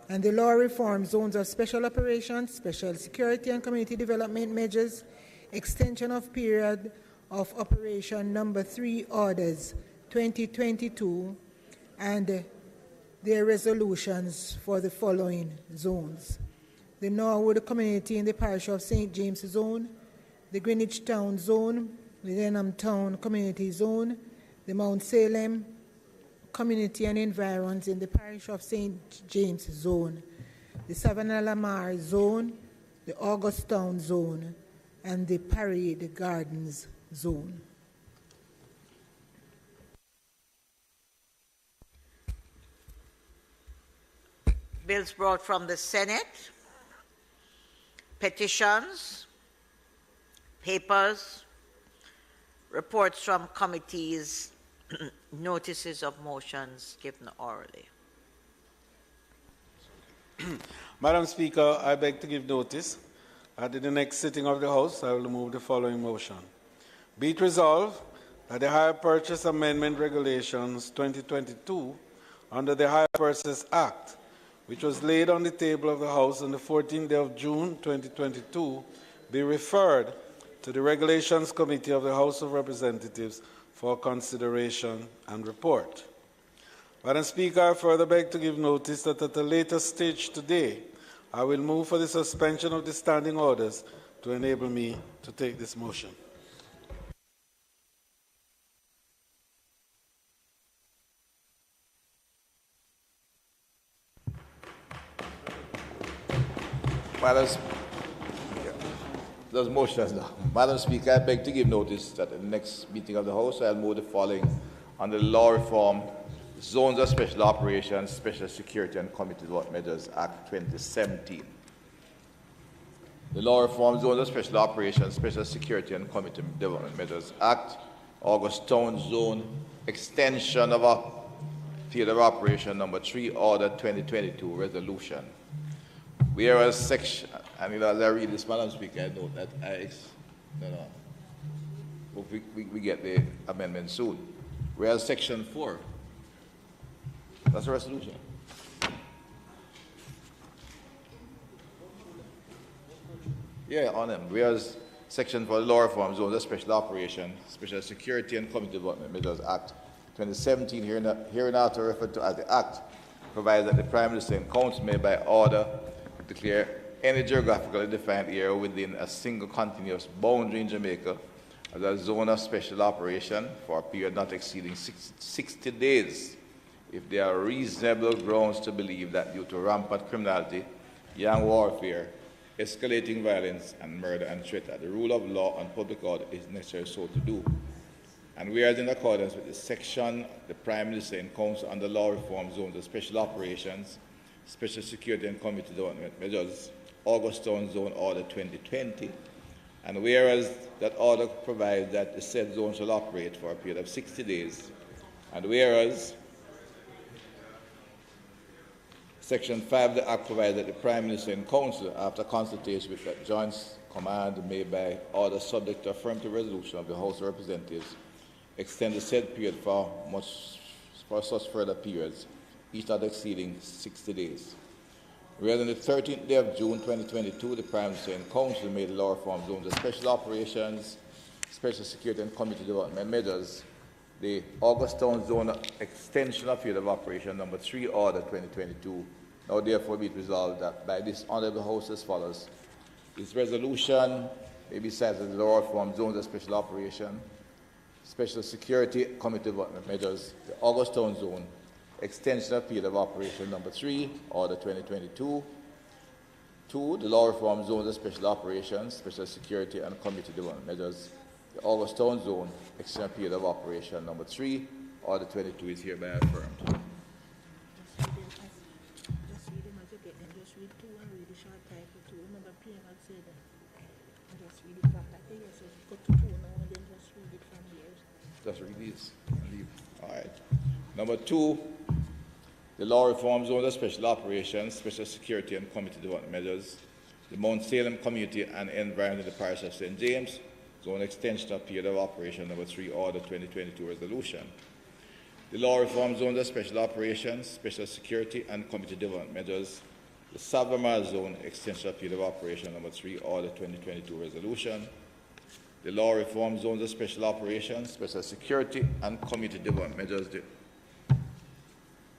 [SPEAKER 3] And the Law Reform Zones of Special Operations, Special Security and Community Development Measures, Extension of Period of Operation Number 3 Orders 2022, and their resolutions for the following zones: the Norwood Community in the Parish of St. James Zone, the Greenwich Town Zone, the Denham Town Community Zone, the Mount Salem Community and Environs in the Parish of St. James Zone, the Savannah Lamar Zone, the August Town Zone, and the Parade Gardens Zone.
[SPEAKER 2] Bills brought from the Senate, petitions, papers, reports from committees, notices of motions given orally.
[SPEAKER 4] Madam Speaker, I beg to give notice that in the next sitting of the House, I will move the following motion. Be it resolved that the Hire Purchase Amendment Regulations 2022 under the Hire Purchase Act, which was laid on the table of the House on the 14th day of June 2022, be referred to the Regulations Committee of the House of Representatives for consideration and report. Madam Speaker, I further beg to give notice that at a later stage today, I will move for the suspension of the standing orders to enable me to take this motion.
[SPEAKER 7] Those motions now. Madam Speaker, I beg to give notice that at the next meeting of the House, I'll move the following under the Law Reform, Zones of Special Operations, Special Security and Community Development Measures Act 2017. The Law Reform, Zones of Special Operations, Special Security and Community Development Measures Act, August Town Zone, extension of a Field of Operation Number 3, Order 2022 Resolution. Whereas section, and as I read this, Madam Speaker, I note that we get the amendment soon. Whereas section 4, that's a resolution. Yeah, on them. Whereas section 4, the Law Reform Zones of Special Operation, Special Security and Community Development Measures Act 2017, hereinafter referred to as the Act, provides that the Prime Minister and Council may by order declare any geographically defined area within a single continuous boundary in Jamaica as a zone of special operation for a period not exceeding 60 days if there are reasonable grounds to believe that due to rampant criminality, gang warfare, escalating violence, and murder and threat that the rule of law and public order is necessary so to do. And whereas in accordance with the section, the Prime Minister and Council under Law Reform Zones of Special Operations, Special Security and Community Development Measures, August Town Zone Order 2020, and whereas that order provides that the said zone shall operate for a period of 60 days, and whereas Section 5 of the Act provides that the Prime Minister and Council, after consultation with the joint command made by order subject to affirmative resolution of the House of Representatives, extend the said period for such further periods each not exceeding 60 days. Whereas on the 13th day of June 2022, the Prime Minister and Council made the law reform zones of special operations, special security and community development measures, the August Town Zone Extension of Field of Operation number 3 Order 2022. Now therefore be it resolved that by this Honourable House as follows. This resolution may be cited as the law reform zones of special operation, special security community development measures, the August Town Zone Extension of Field of Operation number 3 Order 2022. 2. The law reform zones of special operations, special security and community development measures, the August Town Zone Extension of Field of Operation number 3 Order 22 is hereby affirmed. Just read these and leave. All right. Number 2, the law reform zones of special operations, special security and community development measures, the Mount Salem community and environment in the parish of St. James, zone extension of period of operation number 3 Order 2022 resolution. The law reform zones of special operations, special security and community development measures, the Savamar zone extension of period of operation number 3 Order 2022 resolution. The law reform zones of special operations, special security and community development measures,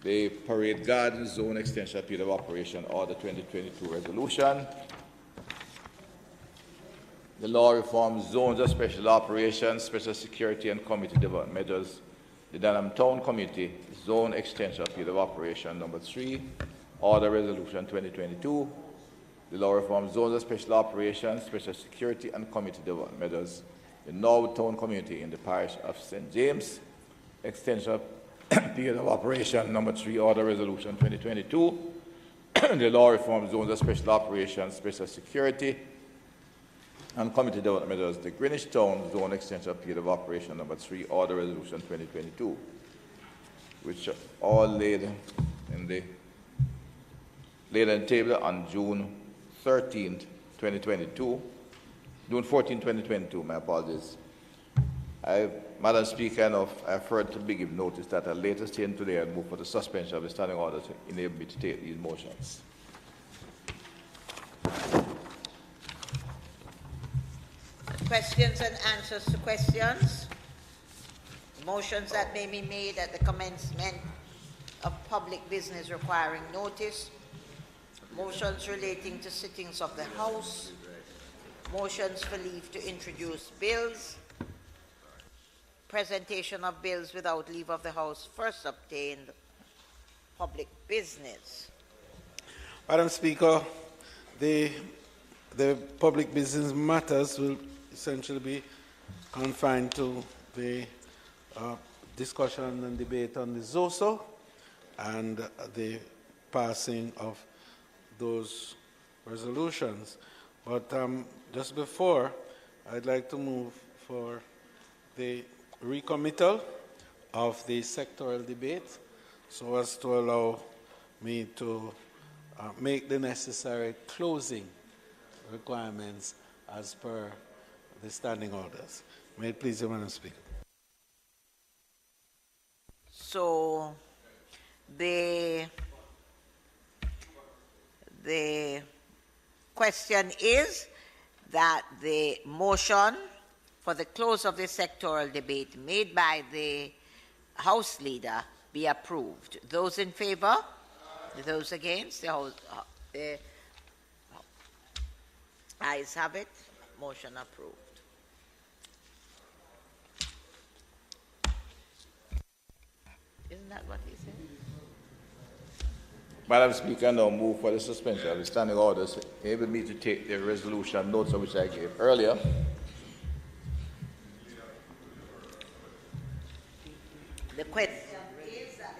[SPEAKER 7] the Parade Garden Zone Extension Period of Operation Order 2022 resolution. The law reform zones of special operations, special security and community development measures, the Denham Town Community Zone Extension Period of Operation number 3 Order Resolution 2022. The law reform zones of special operations, special security and community development measures, the Norwood Town Community in the parish of St. James, extension period of operation number 3 Order Resolution 2022. The law reform zones of special operations, special security and community development measures, the Greenwich Town Zone Extension period of operation number 3 Order Resolution 2022, which are all laid in the table on June 13th, 2022. June 14, 2022, my apologies. Madam Speaker, I've heard to be given notice that at a later stage today I'll move for the suspension of the standing order to enable me to take these motions.
[SPEAKER 2] Questions and answers to questions. Motions that may be made at the commencement of public business requiring notice. Motions relating to sittings of the House. Motions for leave to introduce bills. Presentation of bills without leave of the House first obtained. Public business.
[SPEAKER 4] Madam Speaker, the public business matters will essentially be confined to the discussion and debate on the ZOSO and the passing of those resolutions. But just before, I'd like to move for the recommittal of the sectoral debate so as to allow me to make the necessary closing requirements as per the standing orders. May it please you, Madam Speaker.
[SPEAKER 2] So the question is that the motion for the close of the sectoral debate made by the House Leader be approved. Those in favor? Those against? The ayes have it. Motion approved. Isn't that what he said?
[SPEAKER 7] Madam Speaker, I now move for the suspension of the standing orders, enable me to take the resolution notes of which I gave earlier.
[SPEAKER 2] The question is that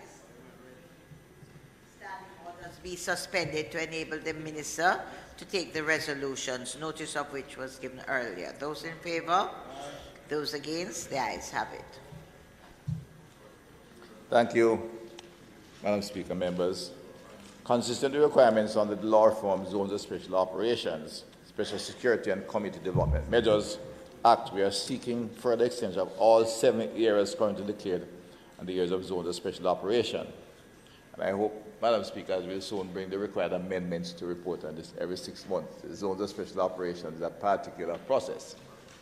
[SPEAKER 2] standing orders be suspended to enable the Minister to take the resolutions, notice of which was given earlier. Those in favor? Those against? The ayes have it.
[SPEAKER 7] Thank you, Madam Speaker, members. Consistent with requirements under the Law Reform Zones of Special Operations, Special Security and Community Development Measures Act, we are seeking further extension of all 7 areas currently declared and the areas of zones of special operation. And I hope, Madam Speaker, will soon bring the required amendments to report on this every 6 months. The zones of special operations is a particular process,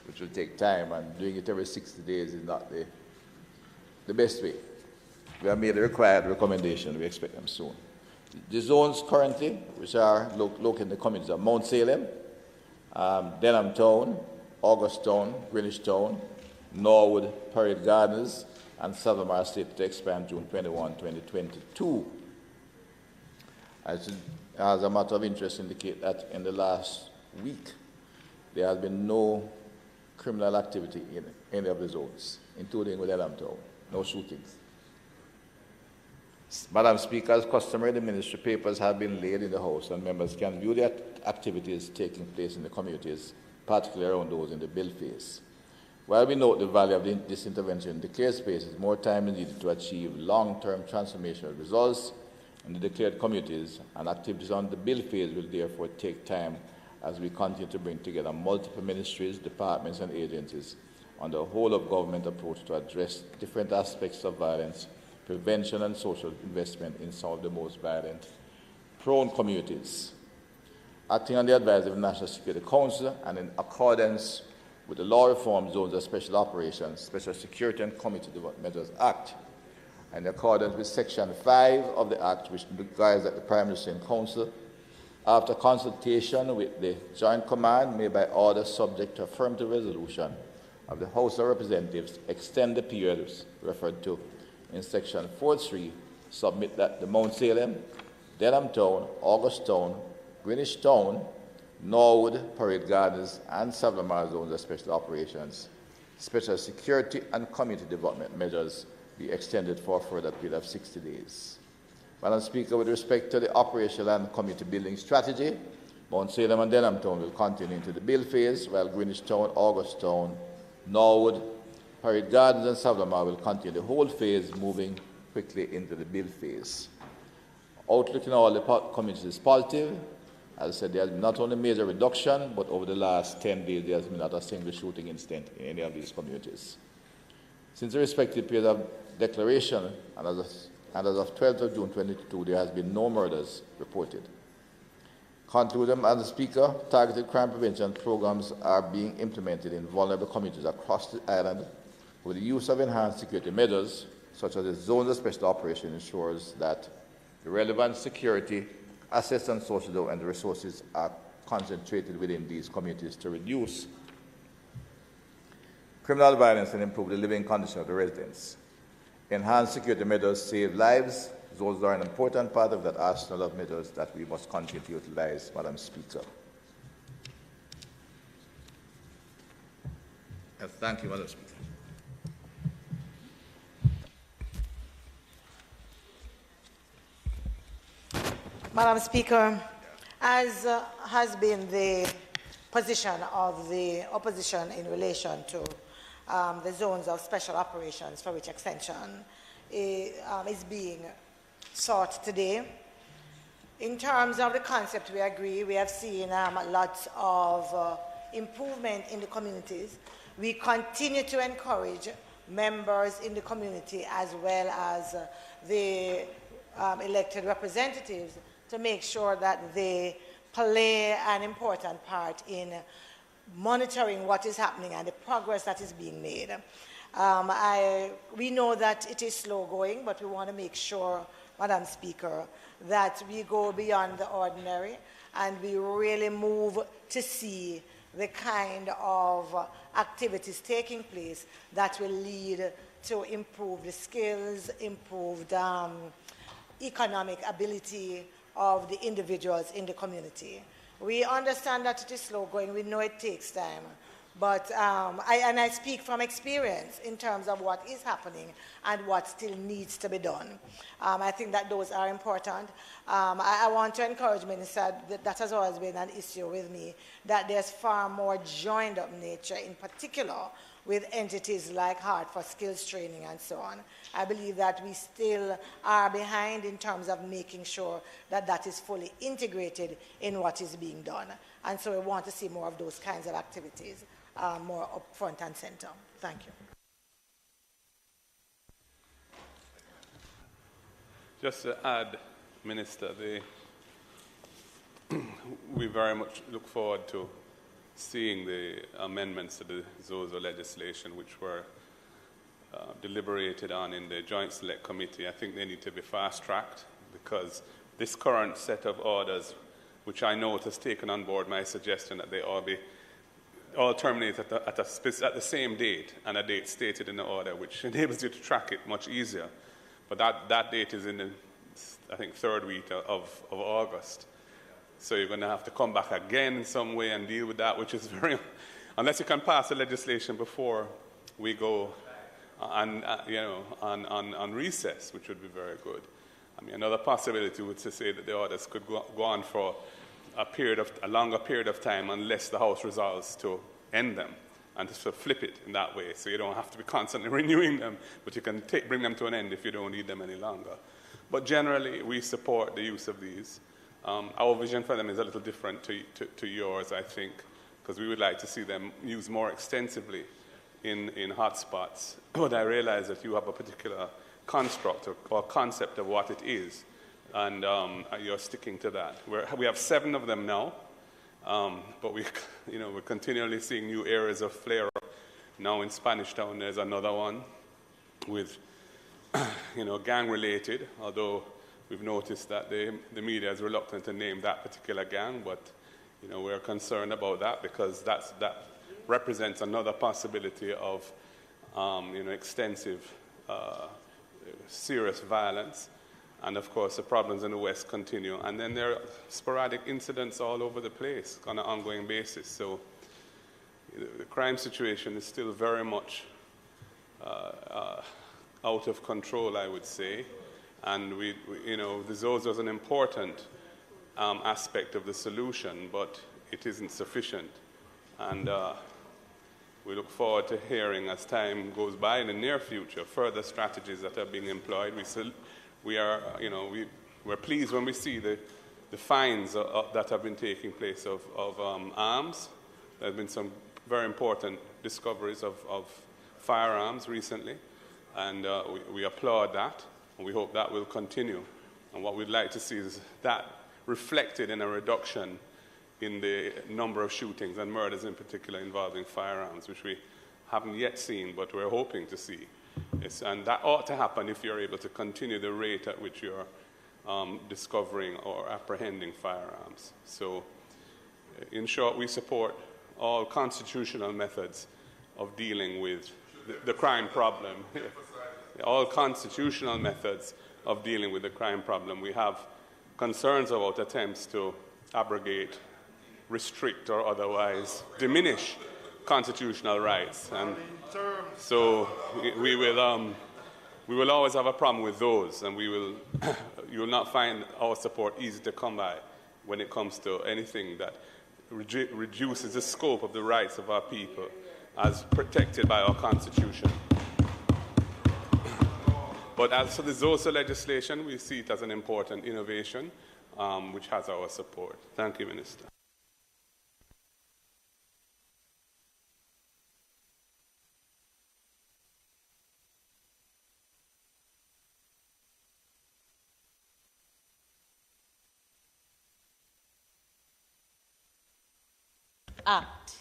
[SPEAKER 7] which will take time, and doing it every 60 days is not the best way. We have made the required recommendation. We expect them soon. The zones currently, which are located in the communities of Mount Salem, Denham Town, August Town, Greenwich Town, Norwood, Parade Gardens, and Salvamar State to expand June 21, 2022. As a matter of interest, indicate that in the last week, there has been no criminal activity in any of the zones, including with Denham Town, no shootings. Madam Speaker, as customary, the ministry papers have been laid in the House, and members can view the activities taking place in the communities, particularly around those in the bill phase. While we note the value of this intervention in declared spaces, more time is needed to achieve long-term transformational results in the declared communities, and activities on the bill phase will therefore take time as we continue to bring together multiple ministries, departments, and agencies on the whole of government approach to address different aspects of violence, prevention, and social investment in some of the most violent-prone communities. Acting on the advice of the National Security Council and in accordance with the Law Reform Zones of Special Operations, Special Security and Community Development Measures Act, and in accordance with Section 5 of the Act, which requires that the Prime Minister and Council, after consultation with the Joint Command, may by order subject to affirmative resolution of the House of Representatives, extend the periods referred to in Section 4.3, submit that the Mount Salem, Denham Town, August Town, Greenwich Town, Norwood, Parade Gardens, and Salvamar zones of special operations, special security and community development measures be extended for a further period of 60 days. Madam Speaker, with respect to the operational and community building strategy, Mount Salem and Denham Town will continue into the build phase, while Greenwich Town, August Town, Norwood, Parade Gardens, and Salvamar will continue the whole phase, moving quickly into the build phase. Outlook in all the communities is positive. As I said, there has been not only major reduction, but over the last 10 days, there has been not a single shooting incident in any of these communities. Since the respective period of declaration, and as of 12th of June 2022, there has been no murders reported. Concluding, Madam Speaker, targeted crime prevention programs are being implemented in vulnerable communities across the island with the use of enhanced security measures, such as the zones of special operation, ensures that the relevant security, assets, and social development and resources are concentrated within these communities to reduce criminal violence and improve the living condition of the residents. Enhanced security measures save lives. Those are an important part of that arsenal of measures that we must continue to utilize, Madam Speaker. Thank you, Madam Speaker.
[SPEAKER 6] Madam Speaker, as has been the position of the opposition in relation to the zones of special operations for which extension is being sought today. In terms of the concept, we agree. We have seen lots of improvement in the communities. We continue to encourage members in the community as well as the elected representatives to make sure that they play an important part in monitoring what is happening and the progress that is being made. We know that it is slow going, but we want to make sure, Madam Speaker, that we go beyond the ordinary and we really move to see the kind of activities taking place that will lead to improved skills, improved economic ability of the individuals in the community. We understand that it is slow going. We know it takes time. But I speak from experience in terms of what is happening and what still needs to be done. I think that those are important. I want to encourage Minister, that has always been an issue with me, that there's far more joined up nature, in particular with entities like Heart for Skills Training and so on. I believe that we still are behind in terms of making sure that that is fully integrated in what is being done. And so we want to see more of those kinds of activities, more up front and center. Thank you.
[SPEAKER 8] Just to add, Minister, we very much look forward to seeing the amendments to the ZOZO legislation, which were deliberated on in the Joint Select Committee. I think they need to be fast-tracked because this current set of orders, which I know has taken on board my suggestion that they all terminate at the same date, and a date stated in the order, which enables you to track it much easier. But that date is in the, I think, third week of August. So you're going to have to come back again in some way and deal with that, which is very, unless you can pass the legislation before we go on recess, which would be very good. I mean, another possibility would to say that the orders could go on for a longer period of time unless the House resolves to end them and to flip it in that way. So you don't have to be constantly renewing them, but you can bring them to an end if you don't need them any longer. But generally, we support the use of these. Our vision for them is a little different to yours, I think, because we would like to see them used more extensively in hotspots. But I realize that you have a particular construct or concept of what it is, and you're sticking to that. We have 7 of them now, but we're continually seeing new areas of flare-up. Now in Spanish Town, there's another one with, gang-related, although we've noticed that the media is reluctant to name that particular gang, but we're concerned about that because that represents another possibility of extensive, serious violence. And of course, the problems in the West continue. And then there are sporadic incidents all over the place on an ongoing basis. So the crime situation is still very much out of control, I would say. And the ZOZO is an important aspect of the solution, but it isn't sufficient. And we look forward to hearing, as time goes by in the near future, further strategies that are being employed. We're pleased when we see the fines that have been taking place of arms. There have been some very important discoveries of firearms recently, and we applaud that. And we hope that will continue. And what we'd like to see is that reflected in a reduction in the number of shootings and murders in particular involving firearms, which we haven't yet seen, but we're hoping to see. And that ought to happen if you're able to continue the rate at which you're discovering or apprehending firearms. So, in short, we support all constitutional methods of dealing with the crime problem. All constitutional methods of dealing with the crime problem. We have concerns about attempts to abrogate, restrict, or otherwise diminish constitutional rights. And so we will always have a problem with those, and you will not find our support easy to come by when it comes to anything that reduces the scope of the rights of our people as protected by our Constitution. But as for the ZOZO legislation, we see it as an important innovation, which has our support. Thank you, Minister.
[SPEAKER 9] Act.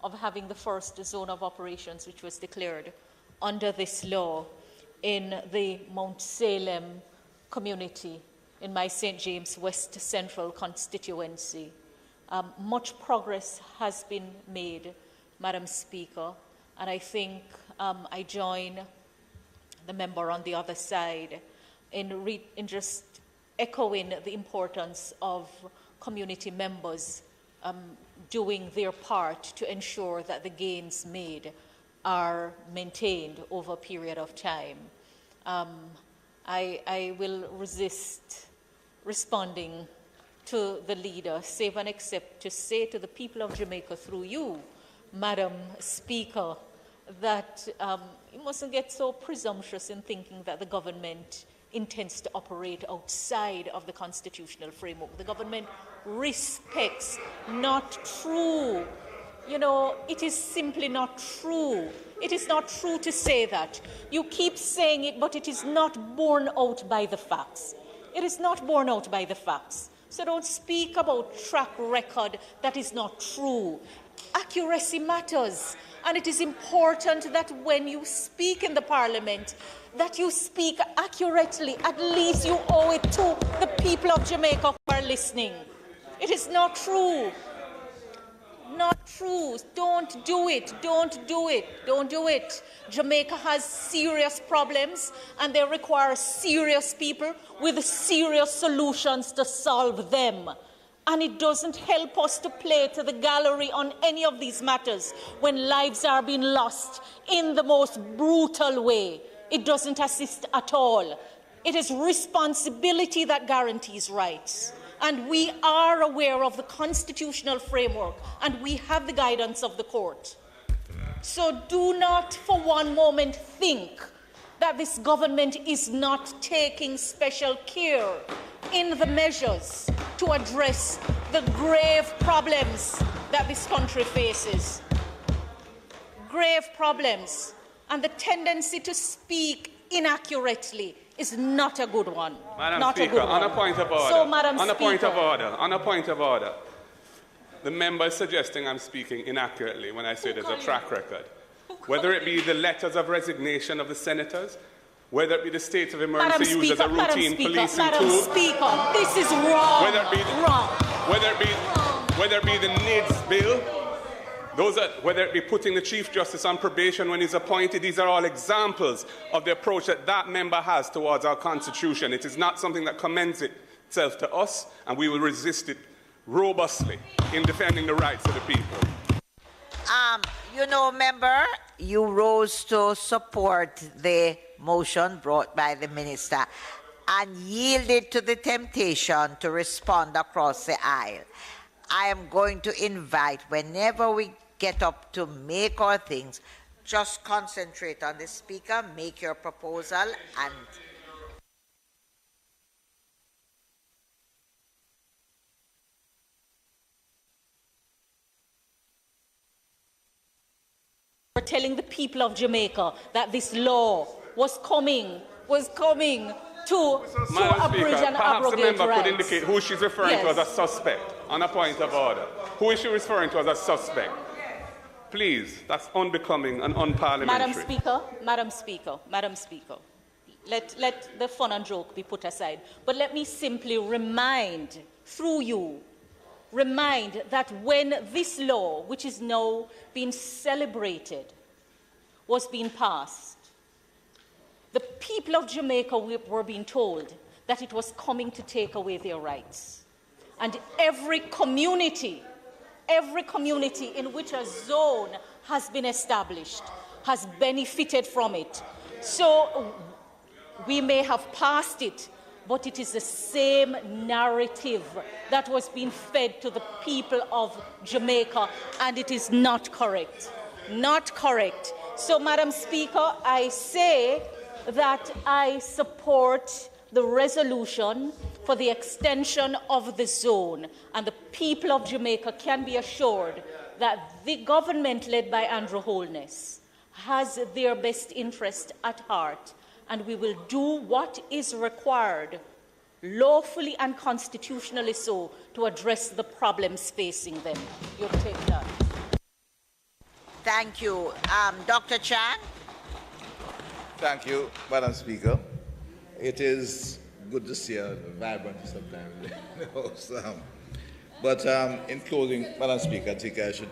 [SPEAKER 9] Of having the first zone of operations which was declared under this law in the Mount Salem community in my St. James West Central constituency. Much progress has been made, Madam Speaker, and I think I join the member on the other side in just echoing the importance of community members doing their part to ensure that the gains made are maintained over a period of time. I will resist responding to the leader, save and except to say to the people of Jamaica through you, Madam Speaker, that you mustn't get so presumptuous in thinking that the government intends to operate outside of the constitutional framework. The government respects, not through you know, it is simply not true. It is not true to say that. You keep saying it, but it is not borne out by the facts. It is not borne out by the facts. So don't speak about track record that is not true. Accuracy matters, and it is important that when you speak in the Parliament, that you speak accurately. At least you owe it to the people of Jamaica who are listening. It is not true. Not true. Don't do it. Don't do it. Don't do it. Jamaica has serious problems, and they require serious people with serious solutions to solve them. And it doesn't help us to play to the gallery on any of these matters when lives are being lost in the most brutal way. It doesn't assist at all. It is responsibility that guarantees rights. And we are aware of the constitutional framework, and we have the guidance of the court. So do not for one moment think that this government is not taking special care in the measures to address the grave problems that this country faces. Grave problems. And the tendency to speak inaccurately is not a good one.
[SPEAKER 8] Madam Speaker, on a point of order.
[SPEAKER 9] So, Madam
[SPEAKER 8] on a point
[SPEAKER 9] Speaker,
[SPEAKER 8] on a point of order. The member is suggesting I'm speaking inaccurately when I say there's a track record. Whether it be the letters of resignation of the senators, whether it be the state of emergency used as a routine policing tool.
[SPEAKER 9] Madam Speaker, this is wrong.
[SPEAKER 8] Whether it be the NIDS bill, whether it be putting the Chief Justice on probation when he's appointed, these are all examples of the approach that member has towards our Constitution. It is not something that commends itself to us, and we will resist it robustly in defending the rights of the people.
[SPEAKER 2] You know, member, you rose to support the motion brought by the minister and yielded to the temptation to respond across the aisle. I am going to invite, whenever we get up to make our things, just concentrate on the speaker, make your proposal, and
[SPEAKER 9] we're telling the people of Jamaica that this law was coming to abridge and
[SPEAKER 8] perhaps the member
[SPEAKER 9] rights.
[SPEAKER 8] could indicate who she's referring to as a suspect on a point of order. Who is she referring to as a suspect? Please, that's unbecoming and unparliamentary.
[SPEAKER 9] Madam Speaker, let the fun and joke be put aside. But let me simply remind, through you, that when this law, which is now being celebrated, was being passed, the people of Jamaica were being told that it was coming to take away their rights. And every community in which a zone has been established has benefited from it. So we may have passed it, but it is the same narrative that was being fed to the people of Jamaica, and it is not correct. Not correct. So, Madam Speaker, I say that I support the resolution for the extension of the zone, and the people of Jamaica can be assured that the government led by Andrew Holness has their best interest at heart, and we will do what is required, lawfully and constitutionally so, to address the problems facing them. Your take that.
[SPEAKER 2] Thank you. Dr. Chan?
[SPEAKER 7] Thank you, Madam Speaker. It is good to see a vibrant sometimes in the House. But in closing, Madam Speaker, I think I should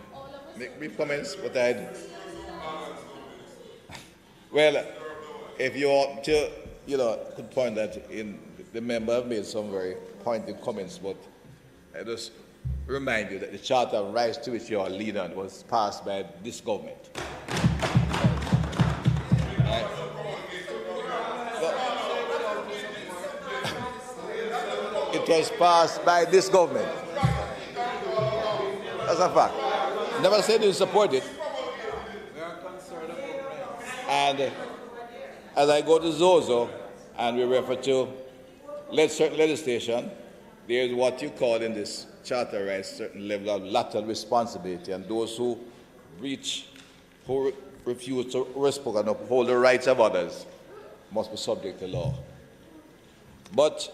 [SPEAKER 7] make brief comments. Well, if you want to, could point that the member have made some very pointed comments, but I just remind you that the Charter of Rights to which you are leading was passed by this government. It was passed by this government. That's a fact. Never said you support it. And as I go to Zozo and we refer to certain legislation, there is what you call in this charter rights certain level of lateral responsibility, and those who refuse to respect and uphold the rights of others must be subject to law. But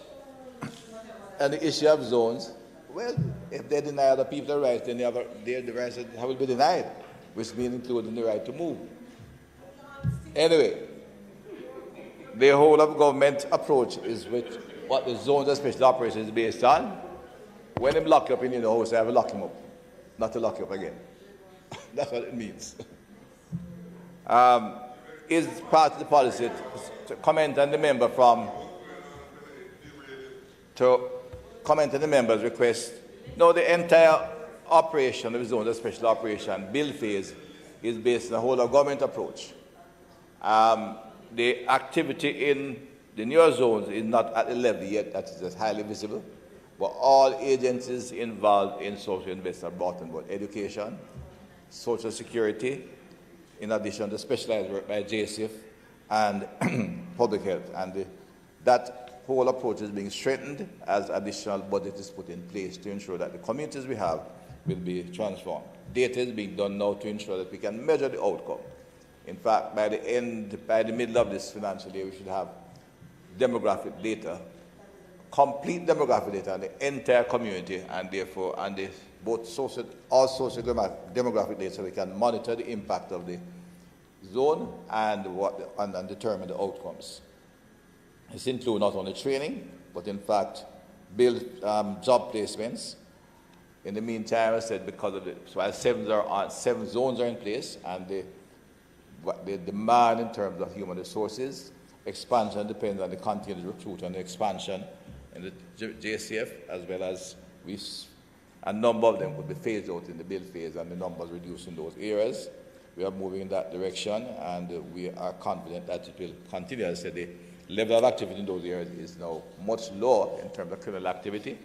[SPEAKER 7] on the issue of zones, well, if they deny other people the rights, then the rights will be denied, which means including the right to move. Anyway, the whole of government approach is with what the zones of special operations is based on. When they lock you up in your house, they have to lock him up, not to lock you up again. That's what it means. Is part of the policy to comment on the member comment on the member's request. No, the entire operation of the zones of special operation build phase is based on the whole of government approach. The activity in the newer zones is not at the level yet that is highly visible, but all agencies involved in social investment are brought on board: education, social security, in addition to specialized work by JCF and public health. And that whole approach is being strengthened as additional budget is put in place to ensure that the communities we have will be transformed. Data is being done now to ensure that we can measure the outcome. In fact, by the middle of this financial year, we should have demographic data, complete demographic data on the entire community, and therefore both all social demographic data, so we can monitor the impact of the zone and determine the outcomes. This includes not only training, but in fact build job placements. In the meantime, I said, because of while 7 zones are in place, and the demand in terms of human resources, expansion depends on the continued recruit and the expansion in the JCF, as well as a number of them could be phased out in the build phase, and the numbers reduced in those areas. We are moving in that direction, and we are confident that it will continue. As I said, the level of activity in those areas is now much lower in terms of criminal activity,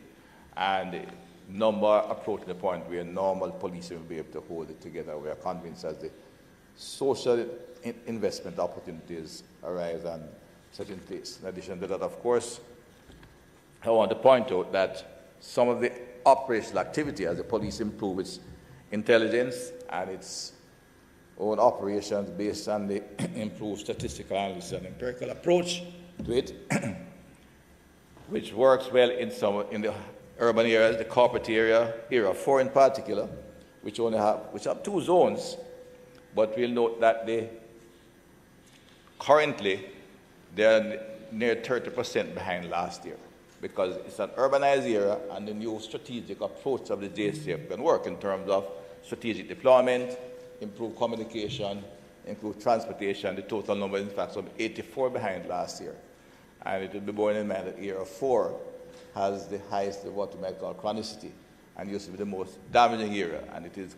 [SPEAKER 7] and the number approaching the point where normal policing will be able to hold it together. We are convinced as the social investment opportunities arise and set in place. In addition to that, of course, I want to point out that some of the operational activity as the police improve its intelligence and its own operations based on the improved statistical analysis and empirical approach to it, which works well in the urban areas, the corporate area 4 in particular, which have 2 zones, but we'll note that currently they're near 30% behind last year, because it's an urbanized area, and the new strategic approach of the JCF can work in terms of strategic deployment, improved communication, improved transportation. The total number, in fact, was 84 behind last year. And it will be borne in mind that Area 4 has the highest, what we might call chronicity, and used to be the most damaging area. And it is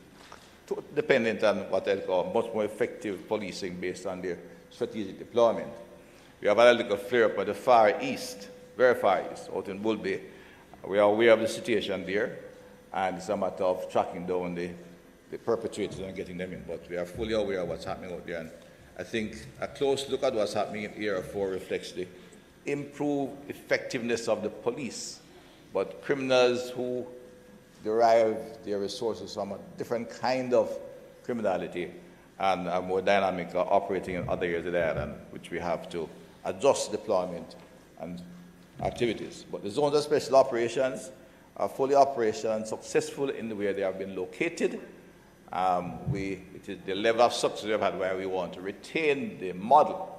[SPEAKER 7] dependent on what I call much more effective policing based on their strategic deployment. We have a little flare-up at the far east, very far east, out in Bull Bay. We are aware of the situation there, and it's a matter of tracking down the perpetrators and getting them in. But we are fully aware of what's happening out there. And I think a close look at what's happening in Area 4 reflects the improved effectiveness of the police. But criminals who derive their resources from a different kind of criminality and are more dynamic, are operating in other areas of the island, which we have to adjust deployment and activities. But the zones of special operations are fully operational and successful in the way they have been located. It is the level of success we have had where we want to retain the model.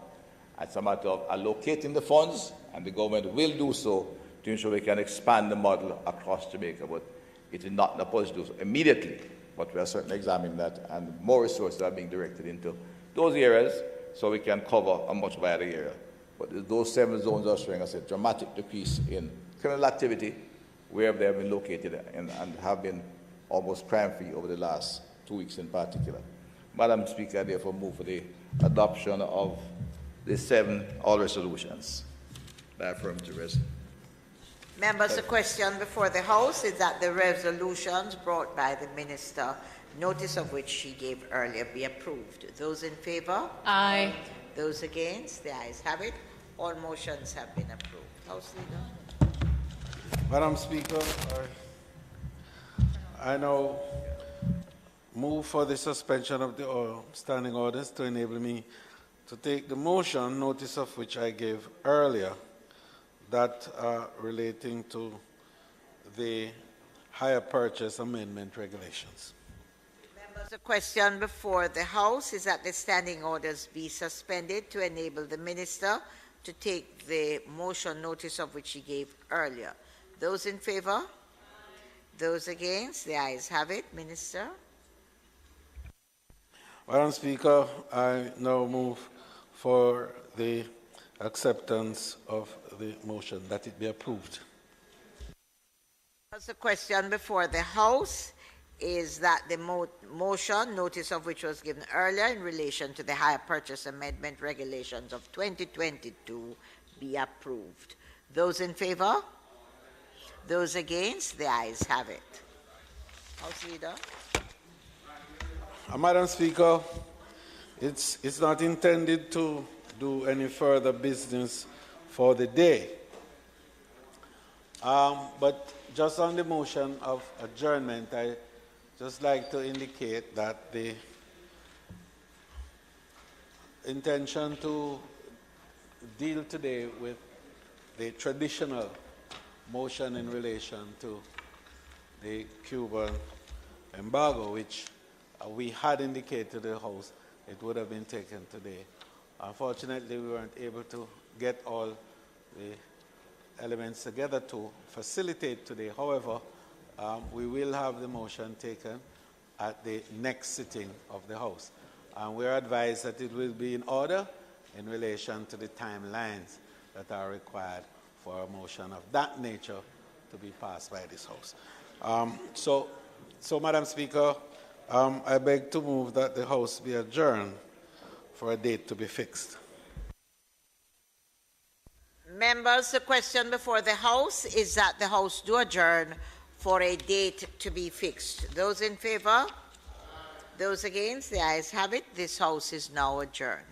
[SPEAKER 7] It's a matter of allocating the funds, and the government will do so to ensure we can expand the model across Jamaica. But it is not in a position to do so immediately, but we are certainly examining that, and more resources are being directed into those areas so we can cover a much wider area. But those 7 zones are showing us a dramatic decrease in criminal activity where they have been located and have been almost crime-free over the last 2 weeks in particular. Madam Speaker, I therefore move for the adoption of the 7 all resolutions by affirmative resolution.
[SPEAKER 2] Members, the question before the House is that the resolutions brought by the Minister, notice of which she gave earlier, be approved. Those in favour?
[SPEAKER 9] Aye.
[SPEAKER 2] Those against? The ayes have it. All motions have been approved. House Leader.
[SPEAKER 4] Madam Speaker, I now move for the suspension of the standing orders to enable me to take the motion, notice of which I gave earlier, that relating to the hire purchase amendment regulations.
[SPEAKER 2] Members, the question before the House is that the standing orders be suspended to enable the Minister to take the motion, notice of which he gave earlier. Those in favor? Those against? The ayes have it. Minister.
[SPEAKER 4] Madam Speaker, I now move for the acceptance of the motion, that it be approved.
[SPEAKER 2] The question before the House is that the motion, notice of which was given earlier in relation to the hire purchase amendment regulations of 2022, be approved. Those in favor? Those against? The ayes have it. House Leader.
[SPEAKER 4] Madam Speaker, it's not intended to do any further business for the day. But just on the motion of adjournment, I just like to indicate that the intention to deal today with the traditional motion in relation to the Cuban embargo, which we had indicated to the House it would have been taken today. Unfortunately, we weren't able to get all the elements together to facilitate today. However, we will have the motion taken at the next sitting of the House. And we're advised that it will be in order in relation to the timelines that are required for a motion of that nature to be passed by this House. So, Madam Speaker, I beg to move that the House be adjourned for a date to be fixed.
[SPEAKER 2] Members, the question before the House is that the House do adjourn for a date to be fixed. Those in favor? Those against? The ayes have it. This House is now adjourned.